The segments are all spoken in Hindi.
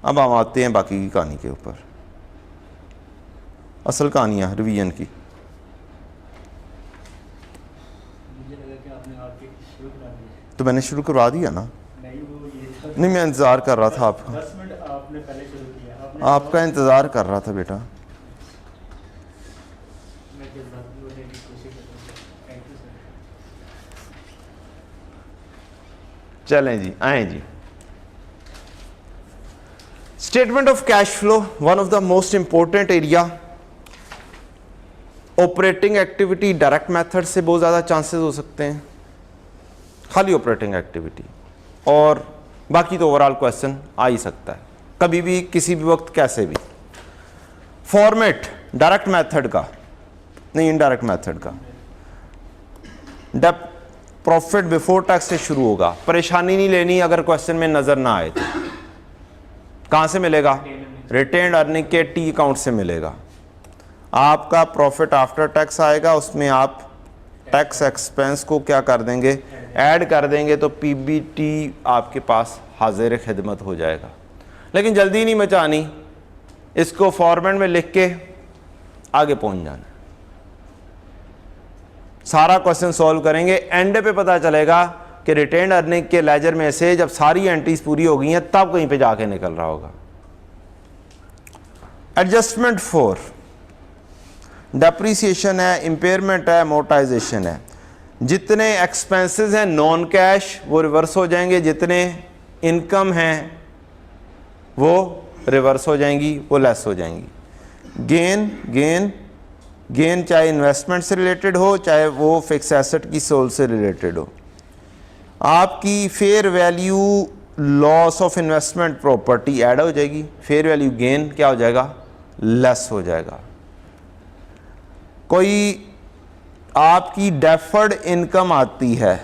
अब हम आते हैं बाकी की कहानी के ऊपर, असल कहानियाँ रिवीजन की। तो मैंने शुरू करवा दिया ना? नहीं, मैं इंतज़ार कर रहा था आपका, 10 मिनट आपने पहले शुरू किया, आपका इंतज़ार कर रहा था बेटा। चलें जी, आए जी। Statement of cash flow, one of the most important area. Operating activity direct method से बहुत ज़्यादा चांसेस हो सकते हैं, खाली ऑपरेटिंग एक्टिविटी, और बाकी तो ओवरऑल क्वेश्चन आ ही सकता है कभी भी किसी भी वक्त कैसे भी। फॉर्मेट डायरेक्ट मेथड का नहीं, इनडायरेक्ट मेथड का। डेप प्रॉफिट बिफोर टैक्स से शुरू होगा, परेशानी नहीं लेनी अगर क्वेश्चन में नजर ना आए तो। कहां से मिलेगा? रिटेन्ड अर्निंग के टी अकाउंट से मिलेगा। आपका प्रॉफिट आफ्टर टैक्स आएगा, उसमें आप टैक्स एक्सपेंस को क्या कर देंगे? ऐड कर देंगे, तो पीबीटी आपके पास हाजिर खिदमत हो जाएगा। लेकिन जल्दी नहीं मचानी, इसको फॉर्मेट में लिख के आगे पहुंच जाना। सारा क्वेश्चन सॉल्व करेंगे, एंड पे पता चलेगा कि रिटेन्ड अर्निंग के लेजर में से जब सारी एंट्रीज पूरी हो गई हैं तब कहीं पे जाके निकल रहा होगा। एडजस्टमेंट फॉर डेप्रीसिएशन है, इंपेयरमेंट है, अमोर्टाइजेशन है। जितने एक्सपेंसेस हैं नॉन कैश वो रिवर्स हो जाएंगे, जितने इनकम हैं वो रिवर्स हो जाएंगी, वो लेस हो जाएंगी। गेन चाहे इन्वेस्टमेंट से रिलेटेड हो, चाहे वो फिक्स एसेट की सोल से रिलेटेड हो। आपकी fair value loss of investment property add हो जाएगी, फेयर वैल्यू गेन क्या हो जाएगा? लेस हो जाएगा। कोई आपकी डेफर्ड इनकम आती है,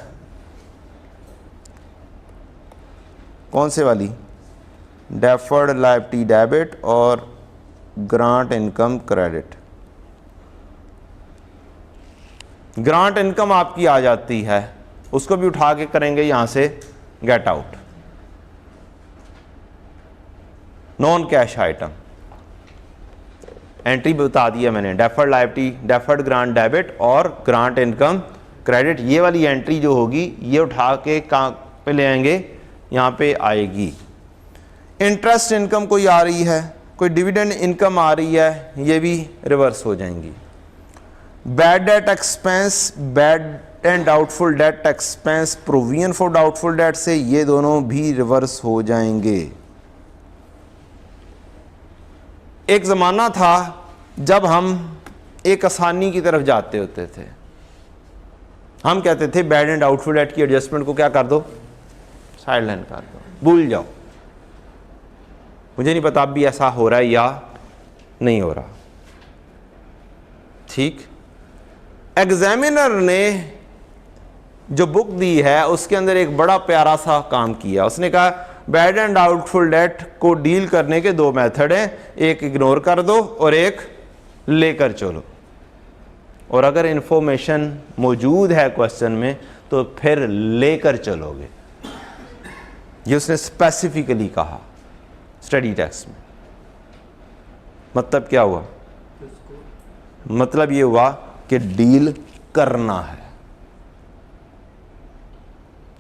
कौन से वाली? डेफर्ड लायबिलिटी डेबिट और grant income credit. Grant income आपकी आ जाती है, उसको भी उठा के करेंगे यहां से get out. Non cash item entry बता दिया मैंने, deferred liability, deferred grant debit और ग्रांट इनकम क्रेडिट। ये वाली एंट्री जो होगी ये उठा के कहां पे ले आएंगे? यहां पे आएगी। इंटरेस्ट इनकम कोई आ रही है, कोई डिविडेंड इनकम आ रही है, ये भी रिवर्स हो जाएंगी। Bad debt expense, bad and doubtful debt expense, provision for doubtful debt से ये दोनों भी रिवर्स हो जाएंगे। एक ज़माना था जब हम एक आसानी की तरफ जाते होते थे, हम कहते थे बैड एंड डाउटफुल डेट की एडजस्टमेंट को क्या कर दो? साइडलाइन कर दो, भूल जाओ। मुझे नहीं पता अब भी ऐसा हो रहा है या नहीं हो रहा। ठीक, एग्जामिनर ने जो बुक दी है उसके अंदर एक बड़ा प्यारा सा काम किया। उसने कहा बैड एंड डाउटफुल डेट को डील करने के दो मेथड हैं, एक इग्नोर कर दो और एक लेकर चलो। और अगर इंफॉर्मेशन मौजूद है क्वेश्चन में तो फिर लेकर चलोगे। ये उसने स्पेसिफिकली कहा स्टडी टेक्स्ट में। मतलब क्या हुआ? मतलब ये हुआ कि डील करना है,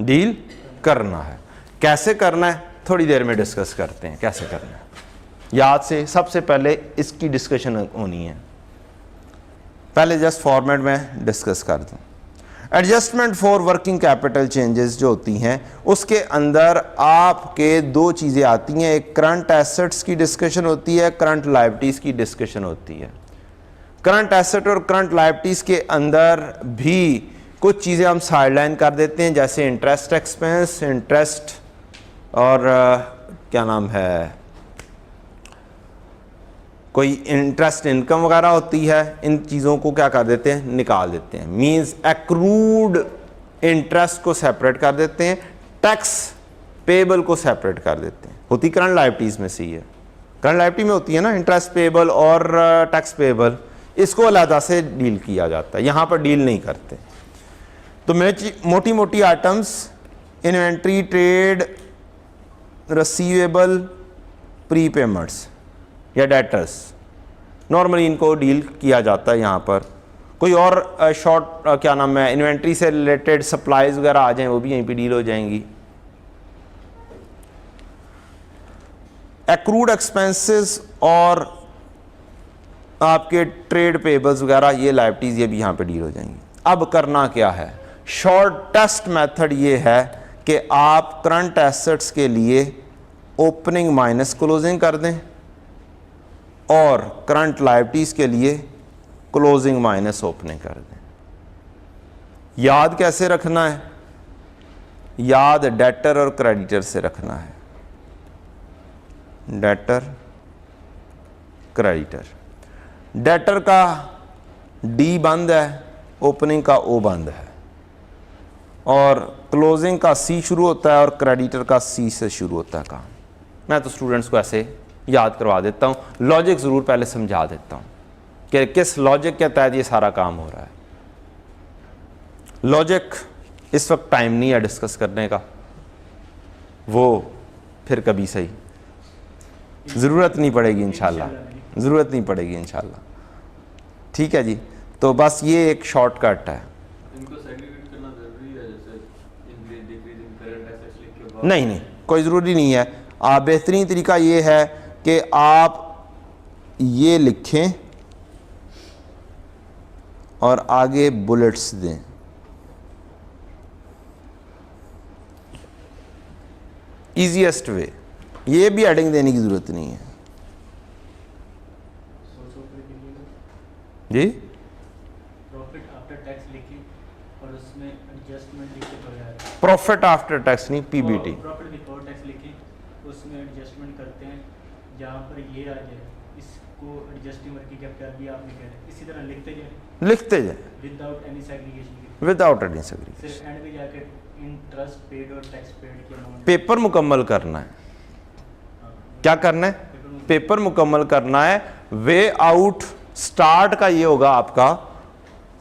डील करना है। कैसे करना है थोड़ी देर में डिस्कस करते हैं, कैसे करना है। याद से सबसे पहले इसकी डिस्कशन होनी है, पहले जस्ट फॉर्मेट में डिस्कस कर दूं। Adjustment for working capital changes जो होती हैं उसके अंदर आपके दो चीज़ें आती हैं, एक करंट एसेट्स की डिस्कशन होती है, करंट लायबिलिटीज़ की डिस्कशन होती है। करंट एसेट और करंट लायबिलिटीज़ के अंदर भी कुछ चीज़ें हम साइडलाइन कर देते हैं, जैसे इंटरेस्ट एक्सपेंस, इंटरेस्ट और क्या नाम है, कोई इंटरेस्ट इनकम वगैरह होती है, इन चीज़ों को क्या कर देते हैं? निकाल देते हैं। मींस एक्रूड इंटरेस्ट को सेपरेट कर देते हैं, टैक्स पेबल को सेपरेट कर देते हैं। होती करंट लायबिलिटीज़ में से ही है, करंट लायबिलिटी में होती है ना इंटरेस्ट पेबल और टैक्स पेबल, इसको अलग से डील किया जाता है, यहाँ पर डील नहीं करते। तो मोटी मोटी आइटम्स इन्वेंट्री, ट्रेड, रिसीवेबल, प्रीपेमेंट्स या डेटर्स, नॉर्मली इनको डील किया जाता है यहाँ पर। कोई और शॉर्ट क्या नाम है, इन्वेंट्री से रिलेटेड सप्लाईज वगैरह आ जाएं वो भी यहीं पे डील हो जाएंगी। एक्रूड एक्सपेंसेस और आपके ट्रेड पेबल्स वगैरह, ये लायबिलिटीज ये भी यहाँ पे डील हो जाएंगी। अब करना क्या है, शॉर्टेस्ट मेथड ये है कि आप करंट एसेट्स के लिए ओपनिंग माइनस क्लोजिंग कर दें और करंट लायबिलिटीज के लिए क्लोजिंग माइनस ओपनिंग कर दें। याद कैसे रखना है, याद डेटर और क्रेडिटर से रखना है, डेटर क्रेडिटर। डेटर का डी बंद है, ओपनिंग का ओ बंद है, और क्लोजिंग का सी शुरू होता है और क्रेडिटर का सी से शुरू होता है काम। मैं तो स्टूडेंट्स को ऐसे याद करवा देता हूँ, लॉजिक ज़रूर पहले समझा देता हूँ कि किस लॉजिक के तहत ये सारा काम हो रहा है। लॉजिक इस वक्त टाइम नहीं है डिस्कस करने का, वो फिर कभी सही, ज़रूरत नहीं पड़ेगी इंशाल्लाह, ज़रूरत नहीं पड़ेगी इंशाल्लाह। ठीक है जी, तो बस ये एक शॉर्टकट है। इनको सेग्रीगेट करना ज़रूरी है, जैसे डिक्रीज इन करंट एसेट्स लिख के बाद? नहीं, कोई ज़रूरी नहीं है। आप बेहतरीन तरीका ये है कि आप ये लिखें और आगे बुलेट्स दें। ईजीएस्ट वे, ये भी हेडिंग देने की ज़रूरत नहीं है जी। प्रॉफिट आफ्टर टैक्स लिखी और उसमें एडजस्टमेंट लिखे तो यार, प्रॉफिट आफ्टर टैक्स नहीं, पीबीटी। प्रॉफिट बिफोर टैक्स लिखी, उसमें एडजस्टमेंट करते हैं, जहाँ पर ये आ जाए इसको एडजस्टिंग वर्किंग कैपिटल भी आपने कह रहे, इसी तरह लिखते जाए विदाउट एनी सेग्रीगेशन, सिर्फ एंड में जाके इंटरेस्ट पेड और टैक्स पेड के अमाउंट। पेपर मुकम्मल करना है, क्या करना है, पेपर मुकम्मल करना है। वे आउट स्टार्ट का ये होगा आपका,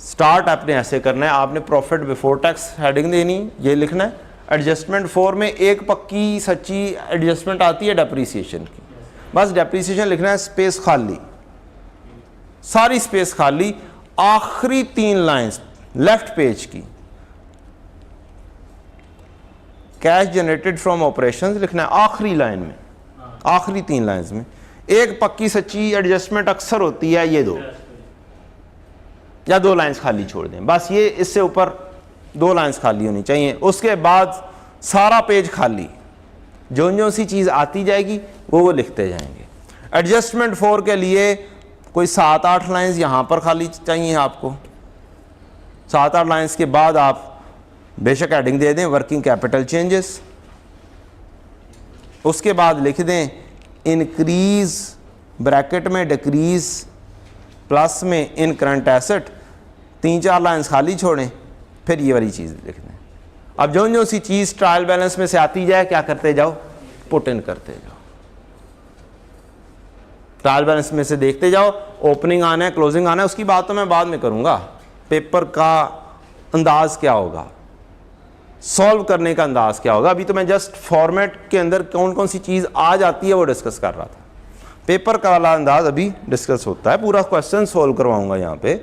स्टार्ट आपने ऐसे करना है, आपने प्रॉफिट बिफोर टैक्स हेडिंग देनी, ये लिखना है। एडजस्टमेंट 4 में एक पक्की सच्ची एडजस्टमेंट आती है डेप्रीसिएशन की, बस डेप्रीसिएशन लिखना है, स्पेस खाली, सारी स्पेस खाली, आखिरी 3 लाइंस लेफ्ट पेज की। कैश जनरेटेड फ्रॉम ऑपरेशंस लिखना है आखिरी लाइन में, आखिरी 3 लाइंस में। एक पक्की सच्ची एडजस्टमेंट अक्सर होती है ये 2 या 2 लाइंस खाली छोड़ दें, बस ये, इससे ऊपर 2 लाइंस खाली होनी चाहिए। उसके बाद सारा पेज खाली, जो सी चीज़ आती जाएगी वो लिखते जाएंगे। एडजस्टमेंट 4 के लिए कोई 7-8 लाइंस यहाँ पर खाली चाहिए आपको। 7-8 लाइंस के बाद आप बेशक हेडिंग दे दें वर्किंग कैपिटल चेंजेस, उसके बाद लिख दें इंक्रीज ब्रैकेट में डिक्रीज प्लस में इन करंट एसेट, 3-4 लाइंस खाली छोड़ें, फिर ये वाली चीज़ लिख दें। अब जो सी चीज़ ट्रायल बैलेंस में से आती जाए क्या करते जाओ, पुट इन करते जाओ, ट्रायल बैलेंस में से देखते जाओ। ओपनिंग आना है, क्लोजिंग आना है, उसकी बात तो मैं बाद में करूँगा। पेपर का अंदाज क्या होगा, सॉल्व करने का अंदाज क्या होगा, अभी तो मैं जस्ट फॉर्मेट के अंदर कौन कौन सी चीज़ आ जाती है वो डिस्कस कर रहा था। पेपर का वाला अंदाज अभी डिस्कस होता है, पूरा क्वेश्चन सॉल्व करवाऊंगा यहाँ पे।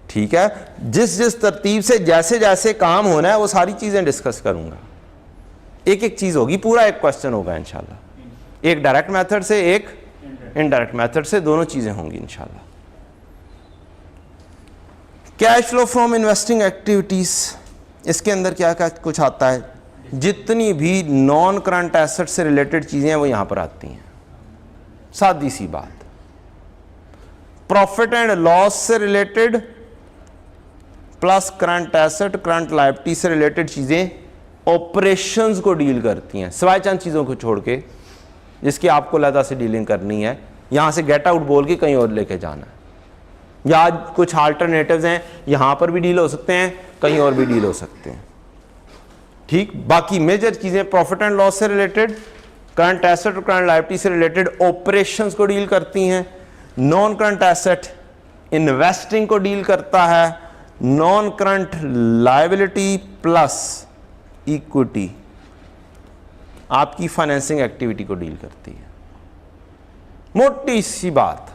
ठीक है, जिस जिस तरतीब से जैसे जैसे काम होना है वो सारी चीज़ें डिस्कस करूंगा, एक एक चीज़ होगी, पूरा एक क्वेश्चन होगा इंशाल्लाह, एक डायरेक्ट मेथड से एक इनडायरेक्ट मेथड से, दोनों चीज़ें होंगी इंशाल्लाह। Cash flow from investing activities, इसके अंदर क्या क्या कुछ आता है, जितनी भी नॉन करंट एसेट से रिलेटेड चीज़ें हैं वो यहाँ पर आती हैं, सादी सी बात। प्रॉफिट एंड लॉस से related plus current asset current liability से रिलेटेड चीज़ें ऑपरेशंस को डील करती हैं, सिवाय चंद चीज़ों को छोड़ के जिसकी आपको अलग से डीलिंग करनी है। यहाँ से गेट आउट बोल के कहीं और लेके जाना है, या कुछ अल्टरनेटिव्स हैं, यहाँ पर भी डील हो सकते हैं, कहीं और भी डील हो सकते हैं। ठीक, बाकी मेजर चीज़ें प्रॉफिट एंड लॉस से रिलेटेड, करंट एसेट और करंट लायबिलिटी से रिलेटेड ऑपरेशंस को डील करती हैं। नॉन करंट एसेट इन्वेस्टिंग को डील करता है, non current liability plus equity आपकी फाइनेंसिंग एक्टिविटी को डील करती है। मोटी सी बात,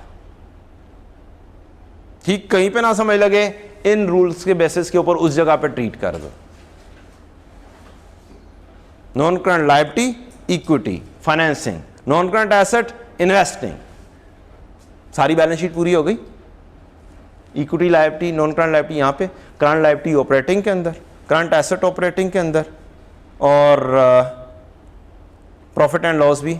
ठीक, कहीं पे ना समझ लगे, इन रूल्स के बेसिस के ऊपर उस जगह पे ट्रीट कर दो। Non current liability equity financing, non current asset investing, सारी बैलेंस शीट पूरी हो गई। Equity liability, non current liability यहाँ पे, करंट लायबिलिटी ऑपरेटिंग के अंदर, करंट एसेट ऑपरेटिंग के अंदर, और प्रॉफिट एंड लॉस भी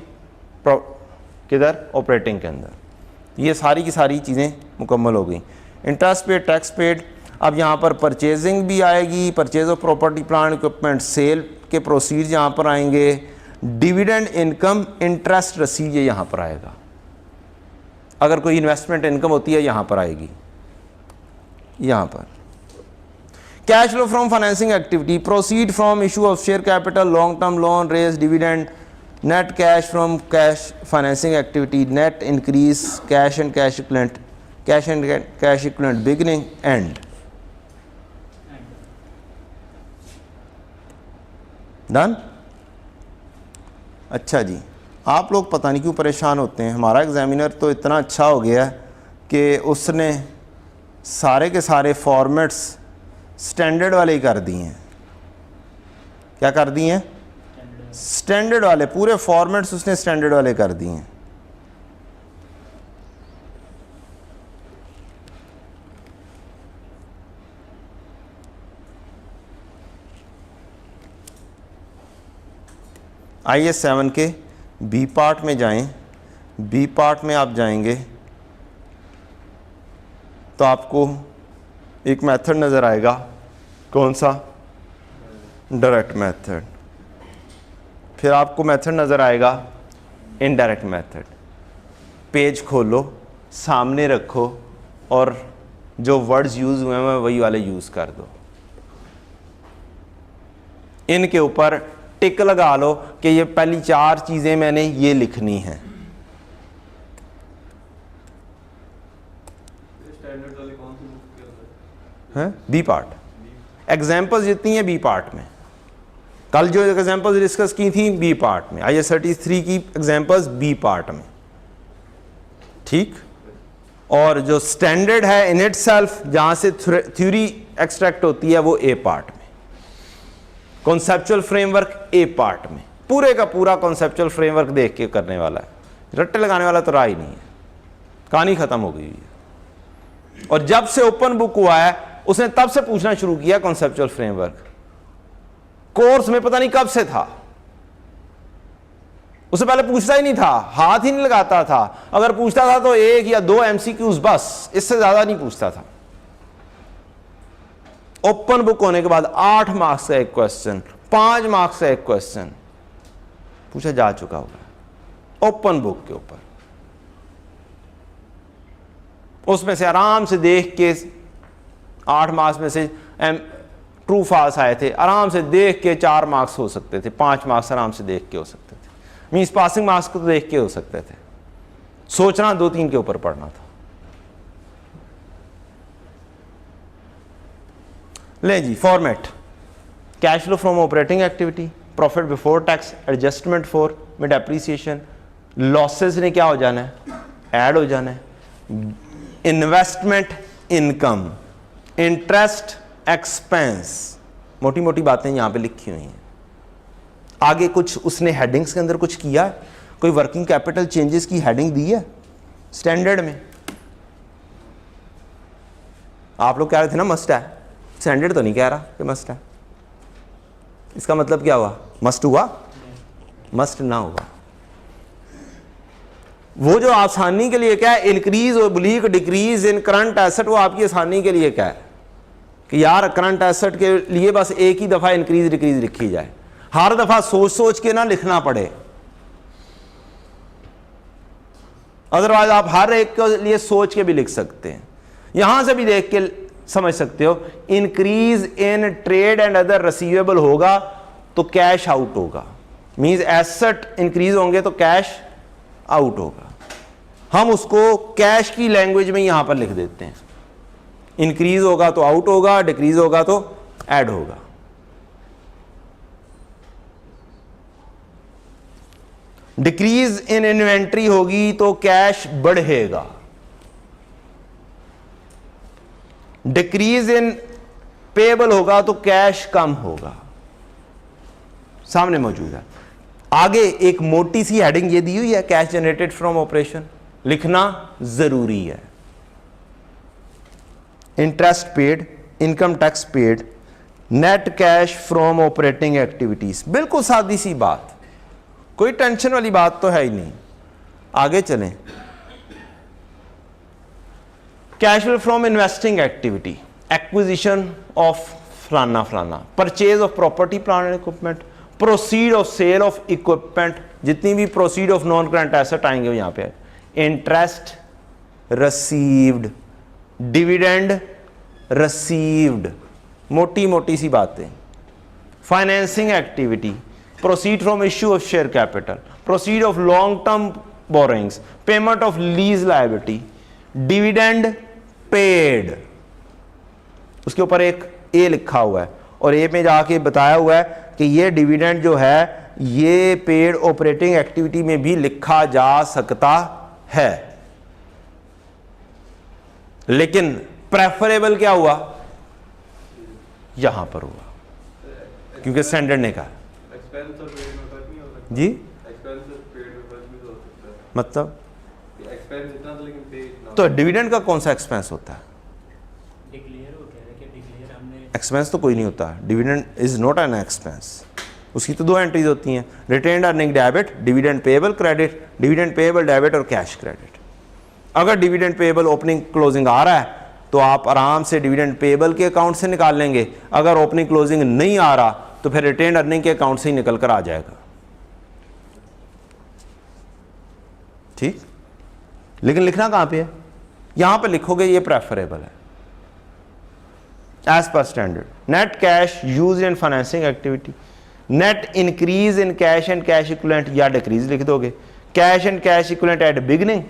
किधर, ऑपरेटिंग के अंदर। ये सारी की सारी चीज़ें मुकम्मल हो गई। इंटरेस्ट पेड, टैक्स पेड, अब यहाँ पर परचेजिंग भी आएगी, purchase of property plant equipment, sale के प्रोसीड यहाँ पर आएंगे, डिविडेंड इनकम, इंटरेस्ट रसीद ये यहाँ पर आएगा। अगर कोई इन्वेस्टमेंट इनकम होती है यहाँ पर आएगी, यहाँ पर। Cash flow from financing activity, proceed from issue of share capital, long term loan, raise dividend, net cash from cash financing activity, net increase cash and cash equivalent, cash and cash equivalent beginning end. Done. अच्छा जी, आप लोग पता नहीं क्यों परेशान होते हैं। हमारा एग्जामिनर तो इतना अच्छा हो गया है कि उसने सारे के सारे फॉर्मेट्स स्टैंडर्ड वाले ही कर दिए हैं। क्या कर दिए हैं? स्टैंडर्ड वाले, पूरे फॉर्मेट्स उसने स्टैंडर्ड वाले कर दिए हैं। आइए 7 के बी पार्ट में जाएं। बी पार्ट में आप जाएंगे तो आपको एक मेथड नज़र आएगा। कौन सा? Direct method. फिर आपको मेथड नज़र आएगा इनडायरेक्ट मेथड। पेज खोलो, सामने रखो और जो वर्ड्स यूज़ हुए हैं वही वाले यूज़ कर दो। इनके ऊपर टिक लगा लो कि ये पहली 4 चीज़ें मैंने ये लिखनी हैं। स्टैंडर्ड वाली कौन सी बुक के अंदर हैं? B part. एग्जाम्पल्स जितनी हैं बी पार्ट में। कल जो एग्जाम्पल्स डिस्कस की थी बी पार्ट में, IAS 33 की एग्जाम्पल्स बी पार्ट में, ठीक। और जो स्टैंडर्ड है इन इटसेल्फ, जहाँ से थ्योरी एक्सट्रैक्ट होती है, वो ए पार्ट में। कॉन्सेप्चुअल फ्रेमवर्क ए पार्ट में, पूरे का पूरा कॉन्सेप्चुअल फ्रेमवर्क देख के करने वाला है। रट्टे लगाने वाला तो रहा ही नहीं है, कहानी खत्म हो गई है। और जब से ओपन बुक हुआ है उसने तब से पूछना शुरू किया कॉन्सेप्चुअल फ्रेमवर्क। कोर्स में पता नहीं कब से था, उससे पहले पूछता ही नहीं था, हाथ ही नहीं लगाता था। अगर पूछता था तो 1 या 2 MCQs बस, इससे ज्यादा नहीं पूछता था। ओपन बुक होने के बाद 8 मार्क्स का एक क्वेश्चन, 5 मार्क्स का एक क्वेश्चन पूछा जा चुका होगा ओपन बुक के ऊपर। उसमें से आराम से देख के 8 मार्क्स में से ट्रू फॉल्स आए थे, आराम से देख के 4 मार्क्स हो सकते थे, 5 मार्क्स आराम से देख के हो सकते थे। मींस पासिंग मार्क्स को तो देख के हो सकते थे। सोचना 2-3 के ऊपर पढ़ना था। ले जी, format. Cash flow from operating activity, profit before tax, adjustment for depreciation, losses ने क्या हो जाना है? ऐड हो जाना है। इन्वेस्टमेंट इनकम, इंटरेस्ट एक्सपेंस, मोटी मोटी बातें यहां पे लिखी हुई हैं। आगे कुछ उसने हेडिंग्स के अंदर कुछ किया है? कोई वर्किंग कैपिटल चेंजेस की हेडिंग दी है स्टैंडर्ड में? आप लोग कह रहे थे ना मस्ट है, स्टैंडर्ड तो नहीं कह रहा कि मस्ट है। इसका मतलब क्या हुआ? मस्ट हुआ? मस्ट ना हुआ। वो जो आसानी के लिए क्या है, increase oblique decrease in current asset, वो आपकी आसानी के लिए क्या है कि यार करंट एसेट के लिए बस एक ही दफा इंक्रीज डिक्रीज लिखी जाए, हर दफा सोच सोच के ना लिखना पड़े। अदरवाइज आप हर एक के लिए सोच के भी लिख सकते हैं, यहां से भी देख के समझ सकते हो। Increase in trade and other receivable होगा तो कैश आउट होगा, मींस एसेट इंक्रीज होंगे तो कैश आउट होगा। हम उसको कैश की लैंग्वेज में यहां पर लिख देते हैं। इंक्रीज होगा तो आउट होगा, डिक्रीज होगा तो ऐड होगा। डिक्रीज इन इन्वेंट्री होगी तो कैश बढ़ेगा, डिक्रीज इन पेबल होगा तो कैश कम होगा, सामने मौजूद है। आगे एक मोटी सी हेडिंग ये दी हुई है, कैश जनरेटेड फ्रॉम ऑपरेशन, लिखना जरूरी है। Interest paid, income tax paid, net cash from operating activities, बिल्कुल सादी सी बात, कोई टेंशन वाली बात तो है ही नहीं। आगे चलें, cash flow from investing activity, acquisition of फलाना फलाना, purchase of property plant and equipment, proceed of sale of equipment, जितनी भी proceed of non current asset आएंगे यहां पे, इंटरेस्ट रसीव्ड, डिविडेंड रसीव्ड, मोटी मोटी सी बातें। Financing activity, proceed from issue of share capital, proceed of long term borrowings, payment of lease liability, dividend paid, उसके ऊपर एक ए लिखा हुआ है और ए में जाके बताया हुआ है कि ये डिविडेंड जो है ये पेड ऑपरेटिंग एक्टिविटी में भी लिखा जा सकता है, लेकिन प्रेफरेबल क्या हुआ, यहां पर हुआ क्योंकि स्टैंडर्ड ने कहा। एक्सपेंस और पेड में फर्क नहीं हो सकता जी, एक्सपेंस और पेड में फर्क भी तो हो सकता है, मतलब एक्सपेंस इतना था लेकिन पे इतना। तो डिविडेंड का कौन सा एक्सपेंस होता है? डिक्लेयर हो कह रहे कि डिक्लेयर हमने एक्सपेंस तो कोई नहीं होता, dividend is not an expense, उसकी तो दो एंट्रीज होती हैं, retained earning debit, dividend payable credit, dividend payable debit और कैश क्रेडिट। अगर डिविडेंड पेएबल ओपनिंग क्लोजिंग आ रहा है तो आप आराम से डिविडेंड पेएबल के अकाउंट से निकाल लेंगे, अगर ओपनिंग क्लोजिंग नहीं आ रहा तो फिर रिटेन्ड अर्निंग के अकाउंट से ही निकल कर आ जाएगा, ठीक। लेकिन लिखना कहां पे है, यहां पे लिखोगे ये प्रेफरेबल है एज पर standard. Net cash use in financing activity, net increase in cash and cash equivalent या डिक्रीज लिख दोगे, cash and cash equivalent at beginning,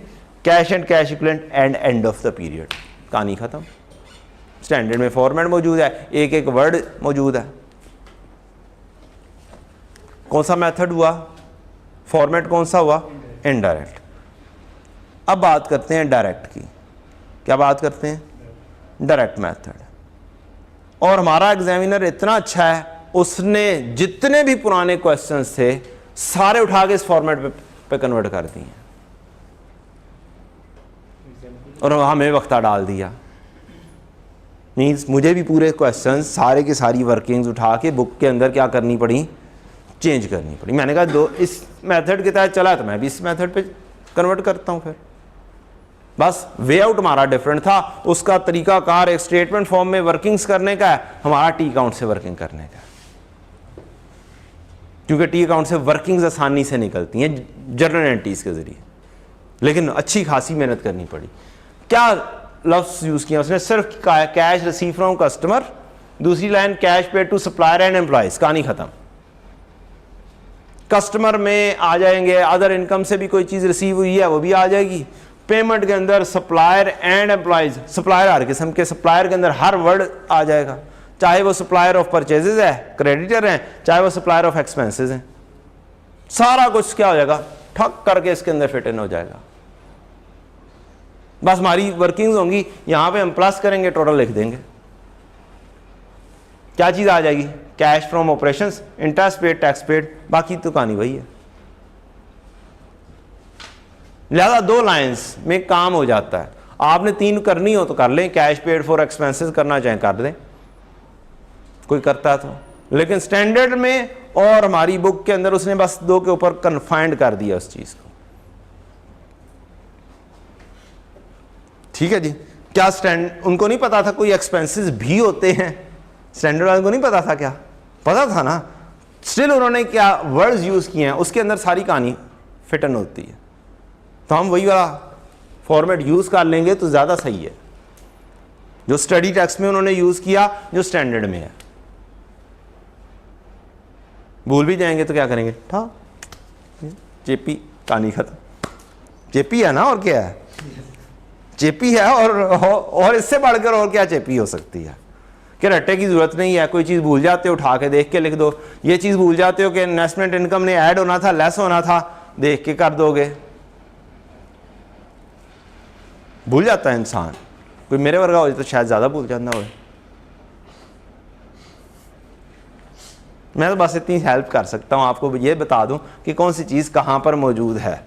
cash and cash equivalent end end of the period, कहानी खत्म। स्टैंडर्ड में फॉर्मेट मौजूद है, एक एक वर्ड मौजूद है। कौन सा मेथड हुआ, फॉर्मेट कौन सा हुआ, इनडायरेक्ट। अब बात करते हैं डायरेक्ट की, क्या बात करते हैं, डायरेक्ट मेथड। और हमारा एग्जामिनर इतना अच्छा है, उसने जितने भी पुराने क्वेश्चंस थे सारे उठा के इस फॉर्मेट पे कन्वर्ट कर दिए और हमें वक्ता डाल दिया। मीन्स मुझे भी पूरे क्वेश्चंस सारे की सारी वर्किंग्स उठा के बुक के अंदर क्या करनी पड़ी, चेंज करनी पड़ी। मैंने कहा दो इस मेथड के तहत चला तो मैं भी इस मेथड पे कन्वर्ट करता हूँ, फिर बस वे आउट हमारा डिफरेंट था, उसका तरीका कार एक स्टेटमेंट फॉर्म में वर्किंग्स करने का है, हमारा टी अकाउंट से वर्किंग करने का है, क्योंकि टी अकाउंट से वर्किंग्स आसानी से निकलती हैं जर्नल एंट्रीज के जरिए, लेकिन अच्छी खासी मेहनत करनी पड़ी। क्या लफ्ज यूज किया उसने, सिर्फ कैश रिसीव फ्रॉम कस्टमर, दूसरी line cash paid to supplier and employees, कहानी खत्म। कस्टमर में आ जाएंगे, अदर इनकम से भी कोई चीज रिसीव हुई है वो भी आ जाएगी, पेमेंट के अंदर सप्लायर एंड एम्प्लॉयज, सप्लायर हर किस्म के सप्लायर के अंदर हर वर्ड आ जाएगा, चाहे वो सप्लायर ऑफ परचेजेस है, क्रेडिटर हैं, चाहे वो सप्लायर ऑफ एक्सपेंसेस हैं, सारा कुछ क्या हो जाएगा, ठक करके इसके अंदर फिट इन हो जाएगा। बस हमारी वर्किंग्स होंगी, यहां पे हम प्लस करेंगे, टोटल लिख देंगे, क्या चीज आ जाएगी, cash from operations, interest paid, tax paid, बाकी तो कहानी वही है। लिहाजा दो लाइंस में काम हो जाता है। आपने तीन करनी हो तो कर लें, कैश पेड फॉर एक्सपेंसेस करना चाहें कर दें, कोई करता है तो, लेकिन स्टैंडर्ड में और हमारी बुक के अंदर उसने बस दो के ऊपर कन्फाइंड कर दिया उस चीज को, ठीक है जी। क्या स्टैंड उनको नहीं पता था कोई एक्सपेंसेस भी होते हैं, स्टैंडर्ड वाले को नहीं पता था, क्या पता था ना, स्टिल उन्होंने क्या वर्ड्स यूज किए हैं उसके अंदर सारी कहानी फिट इन होती है। तो हम वही वाला फॉर्मेट यूज कर लेंगे तो ज्यादा सही है, जो स्टडी टेक्स्ट में उन्होंने यूज किया, जो स्टैंडर्ड में है। भूल भी जाएंगे तो क्या करेंगे, था जेपी, कहानी खत्म, जेपी है ना, और क्या है, जेपी है, और इससे बढ़कर और क्या चेपी हो सकती है, कि रट्टे की जरूरत नहीं है। कोई चीज भूल जाते हो उठा के देख के लिख दो, ये चीज भूल जाते हो कि इन्वेस्टमेंट इनकम ने ऐड होना था, लेस होना था, देख के कर दोगे, भूल जाता है इंसान। कोई मेरे वर्गा हो तो शायद ज़्यादा भूल जाता हो। मैं तो बस इतनी हेल्प कर सकता हूँ, आपको ये बता दूँ कि कौन सी चीज़ कहाँ पर मौजूद है।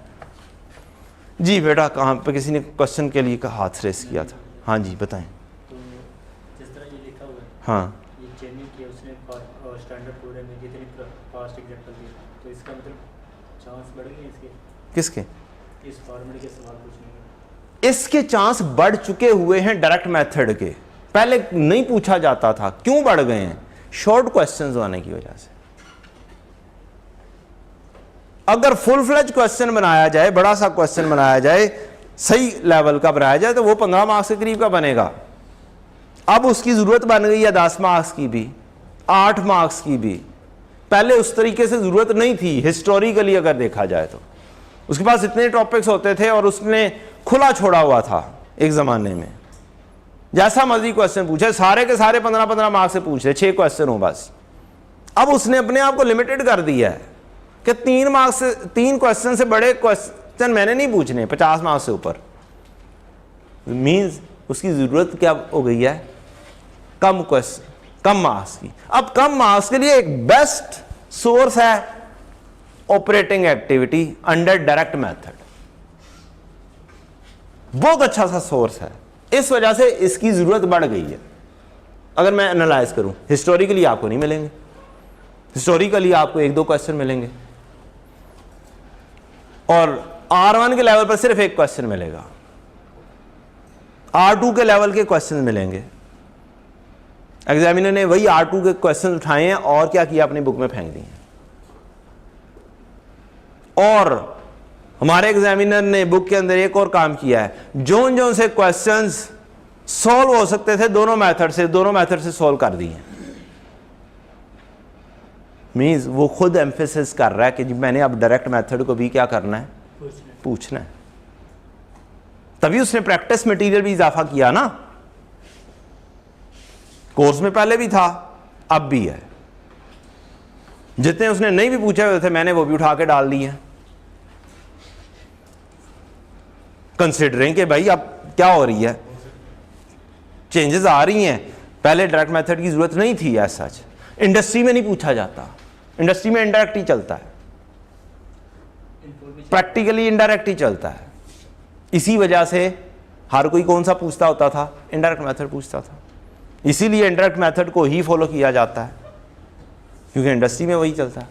जी बेटा, कहाँ पर किसी ने क्वेश्चन के लिए हाथ रेस किया था? हाँ जी बताएं। तो जिस तरह ये लिखा हुआ है, हाँ, ये चेंजिंग किया उसने स्टैंडर्ड प्रोग्राम में जितनी फास्ट एग्जांपल दिए, तो इसका मतलब चांस बढ़ गए इसके, किसके? इस फॉर्मेट के सवाल पूछने के। इसके चांस बढ़ चुके हुए हैं डायरेक्ट मेथड के। पहले नहीं पूछा जाता था, क्यों बढ़ गए हैं? शॉर्ट क्वेश्चंस होने की वजह से। अगर फुल फ्लेज क्वेश्चन बनाया जाए, बड़ा सा क्वेश्चन बनाया जाए, सही लेवल का बनाया जाए, तो वो 15 मार्क्स के करीब का बनेगा। अब उसकी जरूरत बन गई है 10 मार्क्स की भी, 8 मार्क्स की भी। पहले उस तरीके से जरूरत नहीं थी। हिस्टोरिकली अगर देखा जाए तो उसके पास इतने टॉपिक्स होते थे और उसने खुला छोड़ा हुआ था एक जमाने में, जैसा मर्जी क्वेश्चन पूछे, सारे के सारे 15-15 मार्क्स से पूछ रहे, 6 क्वेश्चन हो बस। अब उसने अपने आप को लिमिटेड कर दिया है कि 3 मार्क्स से, 3 क्वेश्चन से बड़े क्वेश्चन मैंने नहीं पूछने 50 मार्क्स से ऊपर। मीन्स उसकी जरूरत क्या हो गई है? कम क्वेश्चन, कम मार्क्स की। अब कम मार्क्स के लिए एक बेस्ट सोर्स है operating activity under direct method. बहुत अच्छा सा सोर्स है, इस वजह से इसकी जरूरत बढ़ गई है। अगर मैं एनालाइज करूं, हिस्टोरिकली आपको नहीं मिलेंगे, हिस्टोरिकली आपको 1-2 क्वेश्चन मिलेंगे, और R1 के लेवल पर सिर्फ 1 क्वेश्चन मिलेगा, R2 के लेवल के क्वेश्चन मिलेंगे। एग्जामिनर ने वही R2 के क्वेश्चन उठाए हैं और क्या किया, अपनी बुक में फेंक दिए। और हमारे एग्जामिनर ने बुक के अंदर एक और काम किया है, जोन जोन से क्वेश्चंस सॉल्व हो सकते थे दोनों मेथड से सॉल्व कर दिए। मींस वो खुद एम्फेसिस कर रहा है कि मैंने अब डायरेक्ट मेथड को भी क्या करना है, पूछना है। तभी उसने प्रैक्टिस मटेरियल भी इजाफा किया ना। कोर्स में पहले भी था, अब भी है। जितने उसने नहीं भी पूछे हुए थे मैंने वो भी उठा के डाल दिए, कंसिडरिंग कि भाई अब क्या हो रही है, चेंजेस आ रही हैं। पहले डायरेक्ट मेथड की जरूरत नहीं थी ऐसा सच। इंडस्ट्री में नहीं पूछा जाता, इंडस्ट्री में इनडायरेक्ट ही चलता है, प्रैक्टिकली इनडायरेक्ट ही चलता है। इसी वजह से हर कोई कौन सा पूछता होता था, इनडायरेक्ट मेथड पूछता था। इसीलिए इनडायरेक्ट मेथड को ही फॉलो किया जाता है, क्योंकि इंडस्ट्री में वही चलता है।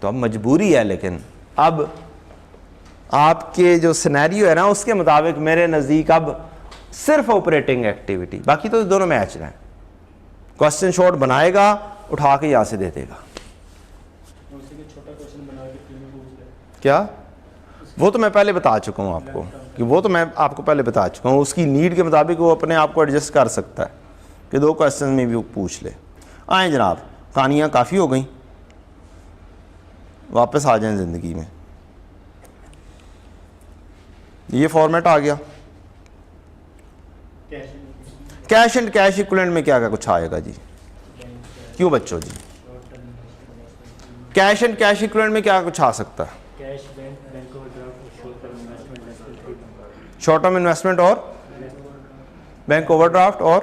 तो अब मजबूरी है, लेकिन अब आपके जो सिनेरियो है ना उसके मुताबिक मेरे नज़दीक अब सिर्फ ऑपरेटिंग एक्टिविटी, बाकी तो दोनों मैच रहे। क्वेश्चन शॉर्ट बनाएगा, उठा के यहाँ से दे देगा। छोटा क्वेश्चन बना के पूछ ले। क्या? वो तो मैं पहले बता चुका हूँ आपको, कि वो तो मैं आपको पहले बता चुका हूँ। उसकी नीड के मुताबिक वो अपने आप को एडजस्ट कर सकता है कि 2 क्वेश्चन में भी वो पूछ ले। आए जनाब, कहानियाँ काफ़ी हो गई, वापस आ जाएं ज़िंदगी में। ये फॉर्मेट आ गया। कैश एंड कैश इक्विवेलेंट में क्या क्या कुछ आएगा जी? क्यों बच्चों जी? कैश एंड कैश इक्विवेलेंट में क्या कुछ आ सकता है? Cash, bank overdraft, short term investment और बैंक ओवरड्राफ्ट और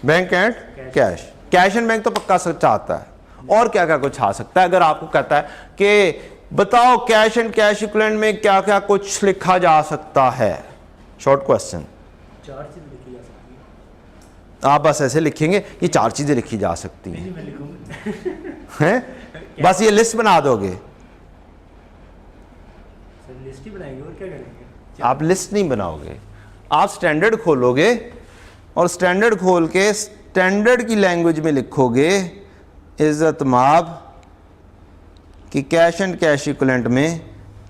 bank and cash. Cash and bank तो पक्का सच्चा आता है। और क्या क्या कुछ आ सकता है? अगर आपको कहता है कि बताओ कैश एंड कैश इक्विवेलेंट में क्या क्या कुछ लिखा जा सकता है, शॉर्ट क्वेश्चन। 4 चीजें लिखी जा सकती है। आप बस ऐसे लिखेंगे ये 4 चीजें लिखी जा सकती हैं, मैं लिखूंगा। हैं? बस ये लिस्ट बना दोगे। सर लिस्ट ही बनाएंगे और क्या करेंगे? आप लिस्ट नहीं बनाओगे, आप स्टैंडर्ड खोलोगे और स्टैंडर्ड खोल के स्टैंडर्ड की लैंग्वेज में लिखोगे इज्जत माब कि कैश एंड कैश इक्विवेलेंट में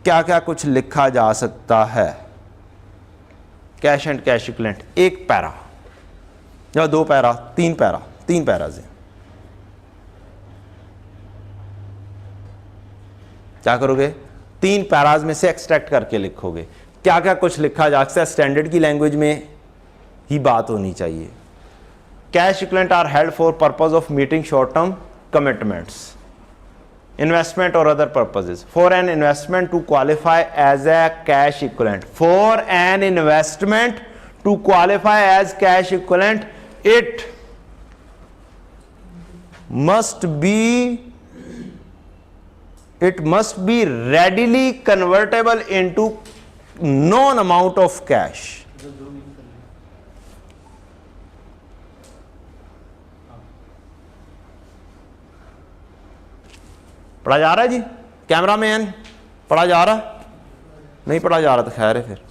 क्या क्या कुछ लिखा जा सकता है। Cash and cash equivalent, 1 para या 2 पैरा, 3 पैरा, 3 पैराज हैं। क्या करोगे? 3 पैराज में से एक्सट्रैक्ट करके लिखोगे क्या क्या कुछ लिखा जा सकता है। स्टैंडर्ड की लैंग्वेज में ही बात होनी चाहिए। Cash equivalent are held for purpose of meeting short term commitments. investment or other purposes. For an investment to qualify as a cash equivalent, for an investment to qualify as cash equivalent, it must be readily convertible into known amount of cash. पढ़ा जा रहा है जी? कैमरा मैन पढ़ा जा रहा? नहीं पढ़ा जा रहा तो खैर है, फिर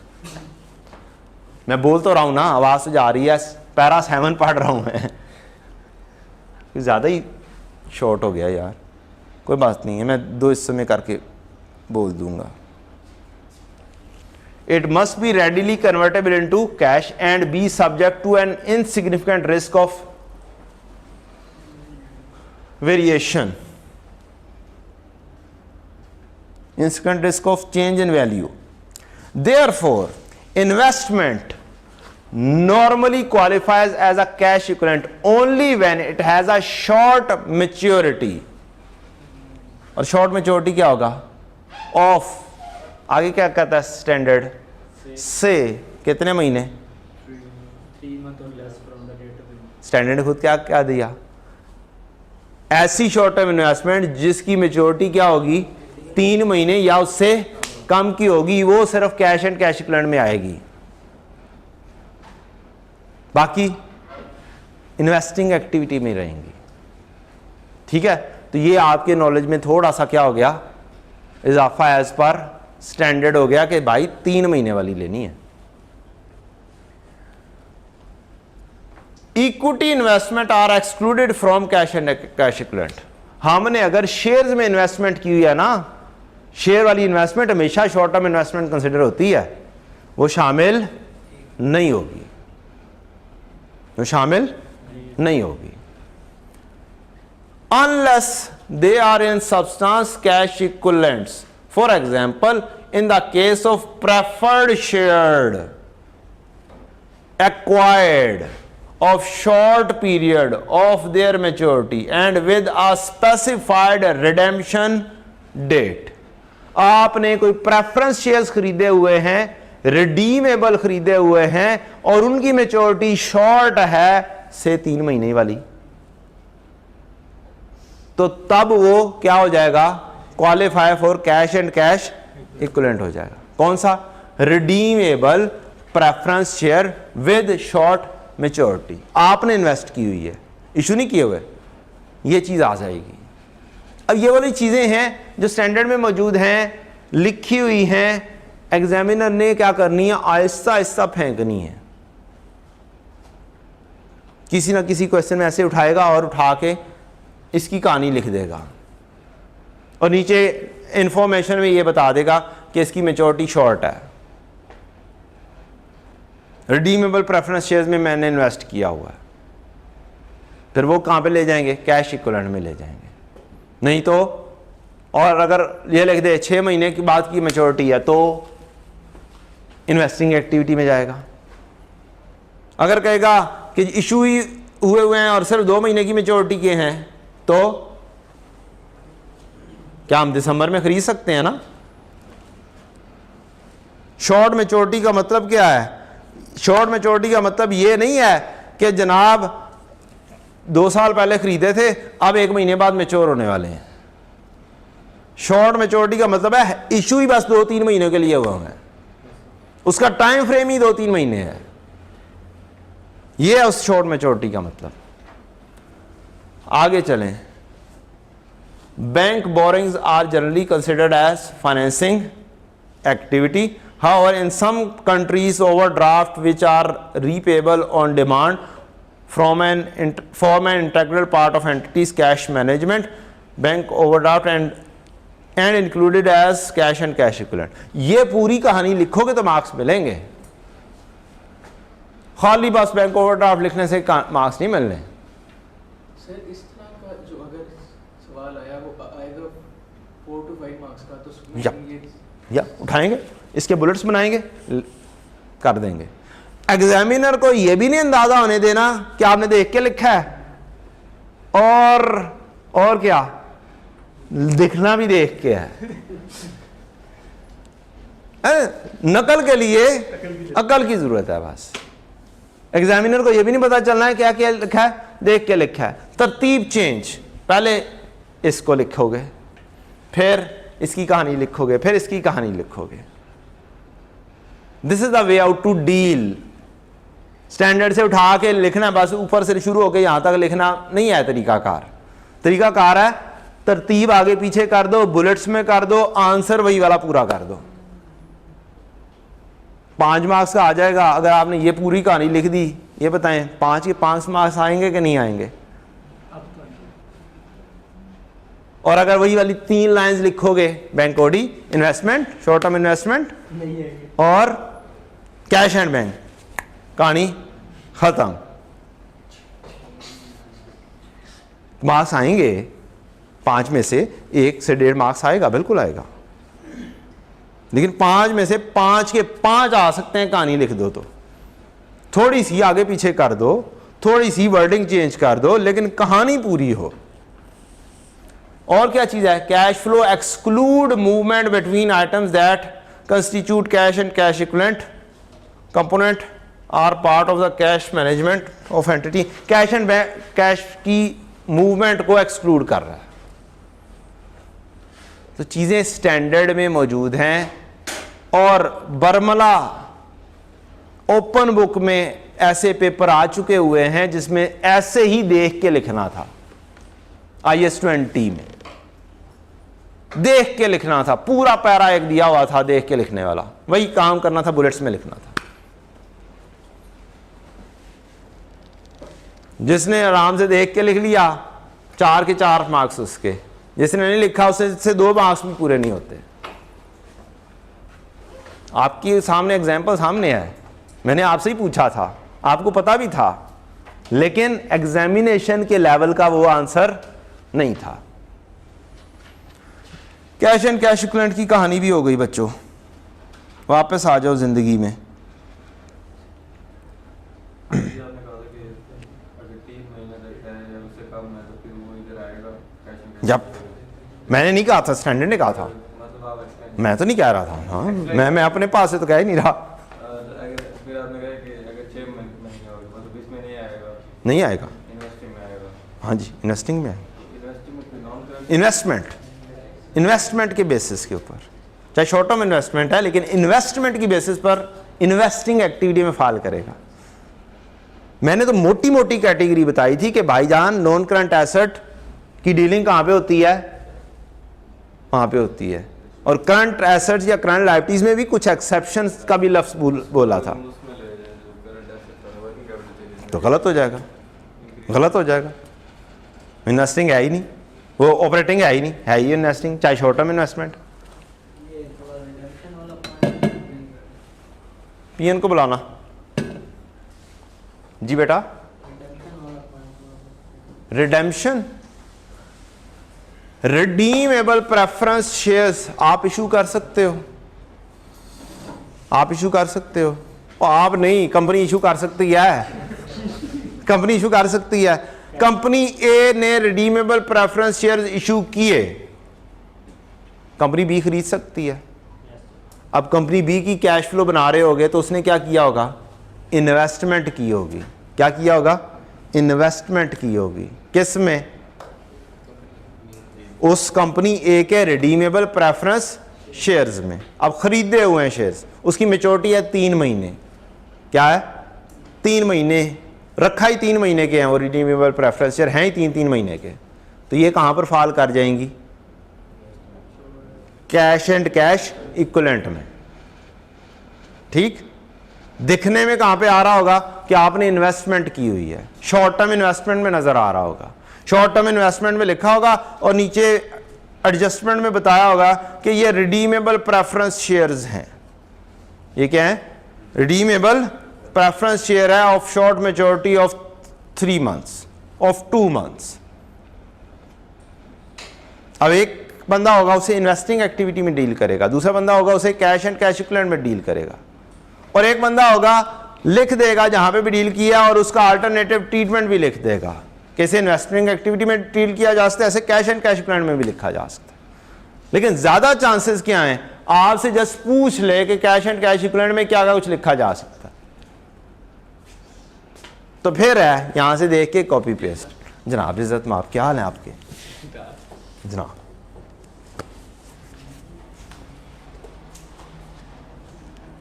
मैं बोल तो रहा हूं ना, आवाज तो जा रही है। पैरा 7 पढ़ रहा हूं मैं, ज़्यादा ही शॉर्ट हो गया यार, कोई बात नहीं है, मैं 2 हिस्सों में करके बोल दूंगा। It must be readily convertible into cash and be subject to an insignificant risk of variation, insignificant risk of change in value. Therefore, investment normally qualifies as a cash equivalent only when it has a short maturity. और short maturity क्या होगा? Of, आगे क्या कहता है स्टैंडर्ड से कितने महीने? 3 months or less from the date of standard ने खुद क्या क्या दिया? ऐसी शॉर्ट टर्म इन्वेस्टमेंट जिसकी मेच्योरिटी क्या होगी? 3 महीने या उससे कम की होगी, वो सिर्फ कैश एंड कैश इक्विवेलेंट में आएगी। बाकी इन्वेस्टिंग एक्टिविटी में रहेंगी। ठीक है, तो ये आपके नॉलेज में थोड़ा सा क्या हो गया? इजाफा एज पर स्टैंडर्ड हो गया कि भाई 3 महीने वाली लेनी है। Equity investment are excluded from cash and cash equivalent. हमने अगर शेयर्स में इन्वेस्टमेंट की हुई है ना, शेयर वाली इन्वेस्टमेंट हमेशा शॉर्ट टर्म इन्वेस्टमेंट कंसिडर होती है, वो शामिल नहीं होगी, वो शामिल नहीं होगी। Unless they are in substance cash equivalents. For example, in the case of preferred shared acquired of short period of their maturity and with a specified redemption date. आपने कोई प्रेफरेंस शेयर्स खरीदे हुए हैं, रिडीमेबल खरीदे हुए हैं और उनकी मेच्योरिटी शॉर्ट है से 3 महीने वाली, तो तब वो क्या हो जाएगा? Qualify for cash and cash equivalent हो जाएगा। कौन सा? Redeemable preference share with short maturity. आपने इन्वेस्ट की हुई है, इशू नहीं किए हुए, ये चीज आ जाएगी। अब ये वाली चीजें हैं जो स्टैंडर्ड में मौजूद हैं, लिखी हुई हैं, एग्जामिनर ने क्या करनी है? आहिस्ता आहिस्ता फेंकनी है। किसी ना किसी क्वेश्चन में ऐसे उठाएगा और उठा के इसकी कहानी लिख देगा और नीचे इंफॉर्मेशन में ये बता देगा कि इसकी मेच्योरिटी शॉर्ट है, रिडीमेबल प्रेफरेंस शेयर्स में मैंने इन्वेस्ट किया हुआ है। फिर वो कहाँ पे ले जाएंगे? कैश इक्विवेलेंट में ले जाएंगे। नहीं तो, और अगर ये लिख दे 6 महीने के बाद की मेच्योरिटी है तो इन्वेस्टिंग एक्टिविटी में जाएगा। अगर कहेगा कि इशू ही हुए हैं और सिर्फ 2 महीने की मेच्योरिटी के हैं, तो क्या हम दिसंबर में खरीद सकते हैं ना? शॉर्ट मेच्योरिटी का मतलब क्या है? शॉर्ट मेच्योरिटी का मतलब ये नहीं है कि जनाब 2 साल पहले खरीदे थे, अब 1 महीने बाद मेच्योर होने वाले हैं। शॉर्ट मेच्योरिटी का मतलब है इशू ही बस 2-3 महीने के लिए हुआ है, उसका टाइम फ्रेम ही 2-3 महीने है। यह है उस शॉर्ट मेच्योरिटी का मतलब। आगे चलें। Bank borrowings are generally considered as financing activity. However, in some countries, overdraft which are repayable on demand form an integral part of entity's cash management. Bank overdraft and included as cash and cash equivalent. ये पूरी कहानी लिखोगे तो मार्क्स मिलेंगे, खाली बस बैंक ओवरड्राफ्ट लिखने से मार्क्स नहीं मिलने। सर इस तरह का जो अगर सवाल आया वो आएगा 4 to 5 मार्क्स का, तो या उठाएंगे, इसके बुलेट्स बनाएंगे, कर देंगे। एग्जामिनर को यह भी नहीं अंदाजा होने देना कि आपने देख के लिखा है और क्या दिखना भी देख के है। नकल के लिए अकल की जरूरत है बस। एग्जामिनर को यह भी नहीं पता चलना है क्या क्या लिखा है, देख के लिखा है। तरतीब चेंज, पहले इसको लिखोगे, फिर इसकी कहानी लिखोगे, फिर इसकी कहानी लिखोगे। This is the way out to deal. Standard से उठा के लिखना, बस ऊपर से शुरू होकर यहां तक लिखना नहीं है तरीकाकार। तरीकाकार है तरतीब आगे पीछे कर दो, बुलेट्स में कर दो, आंसर वही वाला पूरा कर दो। 5 मार्क्स का आ जाएगा अगर आपने ये पूरी कहानी लिख दी। ये बताएं 5 के 5 मार्क्स आएंगे कि नहीं आएंगे? और अगर वही वाली 3 लाइंस लिखोगे, bank OD, investment, short term investment और कैश एंड बैंक, कहानी खत्म। मार्क्स आएंगे 5 में से 1 से 1.5 मार्क्स आएगा, बिल्कुल आएगा। लेकिन 5 में से 5 के 5 आ सकते हैं कहानी लिख दो तो। थोड़ी सी आगे पीछे कर दो, थोड़ी सी वर्डिंग चेंज कर दो, लेकिन कहानी पूरी हो। और क्या चीज है? Cash flow exclude movement between items that constitute cash and cash equivalent component are part of the cash management of entity. Cash and cash की मूवमेंट को एक्सक्लूड कर रहा है। तो चीजें स्टैंडर्ड में मौजूद हैं और बर्मला ओपन बुक में ऐसे पेपर आ चुके हुए हैं जिसमें ऐसे ही देख के लिखना था। IS 20 में देख के लिखना था, पूरा पैरा एक दिया हुआ था देख के लिखने वाला, वही काम करना था, बुलेट्स में लिखना था। जिसने आराम से देख के लिख लिया 4 के 4 मार्क्स उसके, जिसने नहीं लिखा उससे 2 मार्क्स भी पूरे नहीं होते। आपके सामने एग्जाम्पल सामने है, मैंने आपसे ही पूछा था, आपको पता भी था, लेकिन एग्जामिनेशन के लेवल का वो आंसर नहीं था। कैश एंड कैश इक्विवेलेंट की कहानी भी हो गई बच्चों। वापस आ जाओ जिंदगी में। जब मैंने नहीं कहा था, स्टैंडर्ड ने कहा था, मैं तो नहीं कह रहा था। हाँ, मैं अपने पास से तो कह ही नहीं रहा। नहीं आएगा। हाँ जी, इन्वेस्टिंग में इन्वेस्टमेंट के बेसिस के ऊपर, चाहे शॉर्ट टर्म इन्वेस्टमेंट है, लेकिन इन्वेस्टमेंट की बेसिस पर इन्वेस्टिंग एक्टिविटी में फाल करेगा। मैंने तो मोटी मोटी कैटेगरी बताई थी कि भाईजान नॉन करंट एसेट की डीलिंग कहां पे होती है, वहां पे होती है। और करंट एसेट्स या करंट लायबिलिटीज में भी कुछ एक्सेप्शंस का भी लफ्ज बोला था, तो गलत हो जाएगा, गलत हो जाएगा। इन्वेस्टिंग है ही नहीं, वो ऑपरेटिंग है ही नहीं, है ही इन्वेस्टिंग, चाहे शॉर्ट टर्म इन्वेस्टमेंट। पीएन को बुलाना जी बेटा। रिडेम्पशन, रिडीमेबल प्रेफरेंस शेयर्स आप इशू कर सकते हो, आप इशू कर सकते हो। और आप नहीं, कंपनी इशू कर सकती है, कंपनी इशू कर सकती है। कंपनी ए ने रिडीमेबल प्रेफरेंस शेयर्स इशू किए, कंपनी बी खरीद सकती है। अब कंपनी बी की कैश फ्लो बना रहे होगे तो उसने क्या किया होगा? इन्वेस्टमेंट की होगी। क्या किया होगा? इन्वेस्टमेंट की होगी। किस में? उस कंपनी ए के रिडीमेबल प्रेफरेंस शेयर्स में। अब खरीदे हुए हैं शेयर्स, उसकी मैच्योरिटी है 3 महीने। क्या है? 3 महीने रखा ही 3 महीने के हैं, वो रिडीमेबल प्रेफरेंस शेयर हैं ही 3-3 महीने के। तो ये कहां पर फाल कर जाएंगी? कैश एंड कैश इक्विवेलेंट में। ठीक, दिखने में कहां पे आ रहा होगा कि आपने इन्वेस्टमेंट की हुई है, शॉर्ट टर्म इन्वेस्टमेंट में नजर आ रहा होगा। शॉर्ट टर्म इन्वेस्टमेंट में लिखा होगा और नीचे एडजस्टमेंट में बताया होगा कि ये रिडीमेबल प्रेफरेंस शेयर्स हैं। ये क्या है? रिडीमेबल प्रेफरेंस शेयर है of short maturity of 3 months, of 2 months. अब एक बंदा होगा उसे इन्वेस्टिंग एक्टिविटी में डील करेगा, दूसरा बंदा होगा उसे कैश एंड कैश इक्विवेलेंट में डील करेगा, और एक बंदा होगा लिख देगा जहां पे भी डील किया और उसका अल्टरनेटिव ट्रीटमेंट भी लिख देगा कैसे इन्वेस्टिंग एक्टिविटी में डील किया जा सकता है, ऐसे कैश एंड कैश इक्विवेलेंट में भी लिखा जा सकता है। लेकिन ज्यादा चांसेस क्या हैं, आपसे जस्ट पूछ ले कि कैश एंड कैश इक्विवेलेंट में क्या क्या कुछ लिखा जा सकता है, तो फिर है यहां से देख के कॉपी पेस्ट। जनाब इज्जत माफ, क्या हाल है आपके जनाब?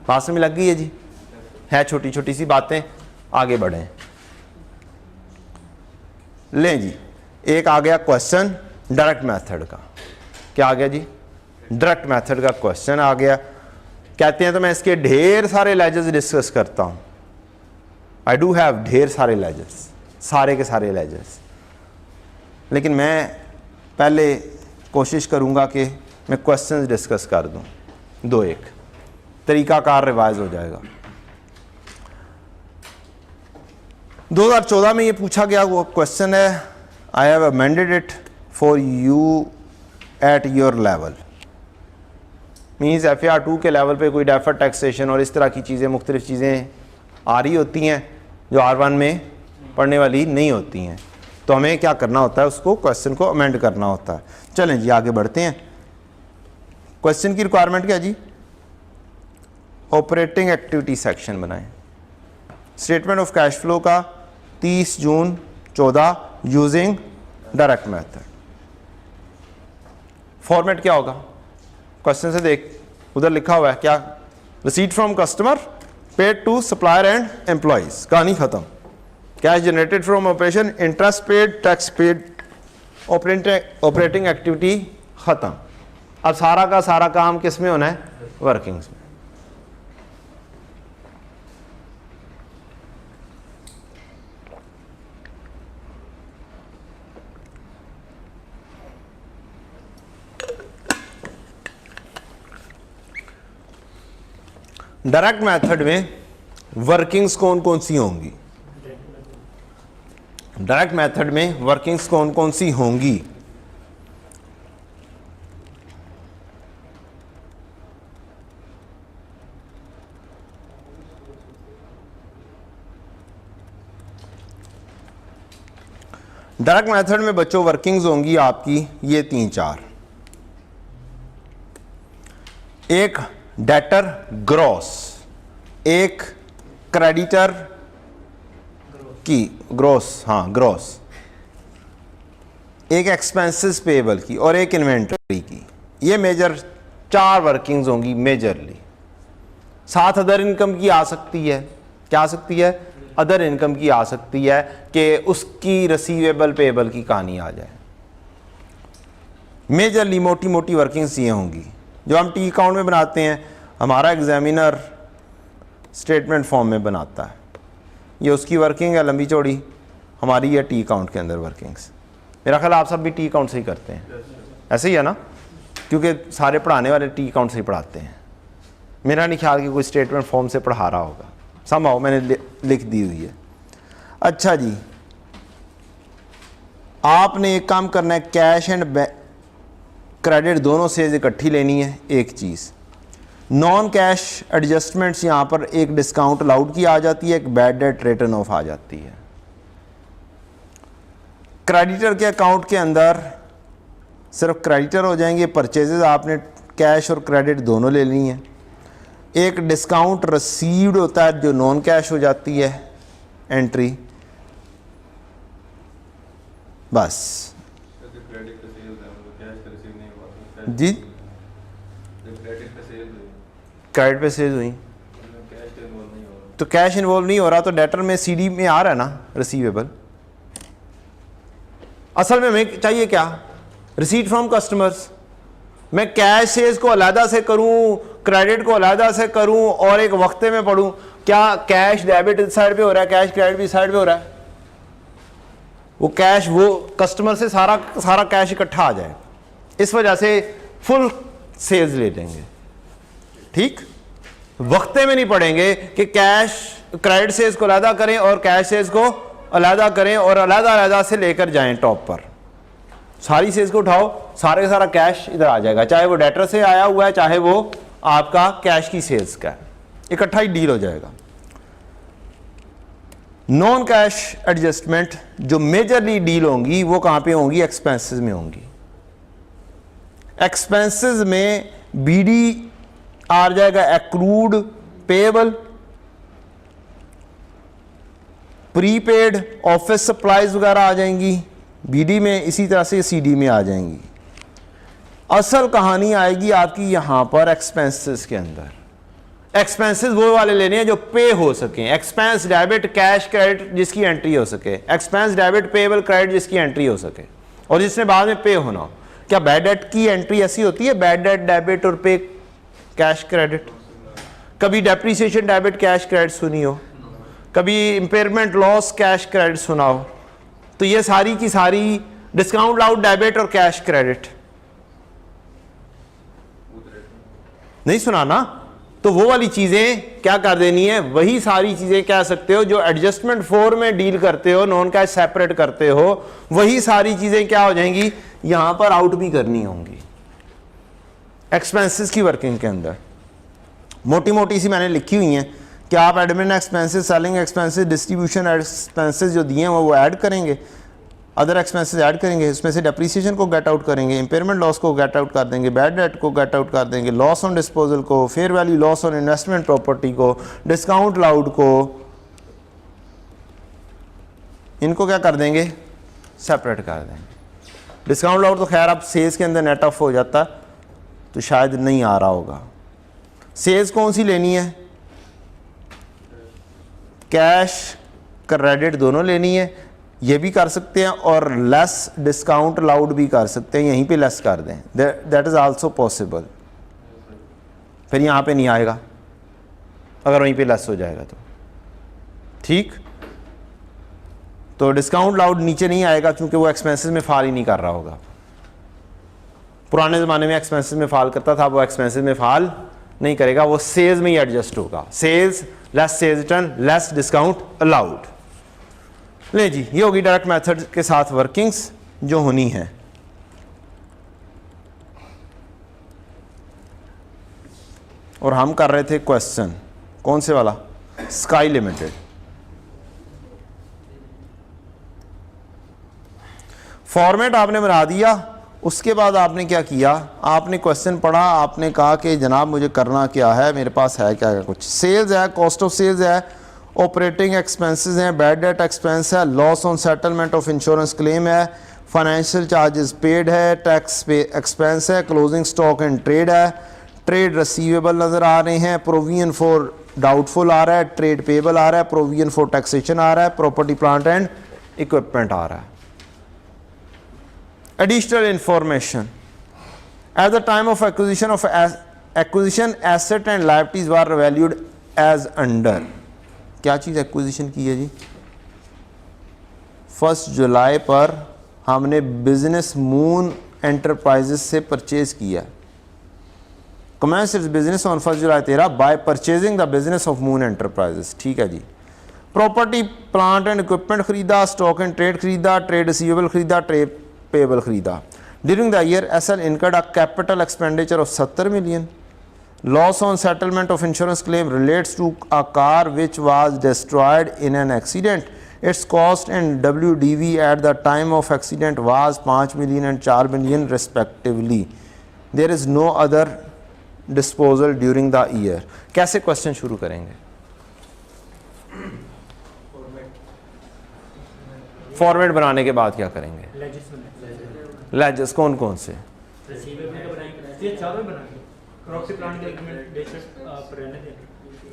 पास में लग गई है जी, है छोटी छोटी सी बातें, आगे बढ़े। लें जी, एक आ गया क्वेश्चन डायरेक्ट मेथड का। क्या आ गया जी? डायरेक्ट मेथड का क्वेश्चन आ गया। कहते हैं तो मैं इसके ढेर सारे लेजर्स डिस्कस करता हूं। आई डू हैव ढेर सारे लेजर्स, सारे के सारे लेजर्स, लेकिन मैं पहले कोशिश करूंगा कि मैं क्वेश्चंस डिस्कस कर दूं, दो एक तरीकाकार रिवाइज हो जाएगा। 2014 में ये पूछा गया वो क्वेश्चन है, I have amended it for you at your level. Means FAR2 के लेवल पे कोई डेफर्ड टैक्सेशन और इस तरह की चीज़ें, मुख्तलिफ चीज़ें आ रही होती हैं जो R1 में पढ़ने वाली नहीं होती हैं, तो हमें क्या करना होता है, उसको क्वेश्चन को अमेंड करना होता है। चलें जी आगे बढ़ते हैं। क्वेश्चन की रिक्वायरमेंट क्या जी? ऑपरेटिंग एक्टिविटी सेक्शन बनाएं। स्टेटमेंट ऑफ कैश फ्लो का 30 जून 14 यूजिंग डायरेक्ट मेथड। फॉर्मेट क्या होगा क्वेश्चन से देख, उधर लिखा हुआ है क्या? Receipt from customer, paid to supplier and employees, कहानी खत्म। Cash generated from operation, interest paid, tax paid, operating activity खत्म। अब सारा का सारा काम किस में होना है? वर्किंग्स में। डायरेक्ट मेथड में वर्किंग्स कौन कौन सी होंगी? डायरेक्ट मेथड में वर्किंग्स कौन कौन सी होंगी? डायरेक्ट मेथड में बच्चों वर्किंग्स होंगी आपकी ये 3-4। एक डेटर ग्रॉस, एक क्रेडिटर की ग्रॉस, हाँ ग्रॉस, एक एक्सपेंसेस पेबल की और एक इन्वेंटरी की। ये मेजर 4 वर्किंग्स होंगी मेजरली। साथ अदर इनकम की आ सकती है, क्या आ सकती है? अदर इनकम की आ सकती है कि उसकी रिसीवेबल पेबल की कहानी आ जाए। मेजरली मोटी मोटी वर्किंग्स ये होंगी जो हम टी अकाउंट में बनाते हैं। हमारा एग्जामिनर स्टेटमेंट फॉर्म में बनाता है, ये उसकी वर्किंग है लंबी चौड़ी, हमारी है टी अकाउंट के अंदर वर्किंग्स। मेरा ख्याल आप सब भी टी अकाउंट से ही करते हैं, ऐसे ही है ना? क्योंकि सारे पढ़ाने वाले टी अकाउंट से ही पढ़ाते हैं। मेरा नहीं ख्याल कि कोई स्टेटमेंट फॉर्म से पढ़ा रहा होगा, समझाओ मैंने लिख दी हुई है। अच्छा जी, आपने एक काम करना है, कैश एंड क्रेडिट दोनों से इकट्ठी लेनी है एक चीज़। नॉन कैश एडजस्टमेंट्स यहाँ पर एक डिस्काउंट अलाउड की आ जाती है, एक बैड डेट रिटर्न ऑफ आ जाती है। क्रेडिटर के अकाउंट के अंदर सिर्फ क्रेडिटर हो जाएंगे, परचेजेस आपने कैश और क्रेडिट दोनों ले ली हैं। एक डिस्काउंट रिसीव्ड होता है जो नॉन कैश हो जाती है एंट्री, बस जी। क्रेडिट पे सेल हुई तो कैश इन्वॉल्व नहीं हो रहा, तो डेटर में सीडी में आ रहा है ना रिसीवेबल। असल में हमें चाहिए क्या? Receipt from customers. मैं कैश सेल्स को अलहदा से करूं, क्रेडिट को अलहदा से करूं और एक वक्ते में पढ़ूं। क्या कैश डेबिट इस साइड पे हो रहा है, कैश क्रेडिट भी इस साइड पे हो रहा है? वो कैश वो कस्टमर से सारा कैश इकट्ठा आ जाए, इस वजह से फुल सेल्स ले लेंगे। ठीक, वक्ते में नहीं पढ़ेंगे कि कैश क्रेडिट सेल्स को अलहदा करें और कैश सेल्स को अलहदा करें और अलहदा से लेकर जाएं टॉप पर। सारी सेल्स को उठाओ, सारे का सारा कैश इधर आ जाएगा, चाहे वो डेटर से आया हुआ है चाहे वो आपका कैश की सेल्स का है, इकट्ठा ही डील हो जाएगा। नॉन कैश एडजस्टमेंट जो मेजरली डील होंगी वो कहाँ पे होंगी? एक्सपेंसेस में होंगी। एक्सपेंसेस में बीडी आ जाएगा accrued payable, prepaid office supplies वगैरह आ जाएंगी बीडी में, इसी तरह से सीडी में आ जाएंगी। असल कहानी आएगी आपकी यहां पर एक्सपेंसेस के अंदर। एक्सपेंसेस वो वाले लेने हैं जो पे हो सके, एक्सपेंस डेबिट कैश क्रेडिट जिसकी एंट्री हो सके, एक्सपेंस डेबिट पेएबल क्रेडिट जिसकी एंट्री हो सके और जिसने बाद में पे होना हो। क्या बैड डेट की एंट्री ऐसी होती है? बैड डेट डेबिट और पे कैश क्रेडिट। कभी डेप्रीसिएशन डेबिट कैश क्रेडिट सुनी हो, कभी इंपेयरमेंट लॉस कैश क्रेडिट सुना हो। तो ये सारी की सारी डिस्काउंट लाउड डेबिट और कैश क्रेडिट नहीं सुना ना? तो वो वाली चीजें क्या कर देनी है? वही सारी चीजें कह सकते हो जो एडजस्टमेंट 4 में डील करते हो, नॉन कैश सेपरेट करते हो, वही सारी चीजें क्या हो जाएंगी? यहां पर आउट भी करनी होंगी एक्सपेंसेस की वर्किंग के अंदर। मोटी मोटी सी मैंने लिखी हुई हैं कि आप admin expenses, selling expenses, distribution expenses जो दिए हैं वो ऐड करेंगे, अदर एक्सपेंसेस ऐड करेंगे, इसमें से डेप्रीसिएशन को गेट आउट करेंगे, इंपेयरमेंट लॉस को गेट आउट कर देंगे, बैड डेट को गेट आउट कर देंगे, लॉस ऑन डिस्पोजल को, fair value loss on investment property को, डिस्काउंट लाउड को, इनको क्या कर देंगे? सेपरेट कर देंगे। डिस्काउंट लाउड तो खैर अब सेल्स के अंदर नेट ऑफ हो जाता तो शायद नहीं आ रहा होगा। सेल्स कौन सी लेनी है? कैश क्रेडिट दोनों लेनी है, ये भी कर सकते हैं और लेस डिस्काउंट लाउड भी कर सकते हैं, यहीं पे लेस कर दें, दैट इज आल्सो पॉसिबल। फिर यहाँ पे नहीं आएगा अगर वहीं पे लेस हो जाएगा तो ठीक। तो डिस्काउंट लाउड नीचे नहीं आएगा क्योंकि वो एक्सपेंसेस में फाल ही नहीं कर रहा होगा। पुराने ज़माने में एक्सपेंसेस में फाल करता था, वो एक्सपेंसेस में फाल नहीं करेगा, वो सेल्स में ही एडजस्ट होगा। Sales less sales return less discount allowed. ले जी, ये होगी डायरेक्ट मेथड के साथ वर्किंग्स जो होनी है। और हम कर रहे थे क्वेश्चन, कौन से वाला? Sky limited. फॉर्मेट आपने बना दिया, उसके बाद आपने क्या किया? आपने क्वेश्चन पढ़ा, आपने कहा कि जनाब मुझे करना क्या है, मेरे पास है क्या कुछ? सेल्स है, कॉस्ट ऑफ सेल्स है, ऑपरेटिंग एक्सपेंसेस हैं, बैड डेट एक्सपेंस है, loss on settlement of insurance claim है, फाइनेंशियल चार्जेस पेड है, टैक्स पे एक्सपेंस है, क्लोजिंग स्टॉक एंड ट्रेड है, ट्रेड रिसीवेबल नज़र आ रहे हैं, प्रोविजन फॉर डाउटफुल आ रहा है, ट्रेड पेबल आ रहा है, प्रोविजन फॉर टैक्सेशन आ रहा है, प्रॉपर्टी प्लांट एंड इक्विपमेंट आ रहा है। Additional information: at the time of acquisition asset and liabilities were valued as under। क्या चीज़ एक्विजिशन की है जी? 1 जुलाई पर हमने बिजनेस मून एंटरप्राइजेस से परचेज किया। Commences its business on 1 July 13 by purchasing the business of Moon Enterprises. ठीक है जी। प्रॉपर्टी प्लांट एंड इक्विपमेंट खरीदा, स्टॉक एंड ट्रेड खरीदा, ट्रेड रिसीवेबल खरीदा, ट्रेड पेबल खरीदा। During the year SL incurred a capital expenditure of 70 million। Loss on settlement of insurance claim relates to a car which was destroyed in an accident. It's cost and WDV at the time of accident was 5 million and 4 million respectively। There is no other disposal during the year. कैसे क्वेश्चन शुरू करेंगे? फॉर्मेट बनाने के बाद क्या करेंगे? लेजर्स कौन कौन से?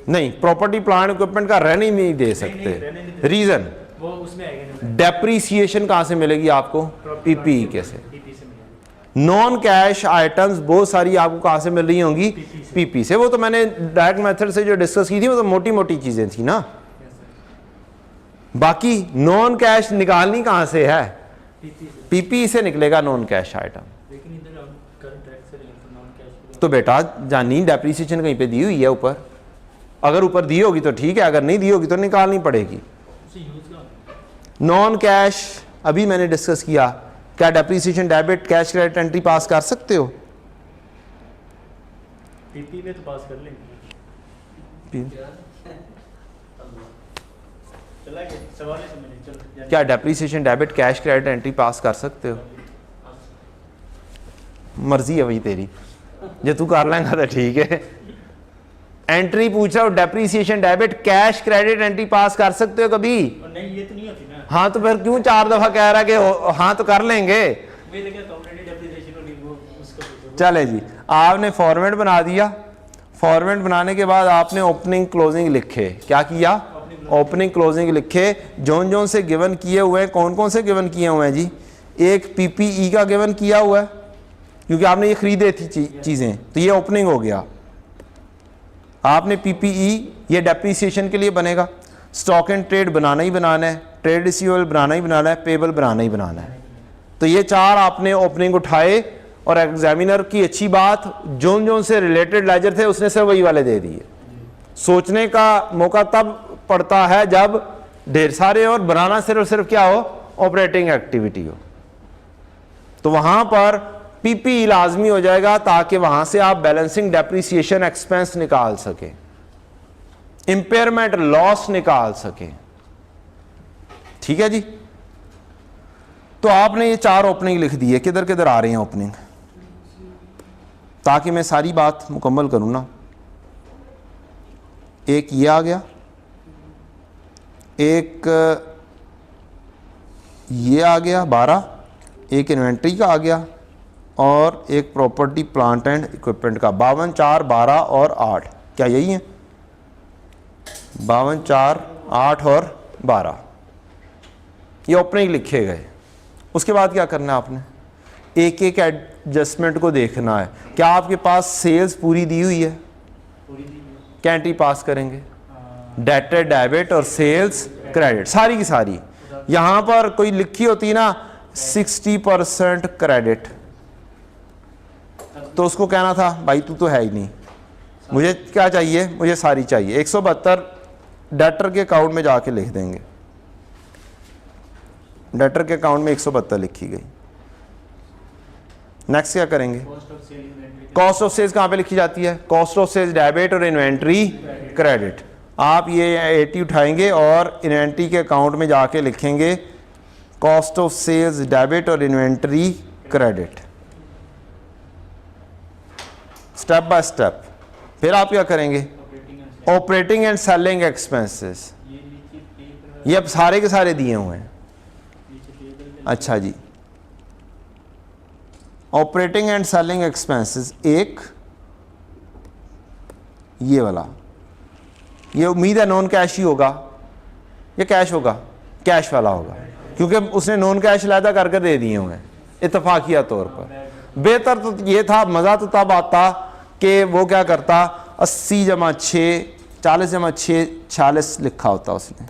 नहीं, प्रॉपर्टी प्लांट इक्विपमेंट का रहने नहीं दे सकते। रीजन, वो उसमें आएगा। डेप्रीसिएशन कहां से मिलेगी आपको? पीपीई के से। नॉन कैश आइटम्स बहुत सारी आपको कहां से मिल रही होंगी? पीपी से। वो तो मैंने डायरेक्ट मेथड से जो डिस्कस की थी वो तो मोटी मोटी चीजें थी ना। बाकी नॉन कैश निकालनी कहां से है? पीपी से निकलेगा नॉन कैश आइटम। लेकिन इधर हम करंट टैक्स से लेंगे नॉन कैश। तो बेटा जानी डेप्रीसिएशन कहीं पे दी हुई है ऊपर, अगर ऊपर दी होगी तो ठीक है, अगर नहीं दी होगी तो निकालनी पड़ेगी। नॉन कैश अभी मैंने डिस्कस किया, क्या depreciation debit cash credit entry पास कर सकते हो? पीपी में तो पास कर लेंगे। चला गया सवाल ही समझ चलो जाने। क्या depreciation debit cash credit entry पास कर सकते हो? मर्जी है भाई तेरी, जो तू कर लेगा तो ठीक है। एंट्री पूछ रहा हो depreciation debit cash credit entry पास कर सकते हो कभी? और नहीं ये तो नहीं होती ना। हाँ तो फिर क्यों 4 दफा कह रहा है कि हाँ तो कर लेंगे? मुझे लगा कंप्लीट डेप्रिसिएशन होगी वो उसको पूछो। चले जी, आपने फॉर्मेट बना दिया। फॉर्मेट बनाने के बाद आपने ओपनिंग क्लोजिंग लिखे। क्या किया? ओपनिंग क्लोजिंग लिखे। जोन जोन से गिवन किए हुए हैं। कौन कौन से गिवन किए हुए हैं जी? एक पीपीई का गिवन किया हुआ है क्योंकि आपने ये खरीदे थी चीज़ें, तो ये ओपनिंग हो गया। आपने पीपीई, ये डेप्रीसिएशन के लिए बनेगा। स्टॉक एंड ट्रेड बनाना ही बनाना है, ट्रेड रिसीवेबल बनाना ही बनाना है, पेबल बनाना ही बनाना है। तो ये 4 आपने ओपनिंग उठाए और एग्जामिनर की अच्छी बात, जोन जोन से रिलेटेड लेजर थे उसने सिर्फ वही वाले दे दिए। सोचने का मौका तब पड़ता है जब ढेर सारे और बनाना सिर्फ क्या हो, ऑपरेटिंग एक्टिविटी हो। तो वहां पर पीपी लाजमी हो जाएगा ताकि वहां से आप बैलेंसिंग डेप्रीसिएशन एक्सपेंस निकाल सके, इंपेयरमेंट लॉस निकाल सके। ठीक है जी। तो आपने ये 4 ओपनिंग लिख दी है। किधर किधर आ रही हैं ओपनिंग, ताकि मैं सारी बात मुकम्मल करूं ना। एक ये आ गया, एक ये आ गया 12, एक इन्वेंट्री का आ गया और एक प्रॉपर्टी प्लांट एंड इक्विपमेंट का। 52, 4, 12 और 8, क्या यही है? 52, 4, 8 और 12 ये ओपनिंग लिखे गए। उसके बाद क्या करना है आपने? एक एक एडजस्टमेंट को देखना है। क्या आपके पास सेल्स पूरी दी हुई है? पूरी दी है। क्या एंट्री पास करेंगे? डेटर डेबिट और सेल्स क्रेडिट, सारी की सारी। यहां पर कोई लिखी होती ना 60% क्रेडिट, तो उसको कहना था भाई तू तो है ही नहीं, मुझे क्या चाहिए? मुझे सारी चाहिए। 172 डेटर के अकाउंट में जाके लिख देंगे। डेटर के अकाउंट में 172 लिखी गई। नेक्स्ट क्या करेंगे? Cost of sale inventory. Cost of sales कहाँ पे लिखी जाती है? कॉस्ट ऑफ सेल्स डेबिट और इन्वेंट्री क्रेडिट। आप ये 80 उठाएंगे और इन्वेंट्री के अकाउंट में जाके लिखेंगे कॉस्ट ऑफ सेल्स डेबिट और inventory credit, step by step. फिर आप क्या करेंगे? Operating and selling expenses. ये नीचे पेपर ये अब सारे के सारे दिए हुए हैं। नीचे पेपर अच्छा जी, ऑपरेटिंग एंड सेलिंग एक्सपेंसेस एक ये वाला, ये उम्मीद है नॉन कैश ही होगा। ये कैश होगा, कैश वाला होगा क्योंकि उसने नॉन कैश लादा करके दे दिए हुए हैं इत्तफाकिया तौर पर। बेहतर तो ये था, मज़ा तो तब आता कि वो क्या करता 80 जमा 6 40 जमा 6 46 लिखा होता। उसने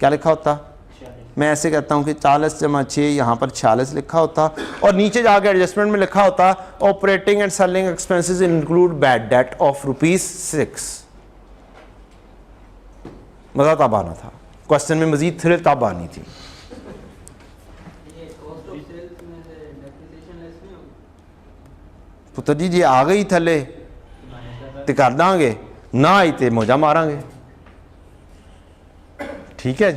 क्या लिखा होता? मैं ऐसे कहता हूँ कि 40 जमा 6 यहाँ पर 46 लिखा होता और नीचे जाके एडजस्टमेंट में लिखा होता operating and selling expenses include bad debt of ₹6। मज़ा तब आना था, क्वेश्चन में मजीद थ्रिल तब आनी थी। पुत्र जी जी आ गई थले तो कर देंगे, ना आई तो मौजा मारांगे। ठीक है।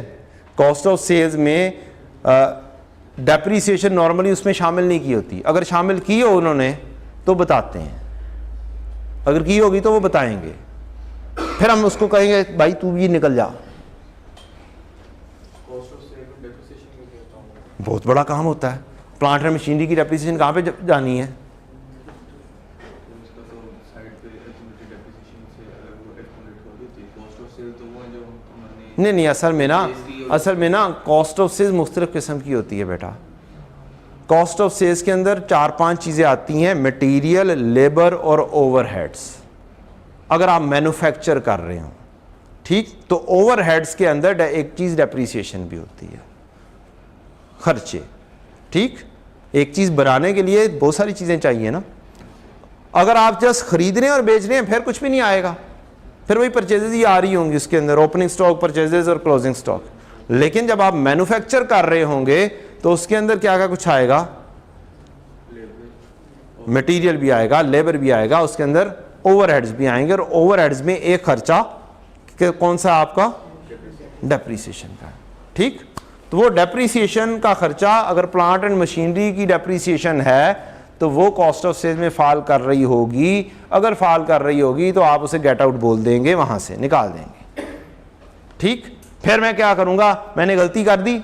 कॉस्ट ऑफ सेल्स में डेप्रीसिएशन नॉर्मली उसमें शामिल नहीं की होती। अगर शामिल की हो उन्होंने तो बताते हैं, अगर की होगी तो वो बताएंगे। फिर हम उसको कहेंगे भाई तू भी निकल जा। बहुत बड़ा काम होता है। प्लांट एंड मशीनरी की डेप्रीसिएशन कहाँ पे जानी है? नहीं, असल में ना कॉस्ट ऑफ सेल्स मुख्तलिफ किस्म की होती है बेटा। कॉस्ट ऑफ सेल्स के अंदर 4-5 चीज़ें आती हैं, मटेरियल, लेबर और ओवरहेड्स। अगर आप मैन्युफैक्चर कर रहे हो, ठीक, तो ओवरहेड्स के अंदर एक चीज़ डेप्रीसिएशन भी होती है, खर्चे। ठीक, एक चीज़ बनाने के लिए बहुत सारी चीज़ें चाहिए ना। अगर आप जस्ट खरीद रहे हैं और बेच रहे हैं फिर कुछ भी नहीं आएगा, फिर वही परचेजेज ही आ रही होंगी उसके अंदर, ओपनिंग स्टॉक, परचेजेज और क्लोजिंग स्टॉक। लेकिन जब आप मैन्युफैक्चर कर रहे होंगे तो उसके अंदर क्या क्या कुछ आएगा? मटेरियल भी आएगा, लेबर भी आएगा, उसके अंदर ओवरहेड्स भी आएंगे। और ओवरहेड्स में एक खर्चा कौन सा आपका? डेप्रीसिएशन का। ठीक, तो वो डेप्रीसिएशन का खर्चा अगर प्लांट एंड मशीनरी की डेप्रीसिएशन है तो वो कॉस्ट ऑफ सेल्स में फॉल कर रही होगी। अगर फॉल कर रही होगी तो आप उसे गेट आउट बोल देंगे, वहां से निकाल देंगे। ठीक, फिर मैं क्या करूंगा, मैंने गलती कर दी,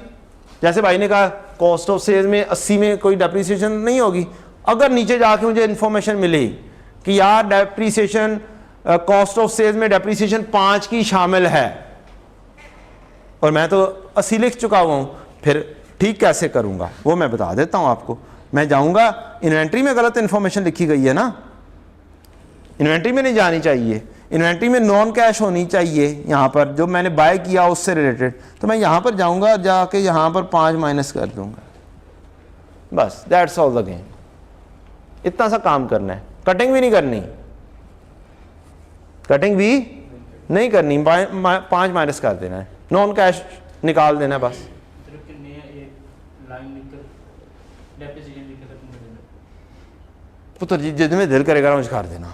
जैसे भाई ने कहा कॉस्ट ऑफ सेल्स में 80 में कोई डेप्रीसिएशन नहीं होगी। अगर नीचे जाके मुझे इंफॉर्मेशन मिली कि यार डेप्रीसिएशन कॉस्ट ऑफ सेल्स में डेप्रीसिएशन 5 की शामिल है और मैं तो 80 लिख चुका हुआ हूं, फिर ठीक कैसे करूंगा वो मैं बता देता हूं आपको। मैं जाऊंगा, इन्वेंट्री में गलत इंफॉर्मेशन लिखी गई है ना, इन्वेंट्री में नहीं जानी चाहिए, इन्वेंट्री में नॉन कैश होनी चाहिए। यहाँ पर जो मैंने बाय किया उससे रिलेटेड, तो मैं यहाँ पर जाऊँगा, जाके यहाँ पर 5 माइनस कर दूँगा, बस दैट्स ऑल द गेम। इतना सा काम करना है, कटिंग भी नहीं करनी, कटिंग भी नहीं करनी, 5 माइनस कर देना है, नॉन कैश निकाल देना है बस। पुत्र जी जितने दिल करेगा मुझे कर देना।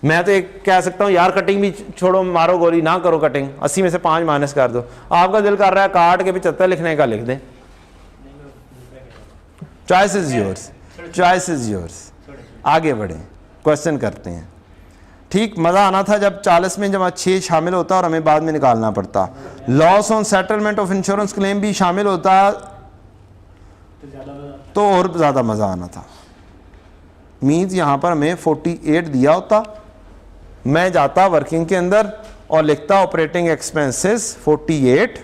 मैं तो एक कह सकता हूँ यार कटिंग भी छोड़ो, मारो गोली, ना करो कटिंग, 80 में से 5 माइनस कर दो। आपका दिल कर रहा है काट के 75 लिखने का, लिख दें, choice is yours, choice is yours. आगे बढ़े, क्वेश्चन करते हैं। ठीक, मज़ा आना था जब 40 में जब 6 शामिल होता और हमें बाद में निकालना पड़ता। Loss on settlement of insurance claim भी शामिल होता तो और ज़्यादा मज़ा आना था। मीन्स यहाँ पर हमें 48 दिया होता, मैं जाता वर्किंग के अंदर और लिखता ऑपरेटिंग एक्सपेंसेस 48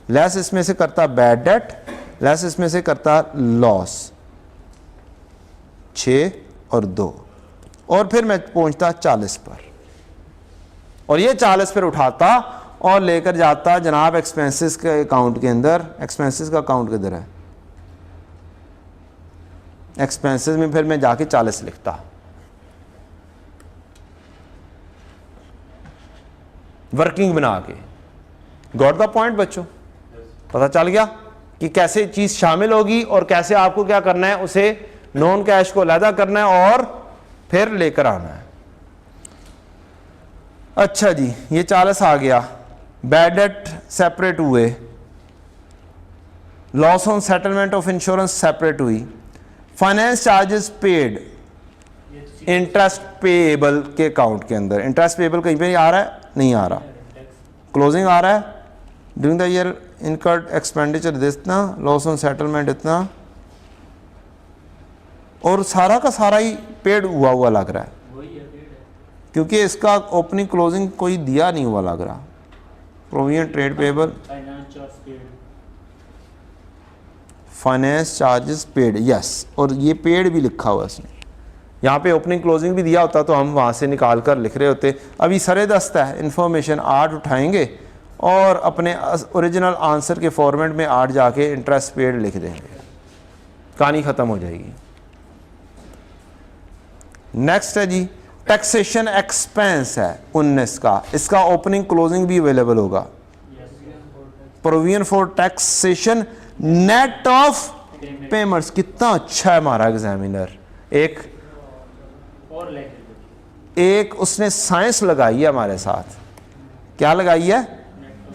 लेस इसमें से करता बैड डेट, लेस इसमें से करता लॉस 6 और 2, और फिर मैं पहुंचता 40 पर, और ये 40 पर उठाता और लेकर जाता जनाब एक्सपेंसेस के अकाउंट के अंदर। एक्सपेंसेस का अकाउंट किधर है, एक्सपेंसेस में फिर मैं जाके 40 लिखता। वर्किंग बना के, गॉट द पॉइंट बच्चों, पता चल गया कि कैसे चीज शामिल होगी और कैसे आपको क्या करना है, उसे नॉन कैश को अलहदा करना है और फिर लेकर आना है। अच्छा जी, ये 40 आ गया, बैड डेट सेपरेट हुए, loss on settlement of insurance separate हुई, finance charges paid, interest payable के अकाउंट के अंदर। इंटरेस्ट पेएबल कहीं पे आ रहा है, नहीं आ रहा, क्लोजिंग आ रहा है, during the year incurred expenditure इतना, लॉस ऑन सेटलमेंट इतना, और सारा का सारा ही पेड हुआ लग रहा है, क्योंकि इसका ओपनिंग क्लोजिंग कोई दिया नहीं हुआ लग रहा। Provision trade payable, finance charges paid, yes, और ये पेड भी लिखा हुआ इसने। यहाँ पे ओपनिंग क्लोजिंग भी दिया होता तो हम वहाँ से निकाल कर लिख रहे होते। अभी सरे दस्त है, इन्फॉर्मेशन 8 उठाएंगे और अपने ओरिजिनल आंसर के फॉर्मेट में 8 जाके इंटरेस्ट पेड लिख देंगे, कहानी ख़त्म हो जाएगी। नेक्स्ट है जी, टैक्सेशन एक्सपेंस है 19 का, इसका ओपनिंग क्लोजिंग भी अवेलेबल होगा। Provision for taxation net of payments, कितना अच्छा है हमारा एग्जामिनर, एक उसने साइंस लगाई है हमारे साथ। क्या लगाई है,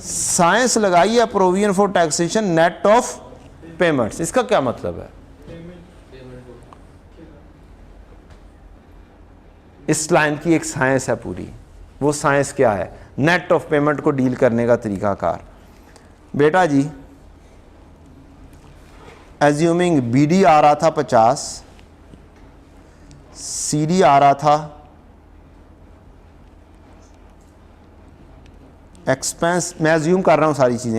साइंस लगाई है। Provision for taxation net of payments, इसका क्या मतलब है, इस लाइन की एक साइंस है पूरी। वो साइंस क्या है, नेट ऑफ पेमेंट को डील करने का तरीकाकार। बेटा जी, एज्यूमिंग बीडी आ रहा था 50, सीडी आ रहा था, एक्सपेंस मैं एज्यूम कर रहा हूँ सारी चीज़ें,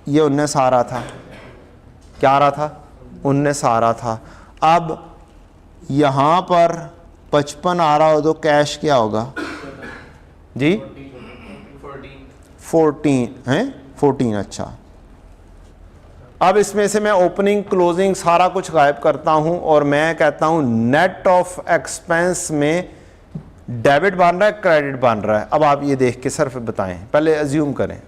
ये 19 आ रहा था, क्या आ रहा था, 19 आ रहा था। अब यहाँ पर 55 आ रहा हो तो कैश क्या होगा जी, 14 है, 14, अच्छा। अब इसमें से मैं ओपनिंग क्लोजिंग सारा कुछ गायब करता हूं और मैं कहता हूं नेट ऑफ एक्सपेंस में डेबिट बन रहा है, क्रेडिट बन रहा है। अब आप ये देख के सिर्फ बताएं, पहले अज्यूम करें।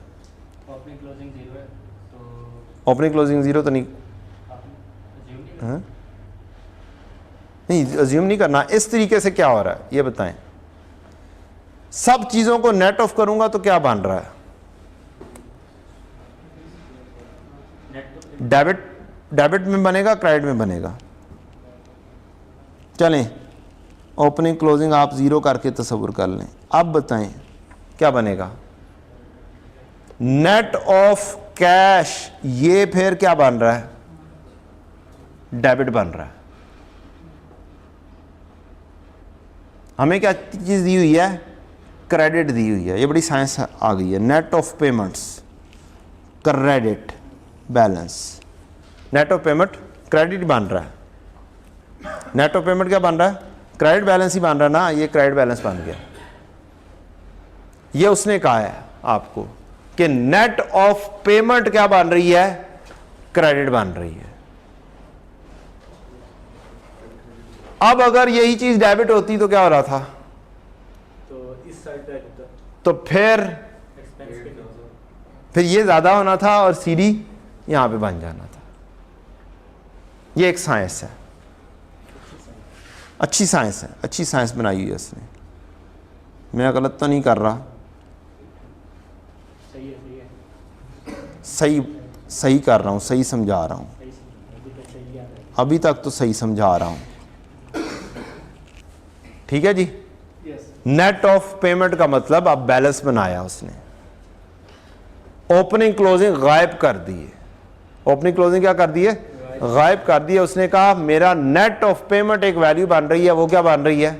ओपनिंग क्लोजिंग 0 है तो ओपनिंग क्लोजिंग 0 तो नहीं, नहीं अज्यूम नहीं करना। इस तरीके से क्या हो रहा है ये बताएं, सब चीज़ों को नेट ऑफ करूंगा तो क्या बन रहा है? डेबिट, डेबिट में बनेगा, क्रेडिट में बनेगा। चलें, ओपनिंग क्लोजिंग आप ज़ीरो करके तसव्वुर कर लें। अब बताएं क्या बनेगा? नेट ऑफ कैश, ये फिर क्या बन रहा है? डेबिट बन रहा है। हमें क्या चीज़ दी हुई है? क्रेडिट दी हुई है। ये बड़ी साइंस आ गई है। Net of payments, credit balance. Net of payment credit बन रहा है। नेट ऑफ पेमेंट क्या बन रहा है? क्रेडिट बैलेंस ही बन रहा है ना। ये क्रेडिट बैलेंस बन गया। ये उसने कहा है आपको कि नेट ऑफ पेमेंट क्या बन रही है? क्रेडिट बन रही है। अब अगर यही चीज डेबिट होती तो क्या हो रहा था? तो इस साइड पे आ जाता, तो फिर एक्सपेंस पे ये ज्यादा होना था और सीडी यहां पे बन जाना था। ये एक साइंस है, अच्छी साइंस है, अच्छी साइंस बनाई हुई है उसने। मैं गलत तो नहीं कर रहा? सही है, सही है, सही सही कर रहा हूं, सही समझा रहा हूं। सही समझ, अभी तक सही आ रहा है। अभी तक तो सही समझा रहा हूं। ठीक है जी। यस, नेट ऑफ पेमेंट का मतलब अब बैलेंस बनाया उसने। ओपनिंग क्लोजिंग गायब कर दिए। ओपनिंग क्लोजिंग क्या कर दिए? गायब कर दिए। उसने कहा मेरा नेट ऑफ पेमेंट एक वैल्यू बन रही है, वो क्या बन रही है?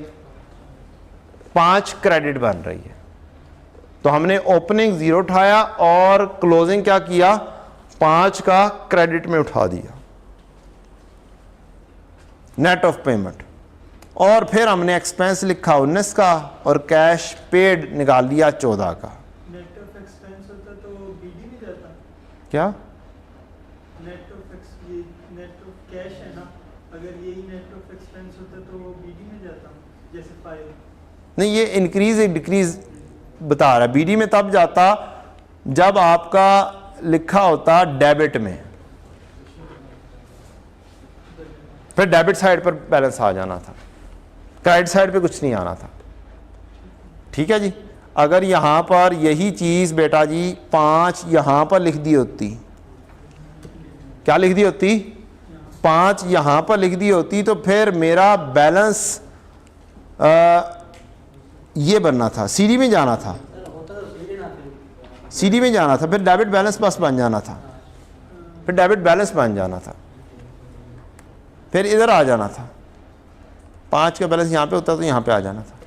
5 क्रेडिट बन रही है। तो हमने ओपनिंग 0 उठाया और क्लोजिंग क्या किया? 5 का क्रेडिट में उठा दिया, नेट ऑफ पेमेंट। और फिर हमने एक्सपेंस लिखा 19 का और कैश पेड निकाल लिया 14 का। नेट ऑफ एक्सपेंस होता तो बीडी में जाता। क्या? नेट ऑफ कैश है ना, अगर यही नेट ऑफ एक्सपेंस होता तो बीडी में जाता, जैसे फाइल। नहीं, ये इंक्रीज डिक्रीज बता रहा है। बीडी में तब जाता जब आपका लिखा होता डेबिट में, फिर डेबिट साइड पर बैलेंस आ जाना था, क्रेडिट साइड पे कुछ नहीं आना था। ठीक है जी। अगर यहां पर यही चीज बेटा जी 5 यहां पर लिख दी होती, क्या लिख दी होती? 5 यहां पर लिख दी होती, तो फिर मेरा बैलेंस ये बनना था, सीडी में जाना था, सीडी में जाना था, फिर डेबिट बैलेंस बस बन जाना था, फिर डेबिट बैलेंस बन जाना था, फिर इधर आ जाना था। 5 का बैलेंस यहाँ पे होता तो यहाँ पे आ जाना था।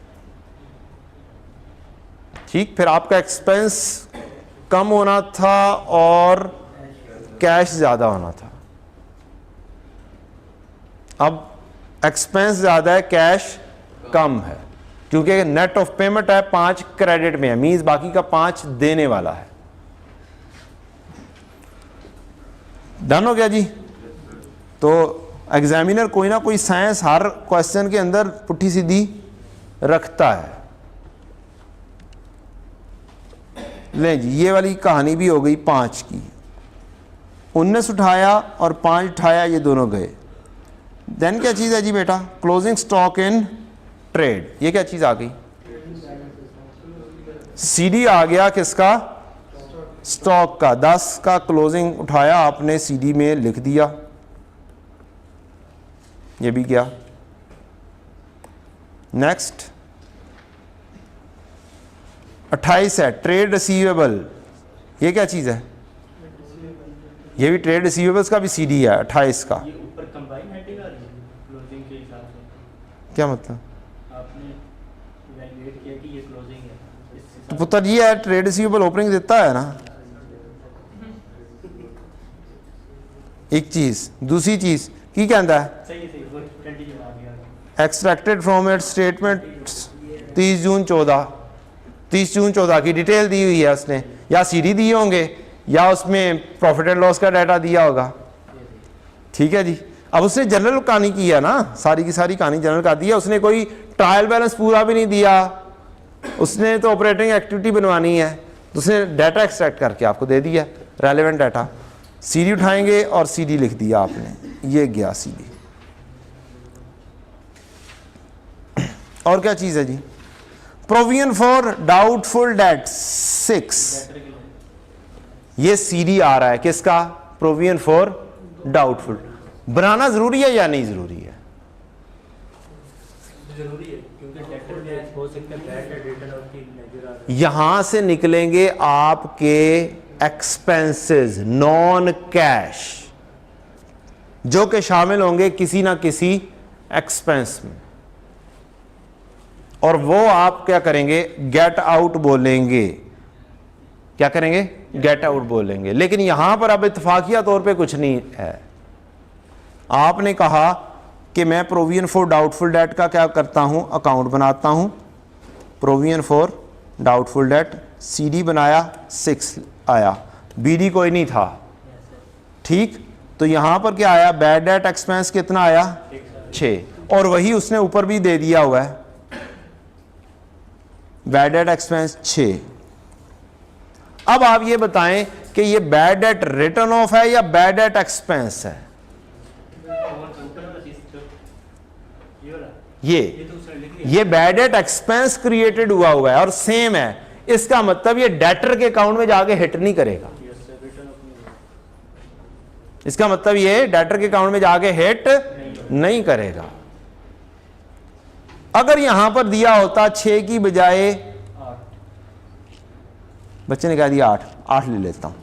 ठीक, फिर आपका एक्सपेंस कम होना था और कैश ज़्यादा होना था। अब एक्सपेंस ज़्यादा है, कैश कम है, क्योंकि नेट ऑफ पेमेंट है 5 क्रेडिट में है, मीन्स बाकी का 5 देने वाला है। डन हो गया जी। तो एग्जामिनर कोई ना कोई साइंस हर क्वेश्चन के अंदर पुट्ठी सीधी रखता है। ले जी, ये वाली कहानी भी हो गई 5 की। 19 उठाया और 5 उठाया, ये दोनों गए। देन क्या चीज़ है जी बेटा? Closing stock in trade. ये क्या चीज़ आ गई? सीडी आ गया किसका? स्टॉक का। 10 का क्लोजिंग उठाया आपने, सीडी में लिख दिया, ये भी क्या। नेक्स्ट 28 है ट्रेड रिसीवेबल। ये क्या चीज़ है? ये भी ट्रेड रिसीवेबल्स का भी सीडी है 28 का। ये ऊपर कंबाइन हेडिंग आ रही है क्लोजिंग के हिसाब से। क्या मतलब? आपने इवैल्यूएट किया कि ये क्लोजिंग है, इस तो हिसाब पुत्र ये है ट्रेड रिसीवेबल ओपनिंग देता है ना, एक चीज़। दूसरी चीज़ की कहता है? सही है, सही है, वो कंटिन्यू आ गया। एक्सट्रैक्टेड फ्रॉम इट स्टेटमेंट 30 जून 14। 30 जून 14 की डिटेल दी हुई है उसने, या सीडी दिए होंगे या उसमें प्रॉफिट एंड लॉस का डाटा दिया होगा। ठीक है जी। अब उसने जनरल कहानी की है ना, सारी की सारी कहानी जनरल का दी है। उसने कोई ट्रायल बैलेंस पूरा भी नहीं दिया, उसने तो ऑपरेटिंग एक्टिविटी बनवानी है, तो उसने डाटा एक्सट्रैक्ट करके आपको दे दिया, रेलेवेंट डाटा। सीडी उठाएंगे और सीडी लिख दिया आपने, ये गया सीडी। और क्या चीज़ है जी? प्रोविजन फॉर डाउटफुल डेट 6, ये सीडी आ रहा है किसका? Provision for doubtful. बनाना जरूरी है या नहीं जरूरी है? जरूरी है, क्योंकि डेटर में हो सकता है बैड डेट रिटर्न ऑफ की मेजर आ रहा है। यहां से निकलेंगे आपके एक्सपेंसेस नॉन कैश, जो कि शामिल होंगे किसी ना किसी एक्सपेंस में, और वो आप क्या करेंगे? गेट आउट बोलेंगे। क्या करेंगे? गेट आउट बोलेंगे। लेकिन यहां पर अब इत्तफाकिया तौर पे कुछ नहीं है। आपने कहा कि मैं प्रोविजन फॉर डाउटफुल डेट का क्या करता हूं? अकाउंट बनाता हूं। Provision for doubtful debt CD बनाया, 6 आया, बीडी कोई नहीं था, ठीक। तो यहां पर क्या आया? बैड डेट एक्सपेंस कितना आया? 6, और वही उसने ऊपर भी दे दिया हुआ है, बैड डेट एक्सपेंस 6। अब आप ये बताएं कि ये बैड डेट रिटर्न ऑफ है या बैड डेट एक्सपेंस है? ये बैड डेट एक्सपेंस क्रिएटेड हुआ है और सेम है, इसका मतलब ये डेटर के अकाउंट में जाके हिट नहीं करेगा। इसका मतलब ये डेटर के अकाउंट में जाके हिट नहीं करेगा। अगर यहां पर दिया होता 6 की बजाय, बच्चे ने कहा दिया 8 ले लेता हूं।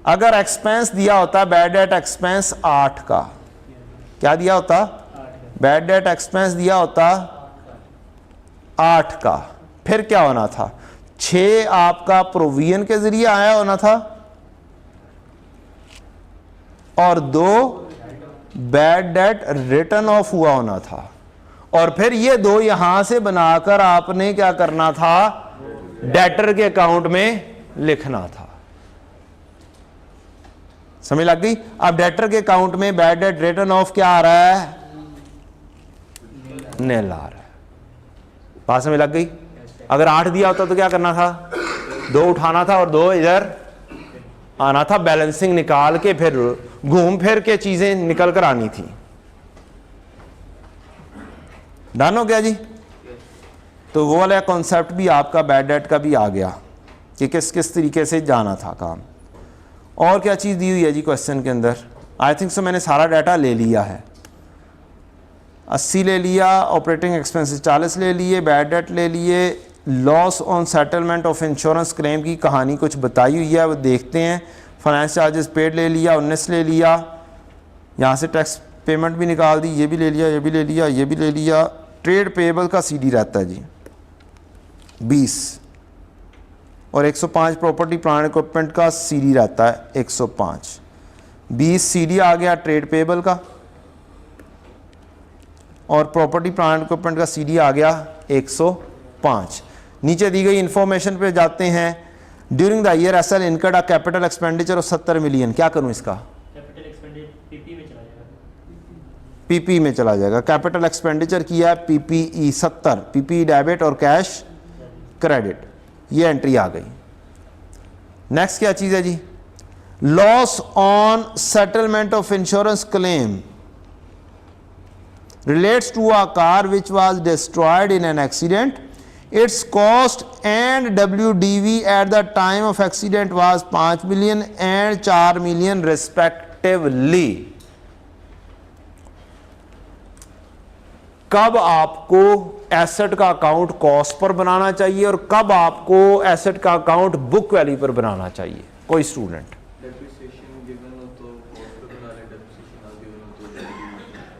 अगर एक्सपेंस दिया होता बैड डेट एक्सपेंस 8 का, क्या दिया होता? बैड डेट एक्सपेंस दिया होता 8 का, फिर क्या होना था? 6 आपका प्रोविजन के जरिए आया होना था और 2 बैड डेट रिटर्न ऑफ हुआ होना था, और फिर ये 2 यहां से बनाकर आपने क्या करना था? डेटर के अकाउंट में लिखना था। समझ लग गई? अब डेटर के अकाउंट में बैड डेट रिटर्न ऑफ क्या आ रहा है? नील आ रहा है। बात समझ लग गई? अगर 8 दिया होता तो क्या करना था? 2 उठाना था और 2 इधर आना था, बैलेंसिंग निकाल के फिर घूम फिर के चीजें निकल कर आनी थी। डन हो गया जी? तो वो वाला कॉन्सेप्ट भी आपका बैड डेट का भी आ गया कि किस किस तरीके से जाना था काम। और क्या चीज़ दी हुई है जी क्वेश्चन के अंदर? आई थिंक सो मैंने सारा डाटा ले लिया है। 80 ले लिया, ऑपरेटिंग एक्सपेंसेस 40 ले लिए, बैड डेट ले लिए, loss on settlement of insurance claim की कहानी कुछ बताई हुई है, वो देखते हैं। फाइनेंस चार्जेस पेड ले लिया, 19 ले लिया, यहाँ से टैक्स पेमेंट भी निकाल दी, ये भी ले लिया, ये भी ले लिया, ये भी ले लिया। ट्रेड पेबल का सीडी रहता है जी 20, और 105 प्रॉपर्टी प्लांट इक्विपमेंट का सीडी रहता है 105। 20 सीडी आ गया ट्रेड पेबल का, और प्रॉपर्टी प्लांट इक्विपमेंट का सीडी आ गया 105। नीचे दी गई इंफॉर्मेशन पे जाते हैं। During the year SL incurred a capital expenditure of 70 million. क्या करूं इसका? कैपिटल एक्सपेंडिचर पीपी में चला जाएगा। पीपी में चला जाएगा। कैपिटल एक्सपेंडिचर किया है पीपीई 70, पीपी डेबिट और कैश क्रेडिट, ये एंट्री आ गई। नेक्स्ट क्या चीज है जी? Loss on settlement of insurance claim relates to a car which was destroyed in an accident. Its cost and WDV at the time of accident was 5 million and 4 million respectively. कब आपको एसेट का अकाउंट कॉस्ट पर बनाना चाहिए और कब आपको एसेट का अकाउंट बुक वैल्यू पर बनाना चाहिए? कोई स्टूडेंट?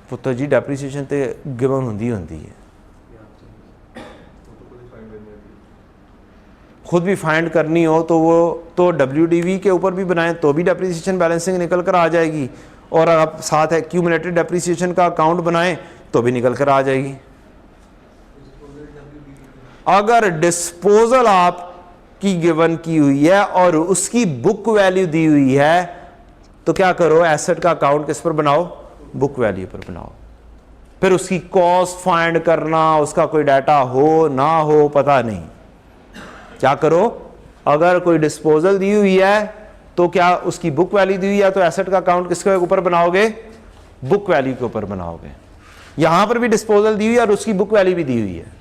पुत्र जी डेप्रीसीएशन तो गिवन होंदी है, खुद भी फाइंड करनी हो तो वो तो WDV के ऊपर भी बनाएं तो भी डेप्रीसीएशन बैलेंसिंग निकल कर आ जाएगी, और आप साथ एक्यूमुलेटेड डेप्रीसीएशन का अकाउंट बनाएं तो भी निकल कर आ जाएगी। अगर डिस्पोजल आपकी गिवन की हुई है और उसकी बुक वैल्यू दी हुई है तो क्या करो? एसेट का अकाउंट किस पर बनाओ? बुक वैल्यू पर बनाओ। फिर उसकी कॉस्ट फाइंड करना, उसका कोई डाटा हो ना हो पता नहीं, क्या करो? अगर कोई डिस्पोजल दी हुई है तो क्या उसकी बुक वैल्यू दी हुई है तो एसेट का अकाउंट किसके ऊपर बनाओगे? बुक वैल्यू के ऊपर बनाओगे। यहां पर भी डिस्पोजल दी हुई है और उसकी बुक वैल्यू भी दी हुई है,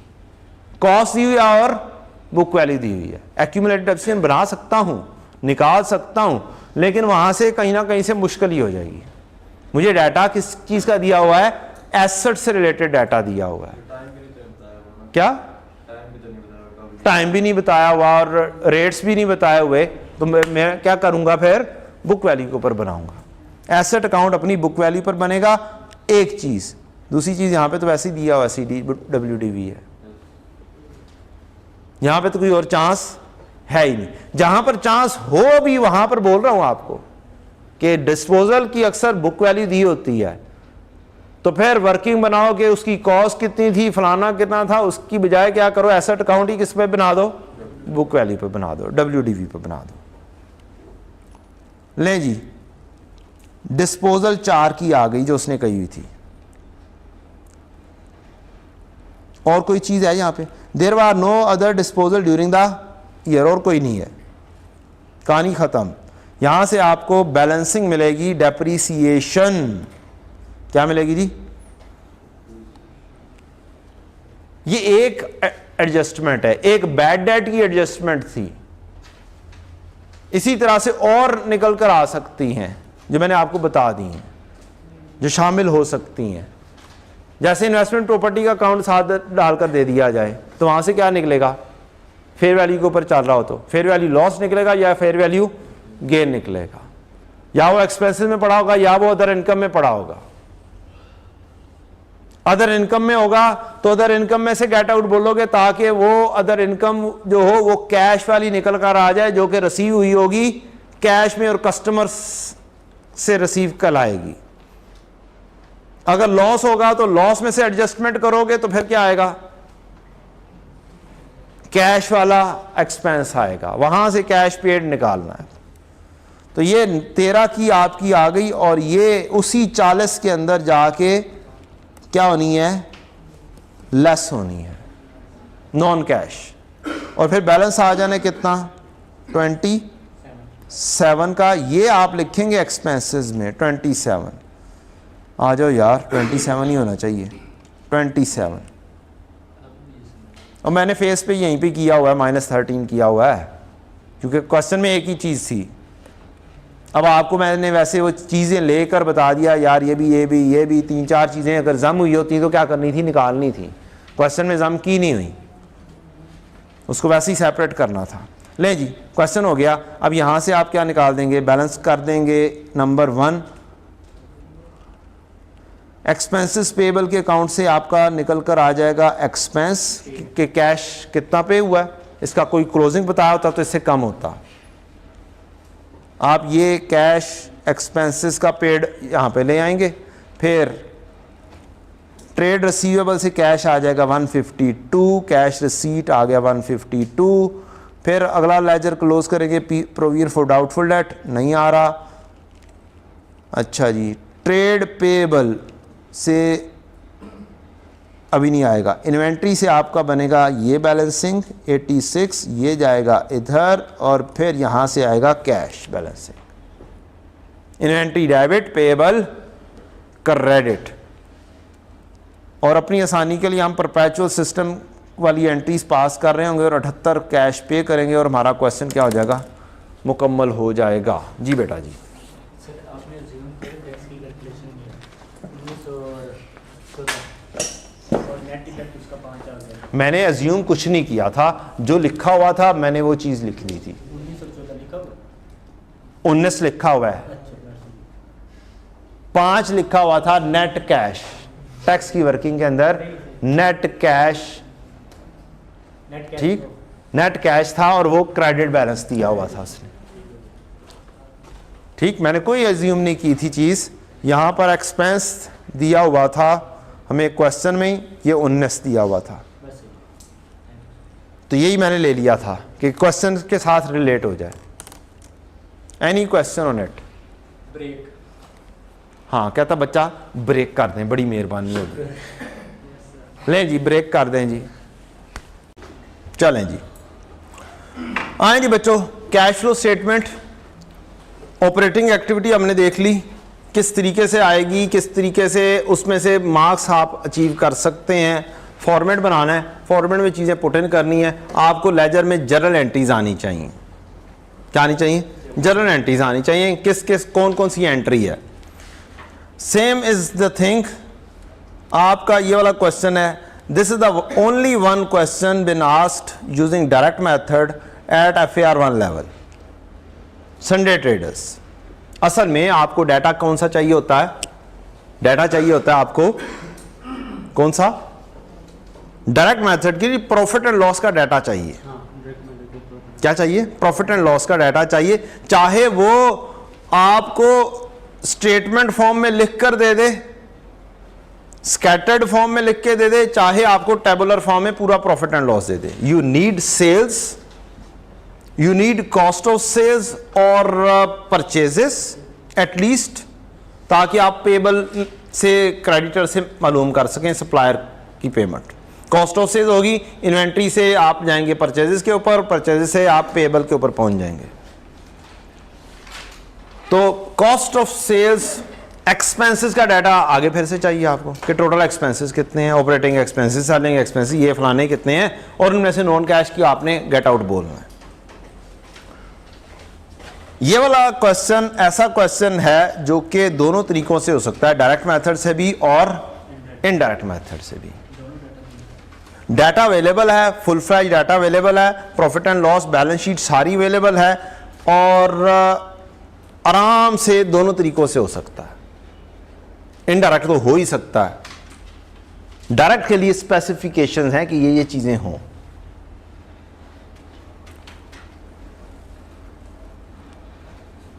कॉस्ट दी हुई है और बुक वैल्यू दी हुई है। एक्यूमुलेटेड डेप्रिसिएशन बना सकता हूं, निकाल सकता हूं, लेकिन वहां से कहीं ना कहीं से मुश्किल ही हो जाएगी। मुझे डाटा किस चीज का दिया हुआ है, एसेट से रिलेटेड डाटा दिया हुआ है। टाइम भी नहीं बताया हुआ ना, क्या टाइम भी तो नहीं बताया हुआ कभी। टाइम भी नहीं बताया हुआ और रेट्स भी नहीं बताए हुए, तो मैं क्या करूंगा, फिर बुक वैल्यू के ऊपर बनाऊंगा। एसेट अकाउंट अपनी बुक वैल्यू पर बनेगा, एक चीज। दूसरी चीज यहां पे तो वैसे ही दिया हुआ CDWDV है, यहां पे तो कोई और चांस है ही नहीं। जहां पर चांस हो भी वहां पर बोल रहा हूं आपको कि डिस्पोजल की अक्सर बुक वैल्यू दी होती है, तो फिर वर्किंग बनाओ कि उसकी कॉस्ट कितनी थी, फलाना कितना था, उसकी बजाय क्या करो, एसेट अकाउंट ही किस पे बना दो, बुक वैल्यू पे बना दो, WDV पे बना दो। लें जी, डिस्पोजल 4 की आ गई जो उसने कही हुई थी। और कोई चीज है यहां पे, there are no other disposal during the year, और कोई नहीं है, कहानी खत्म। यहां से आपको बैलेंसिंग मिलेगी, डेप्रीसिएशन क्या मिलेगी जी, ये एक एडजस्टमेंट है, एक बैड डेट की एडजस्टमेंट थी। इसी तरह से और निकल कर आ सकती हैं जो मैंने आपको बता दी हैं, जो शामिल हो सकती हैं। जैसे इन्वेस्टमेंट प्रॉपर्टी का अकाउंट साथ डालकर दे दिया जाए तो वहां से क्या निकलेगा, फेयर वैल्यू के ऊपर चल रहा हो तो फेयर वैल्यू लॉस निकलेगा या फेयर वैल्यू गेन निकलेगा, या वो एक्सपेंसेस में पड़ा होगा या वो अदर इनकम में पड़ा होगा। अदर इनकम में होगा तो अदर इनकम में से गेट आउट बोलोगे ताकि वो अदर इनकम जो हो वो कैश वाली निकल कर आ जाए, जो कि रिसीव हुई होगी कैश में और कस्टमर से रिसीव कल आएगी। अगर लॉस होगा तो लॉस में से एडजस्टमेंट करोगे तो फिर क्या आएगा, कैश वाला एक्सपेंस आएगा, वहां से कैश पेड निकालना है। तो ये 13 की आपकी आ गई और ये उसी 40 के अंदर जाके क्या होनी है, लेस होनी है, नॉन कैश। और फिर बैलेंस आ जाने कितना, 27 का, ये आप लिखेंगे एक्सपेंसेस में 27। आ जाओ यार, 27 ही होना चाहिए, 27। और मैंने फेस पे यहीं पे किया हुआ है, -13 किया हुआ है, क्योंकि क्वेश्चन में एक ही चीज़ थी। अब आपको मैंने वैसे वो चीज़ें लेकर बता दिया, यार ये भी 3-4 चीज़ें अगर जम हुई होती तो क्या करनी थी, निकालनी थी। क्वेश्चन में जम की नहीं हुई, उसको वैसे ही सेपरेट करना था। ले जी, क्वेश्चन हो गया। अब यहाँ से आप क्या निकाल देंगे, बैलेंस कर देंगे। नंबर 1, एक्सपेंसेस पेबल के अकाउंट से आपका निकल कर आ जाएगा एक्सपेंस के कैश कितना पे हुआ है, इसका कोई क्लोजिंग बताया होता तो इससे कम होता। आप ये कैश एक्सपेंसेस का पेड यहाँ पे ले आएंगे। फिर ट्रेड रिसीवेबल से कैश आ जाएगा 152, कैश रिसीट आ गया 152। फिर अगला लेजर क्लोज करेंगे, प्रोविजन फॉर डाउटफुल डेट नहीं आ रहा। अच्छा जी, ट्रेड पेबल से अभी नहीं आएगा। इन्वेंट्री से आपका बनेगा ये बैलेंसिंग 86, ये जाएगा इधर और फिर यहाँ से आएगा cash balancing. Inventory debit, payable credit. और अपनी आसानी के लिए हम परपेचुअल सिस्टम वाली एंट्रीज पास कर रहे होंगे और 78 कैश पे करेंगे और हमारा क्वेश्चन क्या हो जाएगा, मुकम्मल हो जाएगा। जी बेटा जी। सर आपने assume किया टैक्स की कैलकुलेशन किया 1916 और नेट इफेक्ट उसका 5 आ गया। मैंने अज्यूम कुछ नहीं किया था, जो लिखा हुआ था मैंने वो चीज़ लिख ली थी। 1914 लिखा हुआ, 19 लिखा हुआ है, 5 लिखा हुआ था नेट कैश। टैक्स की वर्किंग के अंदर नेट कैश, ठीक, नेट कैश था और वो क्रेडिट बैलेंस दिया हुआ था उसने। ठीक, मैंने कोई अज्यूम नहीं की थी चीज़। यहाँ पर एक्सपेंस दिया हुआ था हमें क्वेश्चन में, ये 19 दिया हुआ था, तो यही मैंने ले लिया था कि क्वेश्चन के साथ रिलेट हो जाए। Any question on it? Break. हाँ, कहता बच्चा ब्रेक कर दें, बड़ी मेहरबानी होगी। लें जी, ब्रेक कर दें जी। चलें जी, आए जी बच्चों, cash flow statement. Operating activity हमने देख ली किस तरीके से आएगी, किस तरीके से उसमें से मार्क्स आप अचीव कर सकते हैं। फॉर्मेट बनाना है, फॉर्मेट में चीज़ें पुट इन करनी है, आपको लेजर में जर्नल एंट्रीज आनी चाहिए। क्या आनी चाहिए? जर्नल एंट्रीज आनी चाहिए। किस किस कौन कौन सी एंट्री है। सेम इज द थिंग, आपका ये वाला क्वेश्चन है, this is the only one question bin asked using direct method at FAR1 level, Sunday traders. असल में आपको डाटा कौन सा चाहिए होता है? डाटा चाहिए होता है आपको कौन सा? डायरेक्ट मेथड के लिए प्रॉफिट एंड लॉस का डाटा चाहिए। क्या चाहिए? प्रॉफिट एंड लॉस का डाटा चाहिए, चाहे वो आपको स्टेटमेंट फॉर्म में लिख कर दे दे, स्कैटर्ड फॉर्म में लिख के दे दे, चाहे आपको टेबुलर फॉर्म में पूरा प्रॉफिट एंड लॉस दे दे। You need sales, you need cost of sales और परचेजेस एटलीस्ट, ताकि आप पेबल से क्रेडिटर से मालूम कर सकें सप्लायर की पेमेंट। कॉस्ट ऑफ सेल्स होगी, इन्वेंट्री से आप जाएंगे परचेजेस के ऊपर, परचेजेस से आप पेबल के ऊपर पहुंच जाएंगे। तो कॉस्ट ऑफ सेल्स, एक्सपेंसेस का डाटा आगे फिर से चाहिए आपको कि टोटल एक्सपेंसेस कितने हैं, ऑपरेटिंग एक्सपेंसेस, सेलिंग एक्सपेंसेस, ये फलाने कितने हैं, और उनमें से नॉन कैश की आपने गेट आउट बोलना है। ये वाला क्वेश्चन ऐसा क्वेश्चन है जो कि दोनों तरीकों से हो सकता है, डायरेक्ट मेथड से भी और इनडायरेक्ट मेथड से भी। डाटा अवेलेबल है, फुल फ्लैज डाटा अवेलेबल है, profit and loss, balance sheet सारी अवेलेबल है, और आराम से दोनों तरीकों से हो सकता है। इनडायरेक्ट तो हो ही सकता है। डायरेक्ट के लिए स्पेसिफिकेशंस हैं कि ये चीजें हों।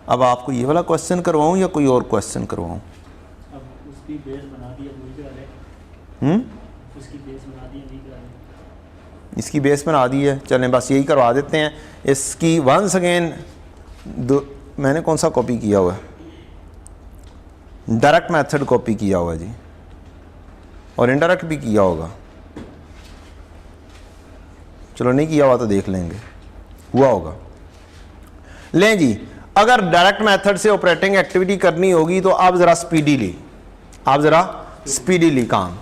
अब आपको ये वाला क्वेश्चन करवाऊं या कोई और क्वेश्चन करवाऊं? अब उसकी बेस बना दी है, वही करा ले। उसकी बेस बना दी है, वही करा ले। इसकी बेस बना दी है, चलें बस यही करवा देते हैं। इसकी वंस अगेन मैंने कौन सा कॉपी किया हुआ है? डायरेक्ट मेथड कॉपी किया हुआ है जी, और इनडायरेक्ट भी किया होगा। चलो नहीं किया हुआ तो देख लेंगे, हुआ होगा। लें जी, अगर डायरेक्ट मेथड से ऑपरेटिंग एक्टिविटी करनी होगी तो आप जरा स्पीडीली काम,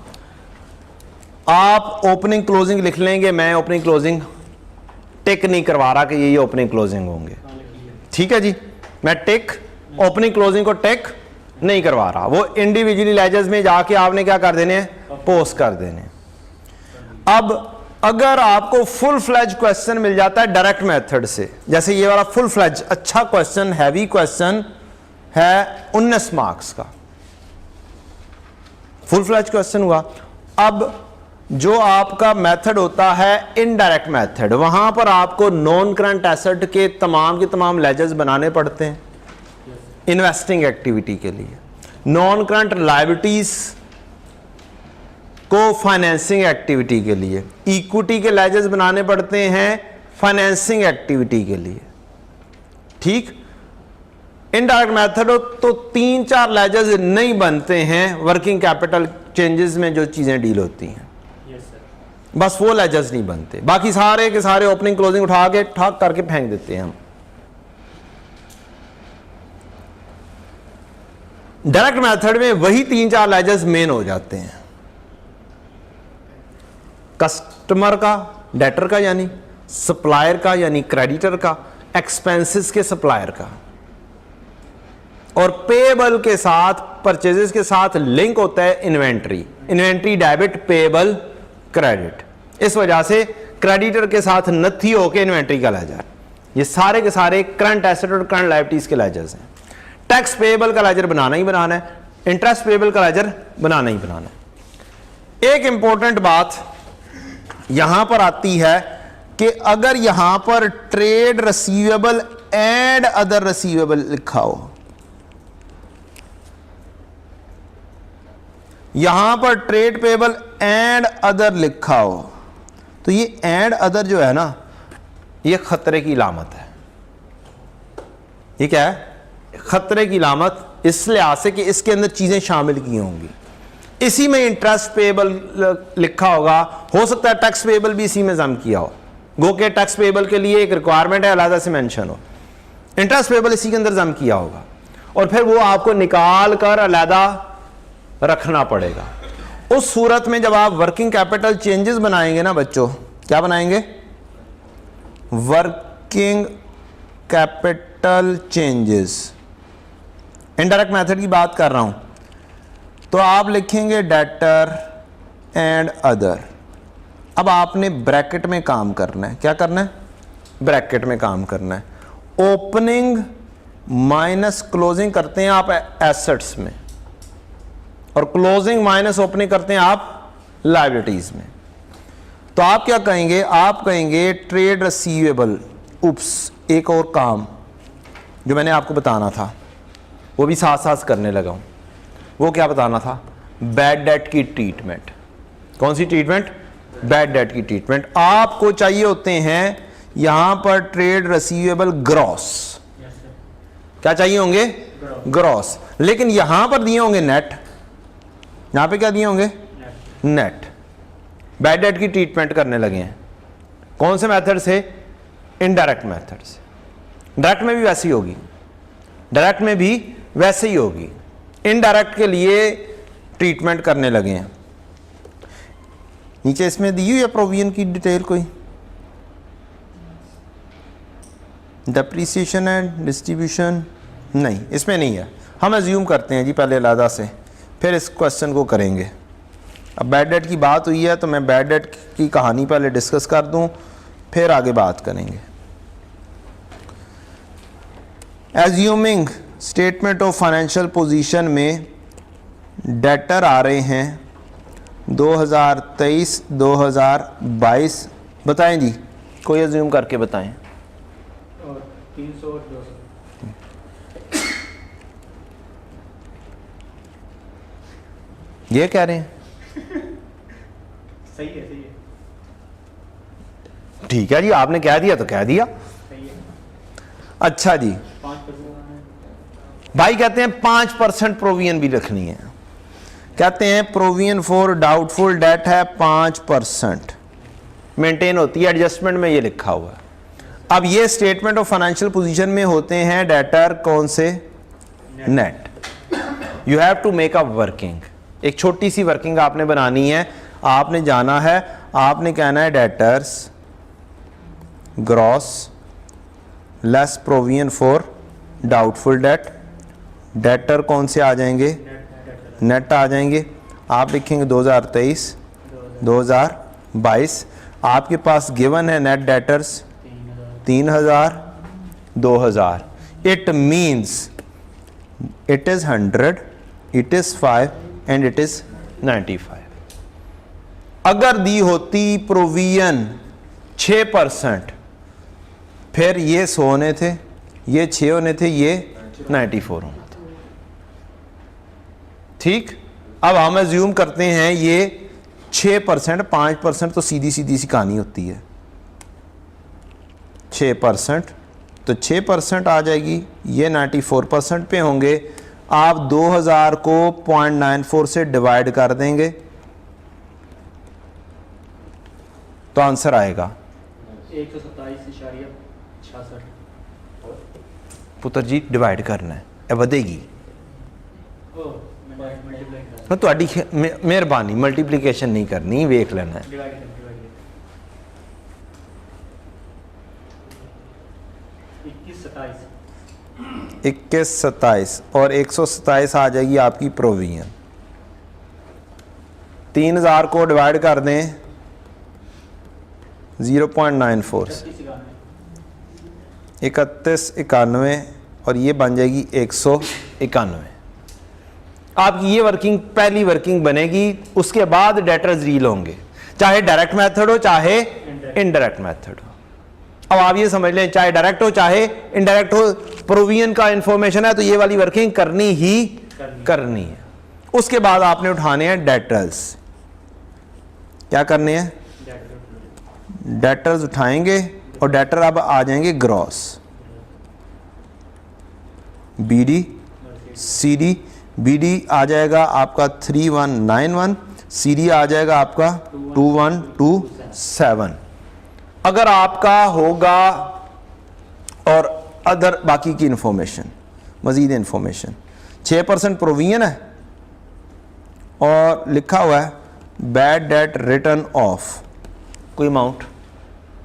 आप ओपनिंग क्लोजिंग लिख लेंगे। मैं ओपनिंग क्लोजिंग टिक नहीं करवा रहा कि ये ओपनिंग क्लोजिंग होंगे, ठीक है जी। मैं टिक ओपनिंग क्लोजिंग को टिक नहीं करवा रहा, वो इंडिविजुअली लेजर्स में जाके आपने क्या कर देने, पोस्ट कर देने। अब अगर आपको फुल फ्लैज क्वेश्चन मिल जाता है डायरेक्ट मेथड से, जैसे ये वाला फुल फ्लैज अच्छा क्वेश्चन, हैवी क्वेश्चन है 19 मार्क्स का, फुल फ्लैज क्वेश्चन हुआ। अब जो आपका मेथड होता है इनडायरेक्ट मेथड, वहां पर आपको नॉन करंट एसेट के तमाम लेजर्स बनाने पड़ते हैं इन्वेस्टिंग एक्टिविटी के लिए, नॉन करंट लायबिलिटीज को फाइनेंसिंग एक्टिविटी के लिए, इक्विटी के लेजर्स बनाने पड़ते हैं फाइनेंसिंग एक्टिविटी के लिए, ठीक। इनडायरेक्ट मेथड हो तो 3-4 लेजर्स नहीं बनते हैं वर्किंग कैपिटल चेंजेस में जो चीजें डील होती हैं, बस वो लेजर्स नहीं बनते, बाकी सारे के सारे ओपनिंग क्लोजिंग उठा के ठाक करके फेंक देते हैं हम। डायरेक्ट मेथड में वही 3-4 लेजर्स मेन हो जाते हैं, कस्टमर का, डेटर का यानी सप्लायर का यानी क्रेडिटर का, एक्सपेंसेस के सप्लायर का, और पेबल के साथ परचेजेस के साथ लिंक होता है इन्वेंट्री डेबिट पेबल क्रेडिट। इस वजह से क्रेडिटर के साथ नथी होके इन्वेंट्री का लेजर, ये सारे के सारे करंट एसेट और करंट लायबिलिटीज के लेजर्स हैं। टैक्स पेबल का लेजर बनाना ही बनाना है, इंटरेस्ट पेबल का लेजर बनाना ही बनाना है। एक इंपॉर्टेंट बात यहां पर आती है कि अगर यहां पर trade receivable and other receivable लिखा हो, यहां पर ट्रेड पेबल एंड अदर लिखा हो, तो ये एंड अदर जो है ना, ये खतरे की इलामत है। ये क्या है? खतरे की इलामत, इस लिहाज से कि इसके अंदर चीजें शामिल की होंगी। इसी में इंटरेस्ट पेबल लिखा होगा, हो सकता है टैक्स पेबल भी इसी में जम किया हो, गो के टैक्स पेबल के लिए एक रिक्वायरमेंट है अलग से मेंशन हो, इंटरेस्ट पेबल इसी के अंदर जम किया होगा, और फिर वो आपको निकाल कर अलहदा रखना पड़ेगा। उस सूरत में जब आप वर्किंग कैपिटल चेंजेस बनाएंगे ना बच्चों, क्या बनाएंगे, working capital changes, indirect method की बात कर रहा हूं, तो आप लिखेंगे डेटर एंड अदर। अब आपने ब्रैकेट में काम करना है, क्या करना है, ब्रैकेट में काम करना है। ओपनिंग माइनस क्लोजिंग करते हैं आप एसेट्स में, और क्लोजिंग माइनस ओपनिंग करते हैं आप लायबिलिटीज में। तो आप क्या कहेंगे, आप कहेंगे ट्रेड रिसीवेबल, उप्स, एक और काम जो मैंने आपको बताना था वो भी साथ साथ करने लगा हूं। वो क्या बताना था, बैड डेट की ट्रीटमेंट। कौन सी ट्रीटमेंट, बैड डेट की ट्रीटमेंट। आपको चाहिए होते हैं यहां पर ट्रेड रिसीवेबल ग्रॉस, क्या चाहिए होंगे, ग्रॉस, लेकिन यहां पर दिए होंगे नेट, यहां पे क्या दिए होंगे, नेट। बैड डेट की ट्रीटमेंट करने लगे हैं, कौन से मेथड से, इनडायरेक्ट मेथड से। डायरेक्ट में भी वैसी होगी, डायरेक्ट में भी वैसे ही होगी, इनडायरेक्ट के लिए ट्रीटमेंट करने लगे हैं। नीचे इसमें दी हुई है प्रोविजन की डिटेल कोई, डेप्रीसिएशन एंड डिस्ट्रीब्यूशन, नहीं इसमें नहीं है। हम एज्यूम करते हैं जी पहले अलहदा से, फिर इस क्वेश्चन को करेंगे। अब बैड डेट की बात हुई है तो मैं बैड डेट की कहानी पहले डिस्कस कर दूं, फिर आगे बात करेंगे। Assuming statement of financial position में डेटर आ रहे हैं 2023 2022, बताएं जी, कोई एज्यूम करके बताएं। और 300 और 200। ये कह रहे हैं, सही है, सही है, ठीक है जी, आपने कह दिया तो कह दिया। सही है। अच्छा जी, 5% भाई कहते हैं 5% प्रोविजन भी रखनी है, कहते हैं प्रोविजन फॉर डाउटफुल डेट है 5% मेंटेन होती है, एडजस्टमेंट में ये लिखा हुआ है। अब ये स्टेटमेंट ऑफ फाइनेंशियल पोजीशन में होते हैं डेटर कौन से, net. You have to make a working, एक छोटी सी वर्किंग आपने बनानी है। आपने जाना है, आपने कहना है debtors gross less provision for doubtful debt. Debtor कौन से आ जाएंगे, नेट आ जाएंगे। आप लिखेंगे 2023 2022। आपके पास गिवन है net debtors 3000 2000। It means it is 100, it is 5 and it is 95। अगर दी होती प्रोविजन 6%, फिर ये 100 होने थे, ये 6 होने थे, ये 94 होना था। ठीक, अब हम एज्यूम करते हैं ये 6%, 5% तो सीधी सीधी सी कहानी होती है। 6% तो 6% आ जाएगी, ये 94% पे होंगे। आप 2000 को 0.94 से डिवाइड कर देंगे तो आंसर आएगा 127.66। पुत्र जी डिवाइड करना है, ए बदेगी मल्टीप्लाई कर, तो ਤੁਹਾਡੀ ਮਿਹਰਬਾਨੀ ਮਲਟੀਪਲੀਕੇਸ਼ਨ नहीं करनी, वेख लेना है। डिवाइड कर, डिवाइड कर 21 27 और 127 आ जाएगी आपकी प्रोविजन। 3000 को डिवाइड कर दें 0.94 से, 3191 और ये बन जाएगी 191। आपकी ये वर्किंग पहली वर्किंग बनेगी। उसके बाद डेटर्स रील होंगे, चाहे डायरेक्ट मेथड हो चाहे इनडायरेक्ट मेथड हो। अब आप ये समझ लें, चाहे डायरेक्ट हो चाहे इनडायरेक्ट हो, प्रोविजन का इंफॉर्मेशन है तो ये वाली वर्किंग करनी ही करनी है। उसके बाद आपने उठाने हैं डेटर्स। क्या करने हैं, डेटर्स उठाएंगे और डेटर अब आ जाएंगे ग्रॉस, बीडी सीडी। बीडी आ जाएगा आपका 3191, सीडी आ जाएगा आपका 2127। अगर आपका होगा और अदर बाकी की इंफॉर्मेशन, मजीद इंफॉर्मेशन 6% प्रोविजन है और लिखा हुआ है बैड डेट रिटर्न ऑफ कोई amount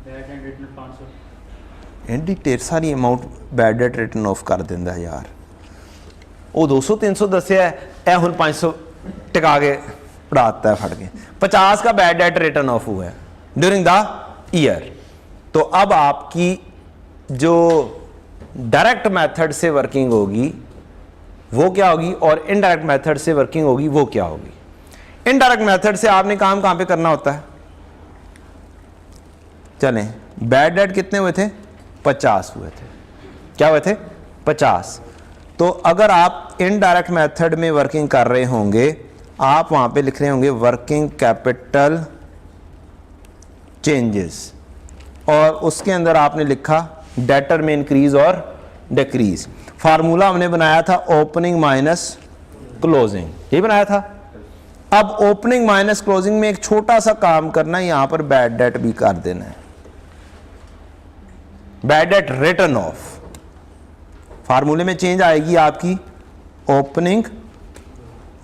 bad and return 500 Andy ढेर सारी amount bad debt return of कर दिंदा यार। वो 200 300 दसिया है, ए हुण 500 टिका के पढ़ाता है फट के। 50 का बैड डेट रिटर्न ऑफ हुआ है ड्यूरिंग द ईयर। तो अब आपकी जो डायरेक्ट मेथड से वर्किंग होगी वो क्या होगी और इनडायरेक्ट मेथड से वर्किंग होगी वो क्या होगी। इनडायरेक्ट मेथड से आपने काम कहां पे करना होता है, चलें बैड डेट कितने हुए थे 50 हुए थे, क्या हुए थे 50। तो अगर आप इनडायरेक्ट मेथड में वर्किंग कर रहे होंगे आप वहां पे लिख रहे होंगे वर्किंग कैपिटल चेंजेस और उसके अंदर आपने लिखा डेटर में इंक्रीज और डिक्रीज। फार्मूला हमने बनाया था ओपनिंग माइनस क्लोजिंग, यही बनाया था। अब ओपनिंग माइनस क्लोजिंग में एक छोटा सा काम करना है, यहां पर बैड डेट भी कर देना है, बैड डेट रिटर्न ऑफ। फार्मूले में चेंज आएगी आपकी opening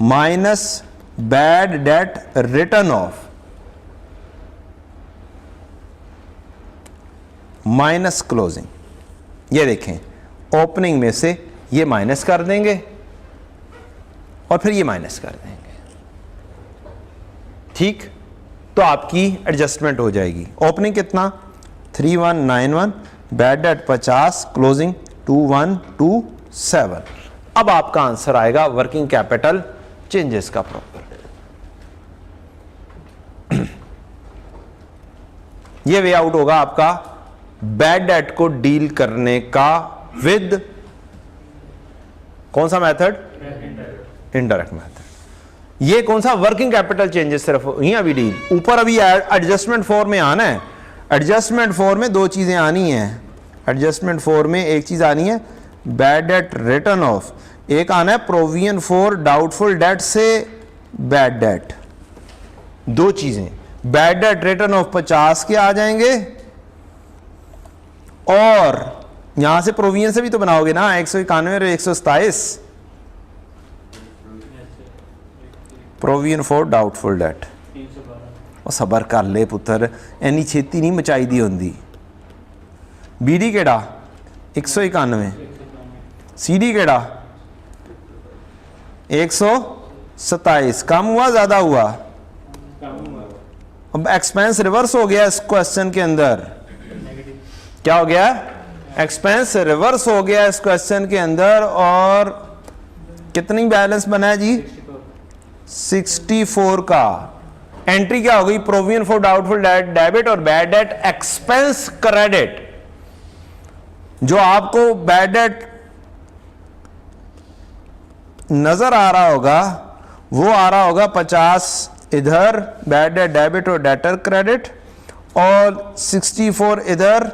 minus bad debt return of minus closing. ये देखें ओपनिंग में से ये माइनस कर देंगे और फिर ये माइनस कर देंगे, ठीक। तो आपकी एडजस्टमेंट हो जाएगी। ओपनिंग कितना 3191, बैड डेट 50, क्लोजिंग 2127। अब आपका आंसर आएगा वर्किंग कैपिटल चेंजेस का प्रॉपर। ये वे आउट होगा आपका बैड डेट को डील करने का विद कौन सा मेथड, इनडायरेक्ट मेथड। ये कौन सा वर्किंग कैपिटल चेंजेस सिर्फ यहीं अभी डील। ऊपर अभी एडजस्टमेंट 4 में आना है। एडजस्टमेंट 4 में दो चीजें आनी है। एडजस्टमेंट 4 में एक चीज आनी है बैड डेट रिटर्न ऑफ, एक आना है प्रोविजन फॉर डाउटफुल डेट से बैड डेट। दो चीजें, बैड डेट रिटर्न ऑफ 50 के आ जाएंगे और यहां से प्रोविजन से भी तो बनाओगे ना 191 और 127 प्रोविजन फॉर डाउटफुल डेट। 312 ਉਹ ਸਬਰ ਕਰ ਲੈ ਪੁੱਤਰ, ਇੰਨੀ ਛੇਤੀ ਨਹੀਂ ਮਚਾਈ ਦੀ ਹੁੰਦੀ। BD ਕਿਹੜਾ 191, CD ਕਿਹੜਾ 127। कम हुआ ज़्यादा हुआ? अब एक्सपेंस रिवर्स हो गया इस क्वेश्चन के अंदर। क्या हो गया? एक्सपेंस रिवर्स हो गया इस क्वेश्चन के अंदर। और कितनी बैलेंस बना है जी? 64 का। एंट्री क्या हो गई? Provision for doubtful debt debit और बैड डेट एक्सपेंस क्रेडिट। जो आपको बैड डेट नजर आ रहा होगा वो आ रहा होगा 50 इधर बैड डेट डेबिट और डेटर क्रेडिट, और 64 इधर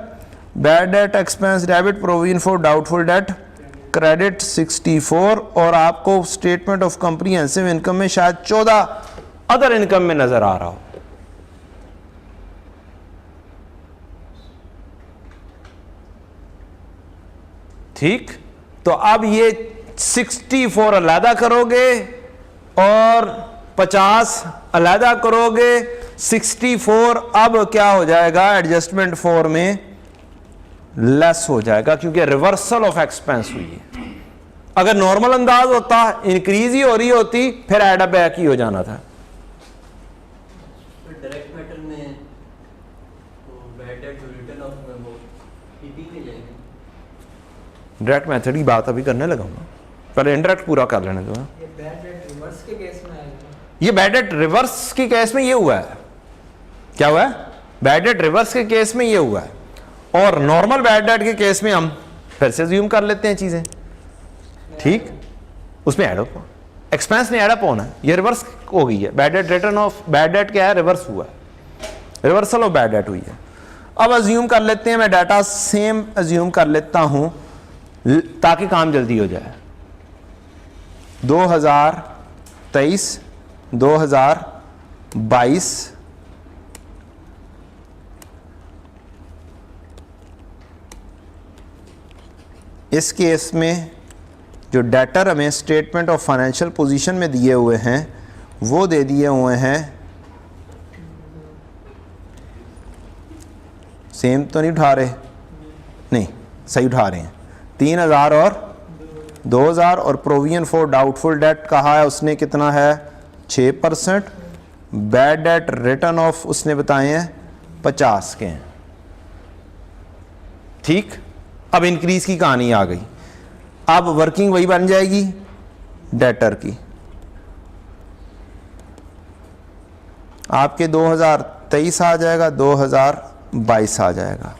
bad debt expense debit provision for doubtful debt credit 64। और आपको स्टेटमेंट ऑफ कॉम्प्रिहेंसिव इनकम में शायद 14 अदर इनकम में नजर आ रहा हो। ठीक, तो अब ये 64 अलहदा करोगे और 50 अलहदा करोगे। 64 अब क्या हो जाएगा? एडजस्टमेंट 4 में लेस हो जाएगा क्योंकि रिवर्सल ऑफ एक्सपेंस हुई है। अगर नॉर्मल अंदाज होता, इंक्रीज ही हो रही होती, फिर एड बैक ही हो जाना था। डायरेक्ट मेथड में तो बैड डेट रिटर्न ऑफ में वो पीपी में जाएंगे। डायरेक्ट मेथड की बात अभी करने लगा हूं, पहले इनडायरेक्ट पूरा कर लेने दो। ये बैड डेट रिवर्स के केस में आएगा। ये बैड डेट रिवर्स के केस में ये हुआ है। क्या हुआ है? बैड डेट रिवर्स के केस में ये हुआ है। और नॉर्मल बैड डेट के केस में हम फिर से ज्यूम कर लेते हैं चीजें। ठीक, उसमें एड अप एक्सपेंस नहीं एड अप होना है, ये रिवर्स हो गई है। Bad debt return of bad debt क्या है? रिवर्स हुआ है, रिवर्सल ऑफ बैड डेट हुई है। अब अज्यूम कर लेते हैं, मैं डाटा सेम अज्यूम कर लेता हूं ताकि काम जल्दी हो जाए। 2023 2022 इस केस में जो डेटर हमें स्टेटमेंट ऑफ फाइनेंशियल पोजीशन में दिए हुए हैं वो दे दिए हुए हैं सेम तो नहीं उठा रहे, नहीं सही उठा रहे हैं। 3000 और 2000, और प्रोविजन फॉर डाउटफुल डेट कहा है उसने कितना है 6%। बैड डेट रिटर्न ऑफ उसने बताए हैं 50 के हैं। ठीक, अब इंक्रीज की कहानी आ गई। अब वर्किंग वही बन जाएगी डेटर की। आपके 2023 आ जाएगा, 2022 आ जाएगा।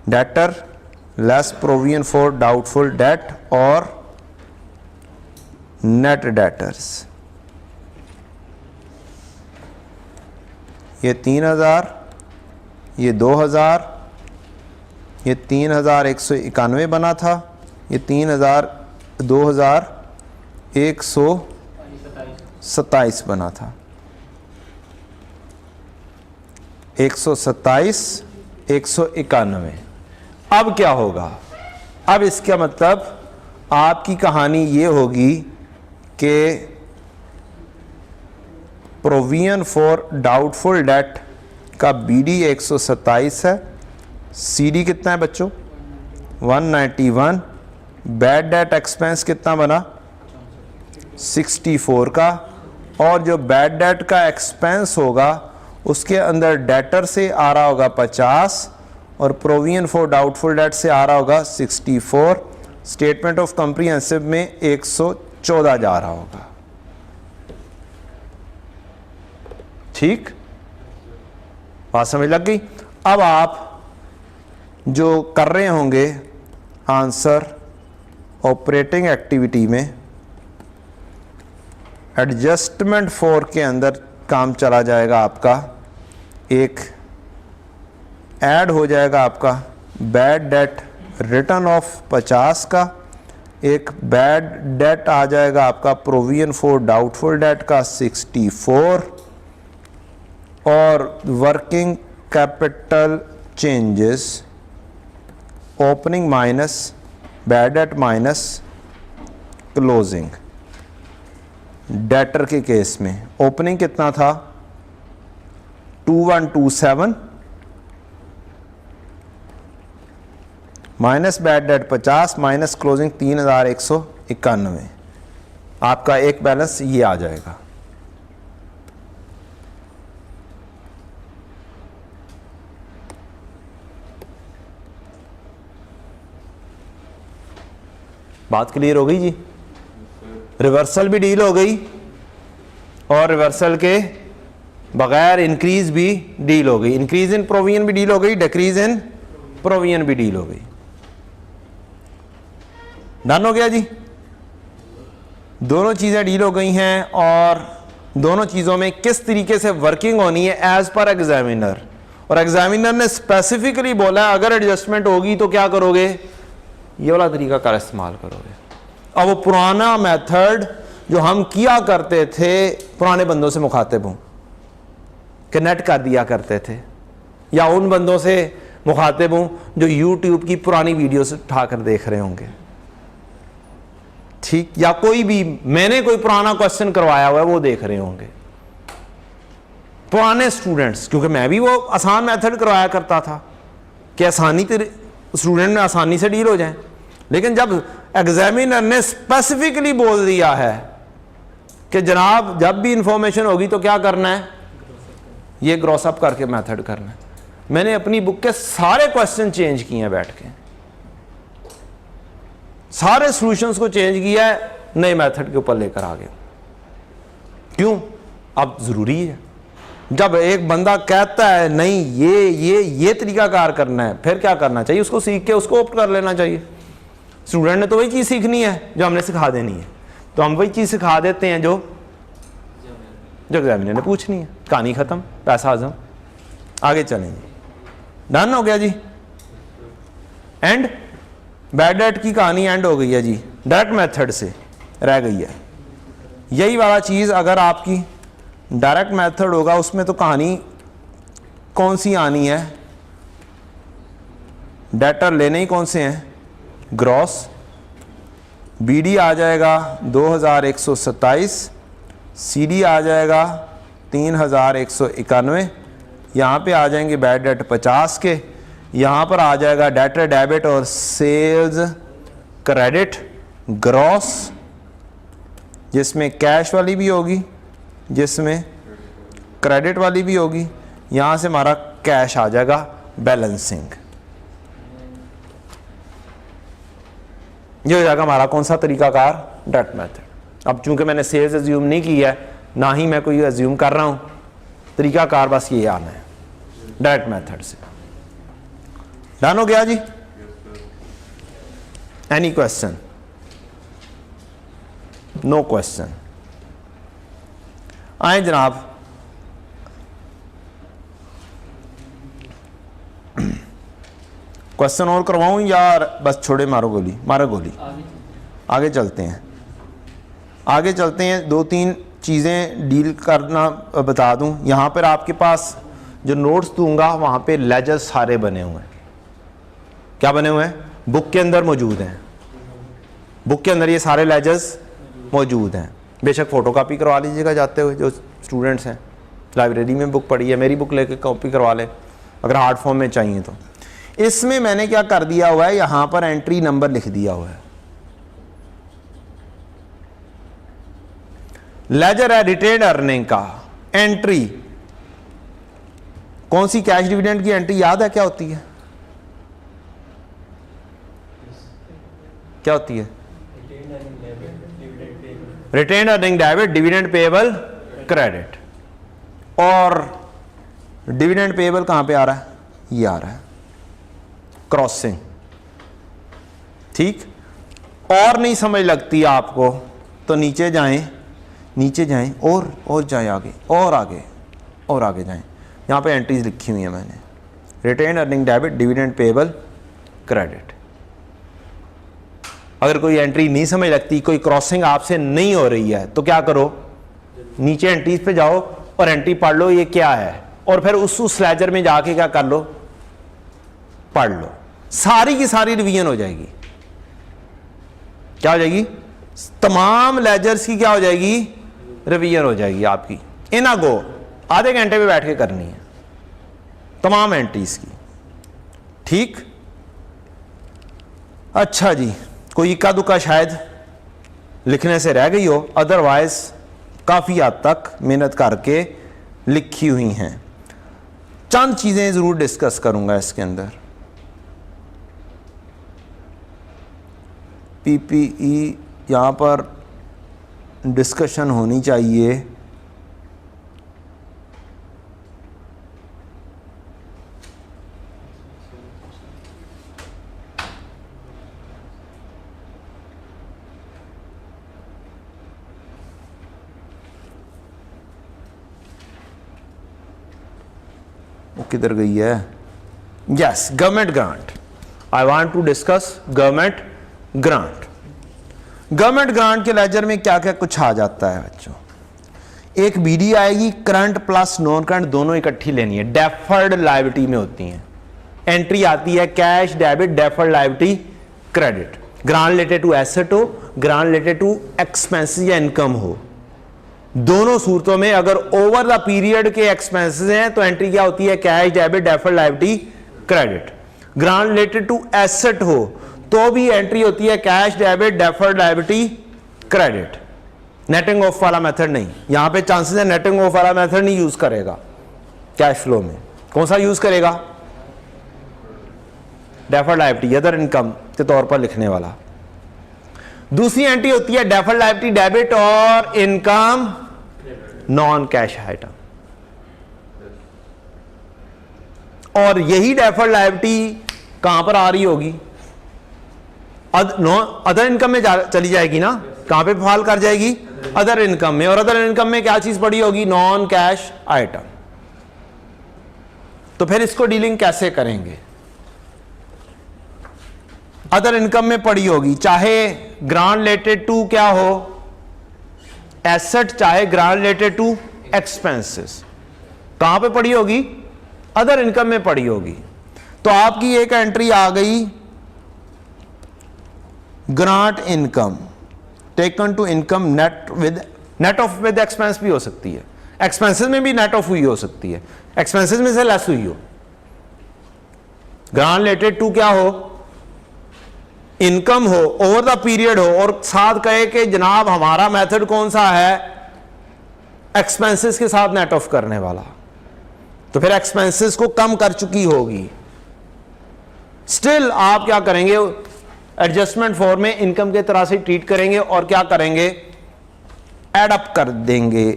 Debtor less provision for doubtful debt और नेट डेटर्स, ये 3000, ये 2000, ये 3191 बना था, ये 2127 बना था। 127, 191। अब क्या होगा? अब इसका मतलब आपकी कहानी ये होगी कि प्रोविजन फॉर डाउटफुल डेट का BD 127 है, CD कितना है बच्चों 191, बैड डेट एक्सपेंस कितना बना 64 का, और जो बैड डेट का एक्सपेंस होगा उसके अंदर डेटर से आ रहा होगा 50 और प्रोविजन फॉर डाउटफुल डेट से आ रहा होगा 64। स्टेटमेंट ऑफ कॉम्प्रिहेंसिव में 114 जा रहा होगा। ठीक, बात समझ लग गई? अब आप जो कर रहे होंगे आंसर ऑपरेटिंग एक्टिविटी में एडजस्टमेंट 4 के अंदर काम चला जाएगा आपका। एक ऐड हो जाएगा आपका बैड डेट रिटर्न ऑफ 50 का, एक बैड डेट आ जाएगा आपका प्रोविजन फॉर डाउटफुल डेट का 64, और working capital changes opening minus bad debt minus closing. Debtor के केस में ओपनिंग कितना था 2127 minus bad debt 50 minus closing 3191। आपका एक बैलेंस ये आ जाएगा। बात क्लियर हो गई जी? रिवर्सल भी डील हो गई और रिवर्सल के बगैर इंक्रीज भी डील हो गई। इंक्रीज इन प्रोविजन भी डील हो गई, डिक्रीज इन प्रोविजन भी डील हो गई। डन हो गया जी? दोनों चीजें डील हो गई हैं और दोनों चीजों में किस तरीके से वर्किंग होनी है एज पर एग्जामिनर, और एग्जामिनर ने स्पेसिफिकली बोला अगर एडजस्टमेंट होगी तो क्या करोगे, ये वाला तरीका कार इस्तेमाल करोगे। अब वो पुराना मेथड जो हम किया करते थे पुराने बंदों से मुखातिब हूं, कनेक्ट कर दिया करते थे, या उन बंदों से मुखातिब हूं जो YouTube की पुरानी वीडियोस उठाकर देख रहे होंगे, ठीक, या कोई भी मैंने कोई पुराना क्वेश्चन करवाया हुआ है वो देख रहे होंगे। पुराने स्टूडेंट्स, क्योंकि मैं भी वो आसान मेथड करवाया करता था कि आसानी स्टूडेंट में आसानी से डील हो जाए। लेकिन जब एग्जामिनर ने स्पेसिफिकली बोल दिया है कि जनाब जब भी इंफॉर्मेशन होगी तो क्या करना है, ये ग्रॉस अप करके मेथड करना है, मैंने अपनी बुक के सारे क्वेश्चन चेंज किए हैं, बैठ के सारे सॉल्यूशंस को चेंज किया है, नए मेथड के ऊपर लेकर आ गया। क्यों? अब जरूरी है। जब एक बंदा कहता है नहीं ये तरीका कार करना है, फिर क्या करना चाहिए, उसको सीख के उसको ऑप्ट कर लेना चाहिए। स्टूडेंट ने तो वही चीज़ सीखनी है जो हमने सिखा देनी है, तो हम वही चीज़ सिखा देते हैं जो एग्जामिनर ने पूछनी है। कहानी ख़त्म, पैसा आजम। आगे चलेंगे। डन हो गया जी? एंड बैड डेट की कहानी एंड हो गई है जी, डायरेक्ट मेथड से रह गई है। यही वाला चीज़ अगर आपकी डायरेक्ट मेथड होगा उसमें तो कहानी कौन सी आनी है, डेटर लेने ही कौन से हैं, ग्रॉस। BD आ जाएगा 2127, CD आ जाएगा 3191, यहाँ पे आ जाएंगे बैड डेट 50 के, यहाँ पर आ जाएगा डेटर डेबिट और सेल्स क्रेडिट ग्रॉस, जिसमें कैश वाली भी होगी, जिसमें क्रेडिट वाली भी होगी। यहाँ से हमारा कैश आ जाएगा बैलेंसिंग। ये हो जाएगा हमारा कौन सा तरीकाकार, डेट मेथड। अब चूंकि मैंने सेल्स एज्यूम नहीं किया है, ना ही मैं कोई एज्यूम कर रहा हूं, तरीकाकार बस ये आना है डेट मेथड से। डन हो गया जी? Any question? No question. आए जनाब, क्वेश्चन और करवाऊं या बस छोड़े? मारो गोली, मारो गोली। आगे चलते हैं, आगे चलते हैं। 2-3 चीज़ें डील करना बता दूं। यहाँ पर आपके पास जो नोट्स दूंगा वहाँ पे लेजर्स सारे बने हुए हैं। क्या बने हुए हैं? बुक के अंदर मौजूद हैं। बुक के अंदर ये सारे लेजर्स मौजूद हैं। बेशक फ़ोटोकॉपी करवा लीजिएगा जाते हुए, जो स्टूडेंट्स हैं। लाइब्रेरी में बुक पड़ी है, मेरी बुक लेके कॉपी करवा लें अगर हार्ड फॉर्म में चाहिए तो। इसमें मैंने क्या कर दिया हुआ है, यहाँ पर एंट्री नंबर लिख दिया हुआ है। लेजर है रिटेन अर्निंग का एंट्री। कौन सी? कैश डिविडेंड की एंट्री याद है क्या होती है? क्या होती है? Retained earning debit, dividend payable credit. और डिविडेंड पेएबल कहां पे आ रहा है? ये आ रहा है क्रॉसिंग। ठीक। और नहीं समझ लगती आपको तो नीचे जाएं, नीचे जाएं और जाएं आगे, और आगे और आगे जाएं। यहाँ पे एंट्रीज लिखी हुई है मैंने, retained earning debit, dividend payable credit. अगर कोई एंट्री नहीं समझ लगती, कोई क्रॉसिंग आपसे नहीं हो रही है, तो क्या करो, नीचे एंट्रीज पे जाओ और एंट्री पढ़ लो ये क्या है, और फिर उस लेजर में जाके क्या कर लो, पढ़ लो। सारी की सारी रिवीजन हो जाएगी। क्या हो जाएगी? तमाम लेजर्स की क्या हो जाएगी? रिवीजन हो जाएगी आपकी। इन अ गो आधे घंटे में बैठ के करनी है तमाम एंट्रीज की। ठीक। अच्छा जी, कोई इक्का दुक्का शायद लिखने से रह गई हो, अदरवाइज काफी हद तक मेहनत करके लिखी हुई हैं। चंद चीजें जरूर डिस्कस करूंगा इसके अंदर। पीपीई यहां पर डिस्कशन होनी चाहिए। वो किधर गई है? Yes, government grant. I want to discuss government grant. Government grant के लेजर में क्या क्या कुछ आ जाता है बच्चों। एक बीडी आएगी, करंट प्लस नॉन करंट दोनों इकट्ठी लेनी है, डेफर्ड लायबिलिटी में होती हैं। एंट्री आती है cash debit, deferred liability credit. Grant related to asset हो, ग्रांट रिलेटेड टू एक्सपेंसेस या इनकम हो, दोनों सूरतों में अगर ओवर द पीरियड के एक्सपेंसेस हैं तो एंट्री क्या होती है? Cash debit, deferred liability credit. Grant related to asset हो तो भी एंट्री होती है cash debit, deferred liability credit. Netting off वाला मेथड नहीं, यहां पे चांसेस है नेटिंग ऑफ वाला मेथड नहीं यूज करेगा कैश फ्लो में। कौन सा यूज करेगा? डेफर्ड लायबिलिटी, अदर इनकम के तौर पर लिखने वाला। दूसरी एंट्री होती है डेफर्ड लायबिलिटी डेबिट और इनकम नॉन कैश आइटम। और यही डेफर्ड लायबिलिटी कहां पर आ रही होगी? अदर इनकम में चली जाएगी ना। कहां पे फॉल कर जाएगी? अदर इनकम में। और अदर इनकम में क्या चीज पड़ी होगी? Non cash item. तो फिर इसको डीलिंग कैसे करेंगे? अदर इनकम में पड़ी होगी, चाहे ग्रांट रिलेटेड टू क्या हो? एसेट, चाहे ग्रांट रिलेटेड टू एक्सपेंसेस। कहां पे पड़ी होगी? अदर इनकम में पड़ी होगी। तो आपकी एक एंट्री आ गई grant income taken to income net off with expense भी हो सकती है, एक्सपेंसेस में भी नेट ऑफ हुई हो सकती है। एक्सपेंसेस में से लेस हुई हो, ग्रांट रिलेटेड टू क्या हो, इनकम हो, ओवर द पीरियड हो, और साथ कहे कि जनाब हमारा मेथड कौन सा है, एक्सपेंसेस के साथ नेट ऑफ करने वाला, तो फिर एक्सपेंसेस को कम कर चुकी होगी। स्टिल आप क्या करेंगे, एडजस्टमेंट फॉर्म में इनकम के तरह से ट्रीट करेंगे और क्या करेंगे, एड अप कर देंगे,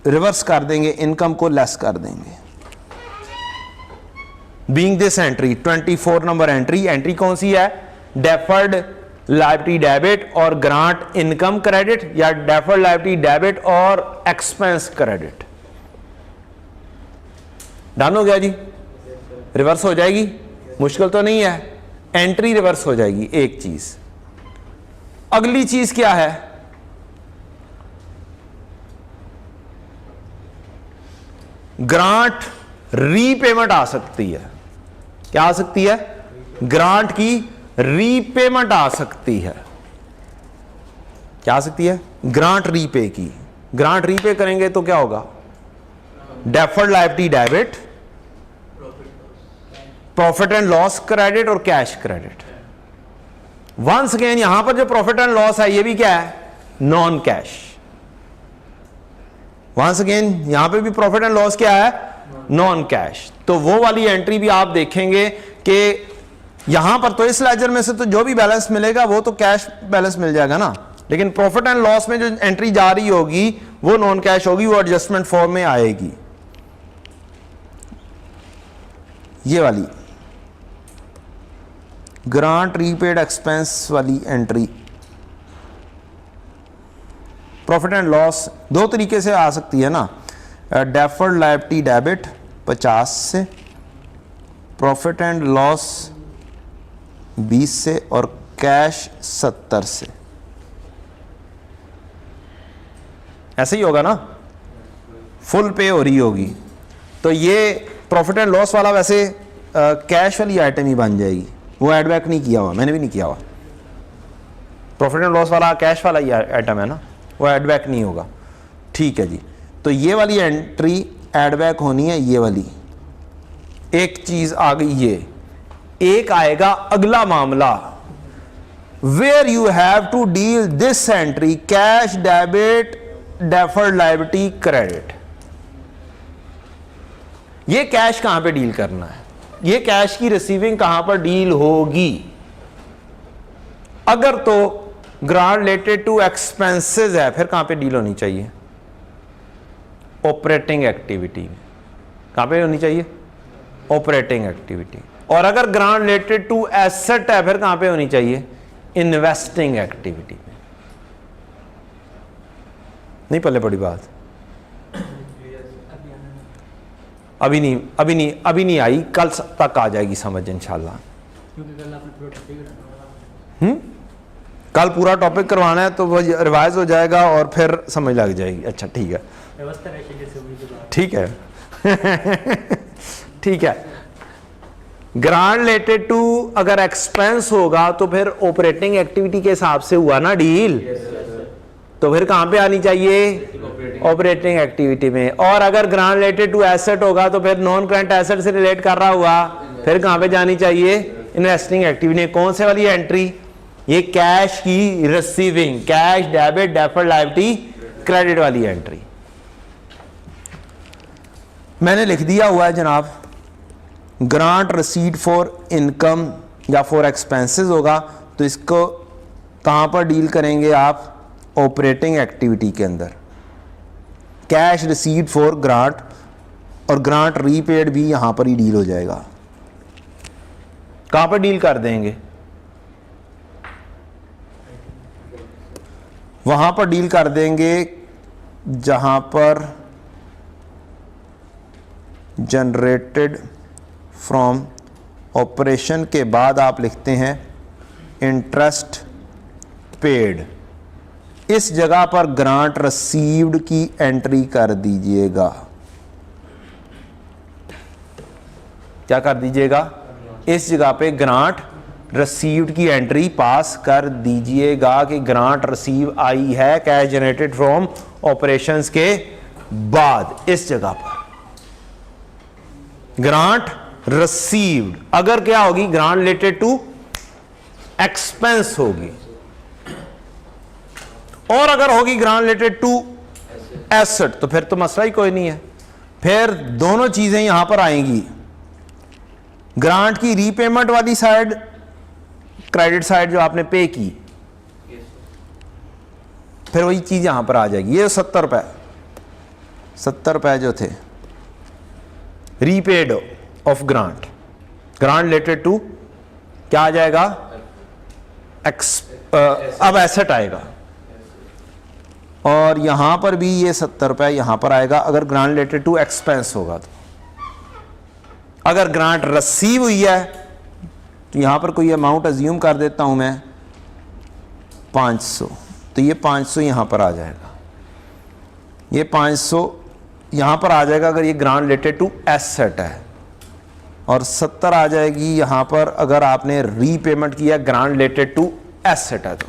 रिवर्स कर देंगे, इनकम को लेस कर देंगे। Being this entry 24 number entry कौन सी है, डेफर्ड लायबिलिटी डेबिट और ग्रांट इनकम क्रेडिट, या डेफर्ड लायबिलिटी डेबिट और एक्सपेंस क्रेडिट। डन हो गया जी, रिवर्स हो जाएगी, मुश्किल तो नहीं है, एंट्री रिवर्स हो जाएगी एक चीज। अगली चीज क्या है, ग्रांट रीपेमेंट आ सकती है। क्या आ सकती है, ग्रांट की रीपेमेंट आ सकती है। क्या आ सकती है, ग्रांट रीपे की। ग्रांट रीपे करेंगे तो क्या होगा, deferred liability debit, profit and loss credit और कैश क्रेडिट। वंस अगेन यहां पर जो प्रॉफिट एंड लॉस है ये भी क्या है, नॉन कैश। वंस अगेन यहां पे भी प्रॉफिट एंड लॉस क्या है, नॉन कैश। तो वो वाली एंट्री भी आप देखेंगे कि यहां पर तो इस लेजर में से तो जो भी बैलेंस मिलेगा वो तो कैश बैलेंस मिल जाएगा ना, लेकिन प्रॉफिट एंड लॉस में जो एंट्री जा रही होगी वो नॉन कैश होगी, वो एडजस्टमेंट फॉर्म में आएगी। ये वाली ग्रांट रीपेड एक्सपेंस वाली एंट्री, प्रॉफिट एंड लॉस दो तरीके से आ सकती है ना, डेफर्ड लायबिलिटी डेबिट 50 से, प्रॉफिट एंड लॉस 20 से और कैश 70 से। ऐसे ही होगा ना, फुल पे हो रही होगी। तो ये प्रॉफिट एंड लॉस वाला वैसे कैश वाली आइटम ही बन जाएगी, वो एड बैक नहीं किया हुआ, मैंने भी नहीं किया हुआ। प्रॉफिट एंड लॉस वाला कैश वाला ही आइटम है ना, वो एड बैक नहीं होगा। ठीक है जी, तो ये वाली एंट्री एड बैक होनी है, ये वाली। एक चीज आ गई, ये एक आएगा अगला मामला, where you have to deal this entry cash debit deferred liability credit. ये कैश कहां पे डील करना है, ये कैश की रिसीविंग कहां पर डील होगी। अगर तो ग्रांट रिलेटेड टू एक्सपेंसेस है, फिर कहां पे डील होनी चाहिए, ऑपरेटिंग एक्टिविटी में। कहां पे होनी चाहिए, ऑपरेटिंग एक्टिविटी। और अगर ग्रांट रिलेटेड टू एसेट है, फिर कहां पे होनी चाहिए, इन्वेस्टिंग एक्टिविटी में। नहीं पल्ले बड़ी बात, अभी नहीं आई, कल तक आ जाएगी समझ इंशाल्लाह। क्योंकि कल आपने पूरा टॉपिक कल पूरा टॉपिक करवाना है तो वो रिवाइज हो जाएगा और फिर समझ लग जाएगी। अच्छा ठीक है, व्यवस्था रखेंगे सभी के बाद। ठीक है ठीक है। ग्रांट रिलेटेड टू अगर एक्सपेंस होगा तो फिर ऑपरेटिंग एक्टिविटी के हिसाब से हुआ ना डील, तो फिर कहां पे आनी चाहिए, ऑपरेटिंग एक्टिविटी में। और अगर ग्रांट रिलेटेड टू एसेट होगा तो फिर नॉन करंट एसेट से रिलेट कर रहा हुआ, फिर कहां पे जानी चाहिए, इन्वेस्टिंग एक्टिविटी में। कौन से वाली एंट्री, ये कैश की receiving, cash debit deferred liability credit वाली एंट्री। मैंने लिख दिया हुआ है जनाब, ग्रांट रिसीट फॉर इनकम या फॉर एक्सपेंसेस होगा तो इसको कहां पर डील करेंगे आप, ऑपरेटिंग एक्टिविटी के अंदर। कैश रिसीट फॉर ग्रांट और ग्रांट रीपेड भी यहां पर ही डील हो जाएगा। कहां पर डील कर देंगे, वहां पर डील कर देंगे जहां पर जनरेटेड फ्रॉम ऑपरेशन के बाद आप लिखते हैं इंटरेस्ट पेड, इस जगह पर ग्रांट रिसीव्ड की एंट्री कर दीजिएगा। क्या कर दीजिएगा, इस जगह पे ग्रांट रिसीव्ड की एंट्री पास कर दीजिएगा कि ग्रांट रिसीव आई है कैश जनरेटेड फ्रॉम ऑपरेशंस के बाद, इस जगह पर। ग्रांट रिसीव्ड, अगर क्या होगी, ग्रांट रिलेटेड टू एक्सपेंस होगी, और अगर होगी ग्रांट रिलेटेड टू एसेट तो फिर तो मसला ही कोई नहीं है। फिर दोनों चीजें यहां पर आएंगी, ग्रांट की रीपेमेंट वाली साइड, क्रेडिट साइड जो आपने पे की, फिर वही चीज यहां पर आ जाएगी। ये 70 रुपए जो थे repaid of grant, grant related to क्या आ जाएगा, अब एसेट आएगा, और यहां पर भी ये 70 रुपए यहां पर आएगा अगर ग्रांट रिलेटेड टू एक्सपेंस होगा तो। अगर ग्रांट रिसीव हुई है तो यहां पर कोई अमाउंट अज्यूम कर देता हूं मैं 500, तो ये 500 यहां पर आ जाएगा, ये 500 यहां पर आ जाएगा अगर ये ग्रांट रिलेटेड टू एसेट है, और 70 आ जाएगी यहां पर अगर आपने रीपेमेंट किया ग्रांट रिलेटेड टू एसेट है तो।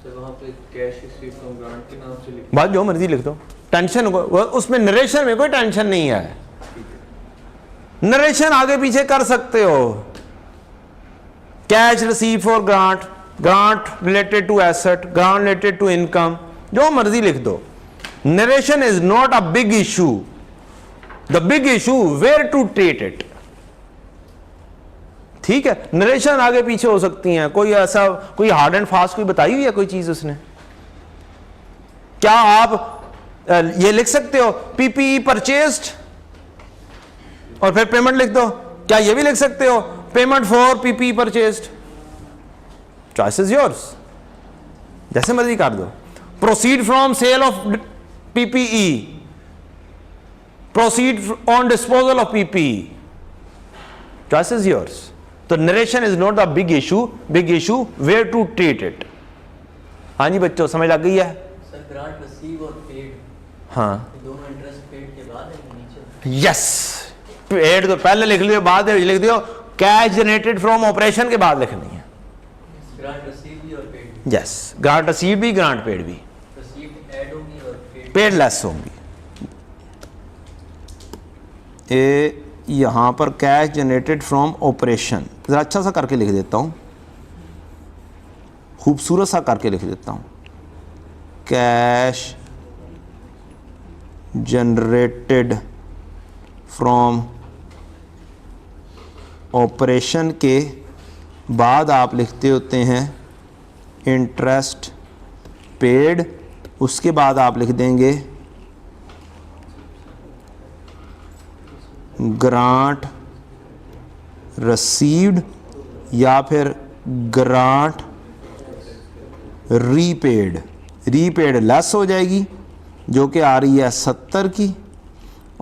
वहाँ पे कैश रिसीव फ्रॉम ग्रांट के नाम से लिख, बात जो मर्जी लिख दो, टेंशन उसमें नरेशन में कोई टेंशन नहीं है, नरेशन आगे पीछे कर सकते हो। Cash receive for grant, grant related to asset, grant related to income, जो मर्जी लिख दो। Narration is not a big issue, the big issue where to treat it. ठीक है, नरेशन आगे पीछे हो सकती हैं, कोई ऐसा कोई हार्ड एंड फास्ट कोई बताई हुई है कोई चीज उसने? क्या आप ये लिख सकते हो पीपीई परचेस्ड और फिर पेमेंट लिख दो? क्या ये भी लिख सकते हो payment for PPE purchased? Choice is yours, जैसे मर्जी कर दो। Proceed from sale of PPE, proceed on disposal of PPE, choice is yours. तो narration is not the big issue where to treat it. हाँ जी बच्चों, समझ लग गई है? सर ग्रांट रिसीव और पेड, हाँ दोनों इंटरेस्ट पेड के बाद है नीचे? यस, पेड तो पहले लिख लियो, बाद में लिख दियो कैश जनरेटेड फ्रॉम ऑपरेशन के बाद लिखनी है। ग्रांट रिसीव भी और पेड, यस, ग्रांट रिसीव भी ग्रांट पेड भी, रिसीव ऐड होगी और पेड लेस होंगी। ए यहां पर कैश जनरेटेड फ्रॉम ऑपरेशन, जरा अच्छा सा करके लिख देता हूं, खूबसूरत सा करके लिख देता हूं, कैश जनरेटेड फ्रॉम ऑपरेशन के बाद आप लिखते होते हैं इंटरेस्ट पेड, उसके बाद आप लिख देंगे ग्रांट रिसीव्ड या फिर ग्रांट रीपेड। रीपेड लेस हो जाएगी जो कि आ रही है 70 की,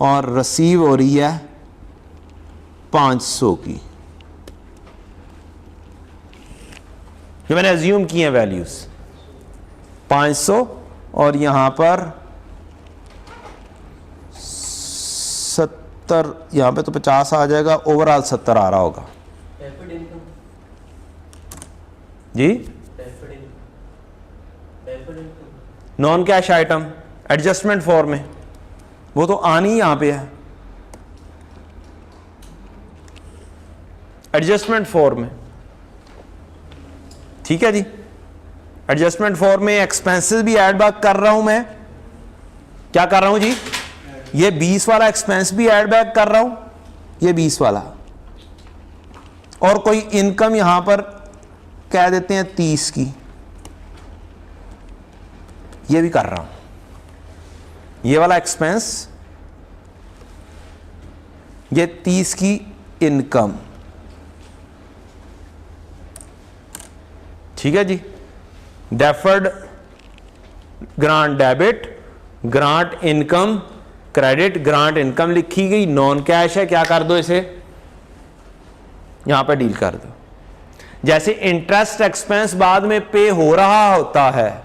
और रिसीव हो रही है 500 की, जो मैंने अज्यूम की है वैल्यूज 500, और यहां पर 70, यहां पे तो 50 आ जाएगा, ओवरऑल 70 आ रहा होगा डेफर्ड इनकम जी। Deferred income non cash item adjustment form में, वो तो आनी यहां पे है, एडजस्टमेंट फॉर्म में। ठीक है जी, एडजस्टमेंट फॉर्म में एक्सपेंसेस भी ऐड बैक कर रहा हूं मैं, क्या कर रहा हूं जी, ये 20 वाला एक्सपेंस भी ऐड बैक कर रहा हूं, ये 20 वाला, और कोई इनकम यहां पर कह देते हैं 30 की, ये भी कर रहा हूं। ये वाला एक्सपेंस, ये 30 की इनकम, ठीक है जी। Deferred grant debit, grant income credit, grant income लिखी गई, नॉन कैश है, क्या कर दो इसे यहां पे डील कर दो। जैसे इंटरेस्ट एक्सपेंस बाद में पे हो रहा होता है,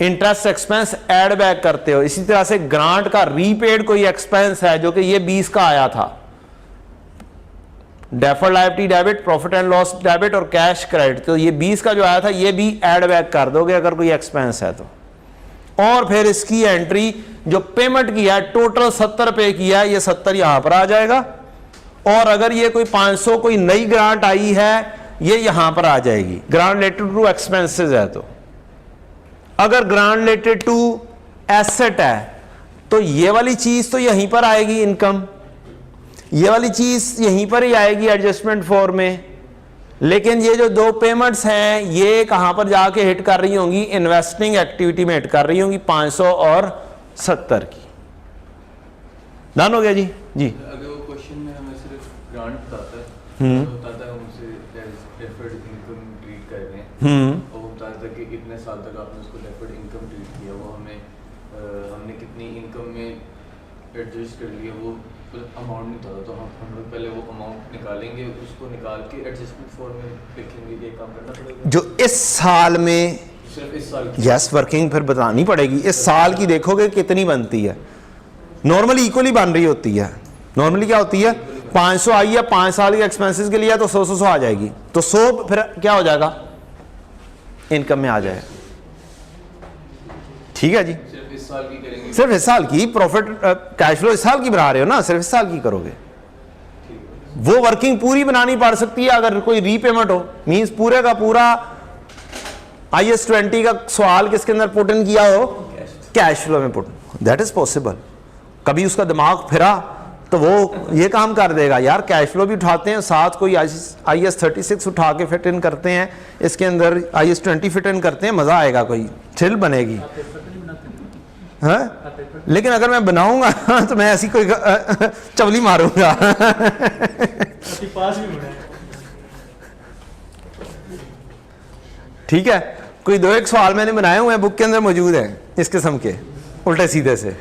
इंटरेस्ट एक्सपेंस ऐड बैक करते हो, इसी तरह से ग्रांट का रीपेड कोई एक्सपेंस है जो कि ये 20 का आया था, deferred liability debit, profit and loss debit और कैश क्रेडिट, तो ये 20 का जो आया था ये भी ऐड बैक कर दोगे अगर कोई एक्सपेंस है तो। और फिर इसकी एंट्री जो पेमेंट किया है टोटल 70 पे किया है, ये 70 यहां पर आ जाएगा। और अगर ये कोई 500 कोई नई ग्रांट आई है ये यहां पर आ जाएगी, ग्रांट रिलेटेड टू एक्सपेंसेस है। तो अगर ग्रांट रिलेटेड टू एसेट है तो ये वाली चीज तो यहीं पर आएगी इनकम, ये वाली चीज यहीं पर ही आएगी एडजस्टमेंट फॉर्म में। लेकिन ये जो दो पेमेंट्स हैं ये कहां पर जाके हिट कर रही होंगी, इन्वेस्टिंग एक्टिविटी में हिट कर रही होंगी, 500 और 70 की। डन हो गया जी। जी अगर वो क्वेश्चन में हमें सिर्फ ग्रांट बताता है, तो बताता है हम उसे डेफर्ड इनकम ट्रीट कर रहे हैं, और वो बताता है कि कितने साल तक आपने उसको डेफर्ड इनकम ट्रीट किया, वो हमें हमने कितनी इनकम में एडजस्ट कर लिया, वो अमाउंट नहीं था। तो हम लोग पहले वो अमाउंट निकालेंगे, उसको निकाल के एडजस्टमेंट फॉर्म में लिखेंगे। ये काम करना पड़ेगा जो इस साल में, सिर्फ इस साल की। यस वर्किंग फिर बतानी पड़ेगी। इस साल की देखोगे कितनी बनती है, नॉर्मली इक्वली बन रही होती है। नॉर्मली क्या होती है, 500 आई है 5 साल के एक्सपेंसेस के लिए तो 100 आ जाएगी, तो 100 फिर क्या हो जाएगा, इनकम में आ जाएगा। ठीक है जी, सिर्फ इस साल की करेंगे, सिर्फ इस साल की प्रॉफिट कैश फ्लो इस साल की बना रहे हो ना, सिर्फ इस साल की करोगे। वो वर्किंग पूरी बनानी पड़ सकती है अगर कोई रीपेमेंट हो, मींस पूरे का पूरा IAS 20 का सवाल किसके अंदर पुट इन किया हो, कैश फ्लो में पुट, दैट इज पॉसिबल। कभी उसका दिमाग फिरा तो वो ये काम कर देगा, यार कैश फ्लो भी उठाते हैं साथ कोई IAS 36 उठा के फिट इन करते हैं, इसके अंदर IAS 20 फिट इन करते हैं, मजा आएगा, कोई थ्रिल बनेगी। हाँ? लेकिन अगर मैं बनाऊंगा तो मैं ऐसी कोई चवली मारूंगा। पास भी होना है। ठीक है, कोई 2-1 सवाल मैंने बनाए हुए हैं, बुक के अंदर मौजूद है इस किस्म के उल्टे सीधे से।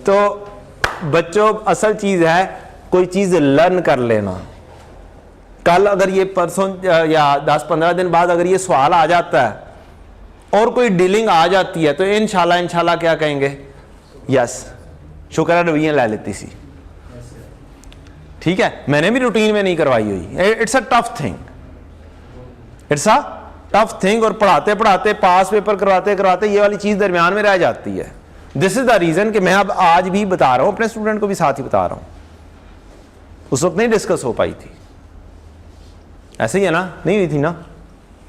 तो बच्चों असल चीज है कोई चीज लर्न कर लेना। कल अगर ये परसों या 10-15 दिन बाद अगर ये सवाल आ जाता है और कोई डीलिंग आ जाती है तो इंशाल्लाह क्या कहेंगे, यस शुक्र है रवियां ले लेती सी। ठीक है, मैंने भी रूटीन में नहीं करवाई हुई, it's a tough thing, it's a tough thing. और पढ़ाते पढ़ाते पास पेपर करवाते करवाते ये वाली चीज दरमियान में रह जाती है। दिस इज द रीजन कि मैं अब आज भी बता रहा हूं, अपने स्टूडेंट को भी साथ ही बता रहा हूं। उस वक्त नहीं डिस्कस हो पाई थी, ऐसे ही है ना, नहीं हुई थी ना,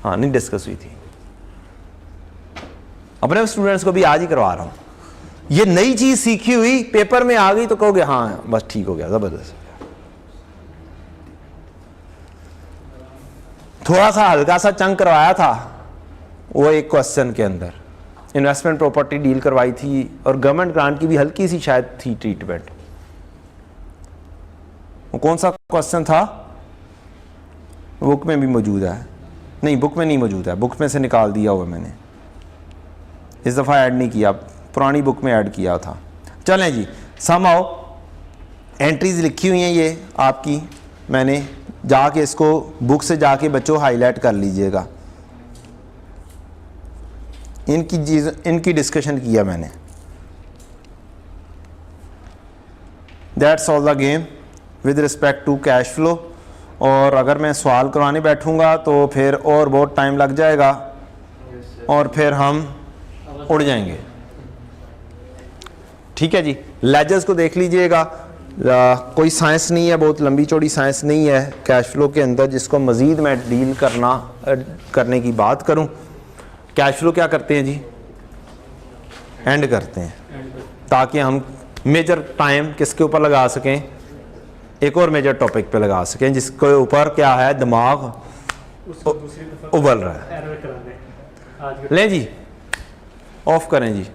हाँ नहीं डिस्कस हुई थी। अपने स्टूडेंट्स को भी आज ही करवा रहा हूं। ये नई चीज सीखी हुई पेपर में आ गई तो कहोगे हाँ बस ठीक हो गया, जबरदस्त। थोड़ा सा हल्का सा चंक करवाया था वो एक क्वेश्चन के अंदर, इन्वेस्टमेंट प्रॉपर्टी डील करवाई थी और गवर्नमेंट ग्रांट की भी हल्की सी शायद थी ट्रीटमेंट। वो कौन सा क्वेश्चन था, बुक में भी मौजूद है, नहीं बुक में नहीं मौजूद है, बुक में से निकाल दिया हुआ मैंने, इस दफ़ा ऐड नहीं किया, पुरानी बुक में ऐड किया था। चलें जी, समहाउ एंट्रीज लिखी हुई हैं ये आपकी, मैंने जाके इसको बुक से जाके बच्चों हाईलाइट कर लीजिएगा। इनकी डिस्कशन किया मैंने। That's all the game with respect to cash flow. और अगर मैं सवाल करवाने बैठूंगा तो फिर और बहुत टाइम लग जाएगा और फिर हम उड़ जाएंगे। ठीक है जी, लेजर्स को देख लीजिएगा, कोई साइंस नहीं है, बहुत लंबी चौड़ी साइंस नहीं है कैश फ्लो के अंदर जिसको मज़ीद मैं डील करने की बात करूं। कैश फ्लो क्या करते हैं जी, एंड करते हैं ताकि हम मेजर टाइम किसके ऊपर लगा सकें, एक और मेजर टॉपिक पे लगा सकें जिसके ऊपर क्या है दिमाग उबल रहा है। लें जी, ऑफ करें जी।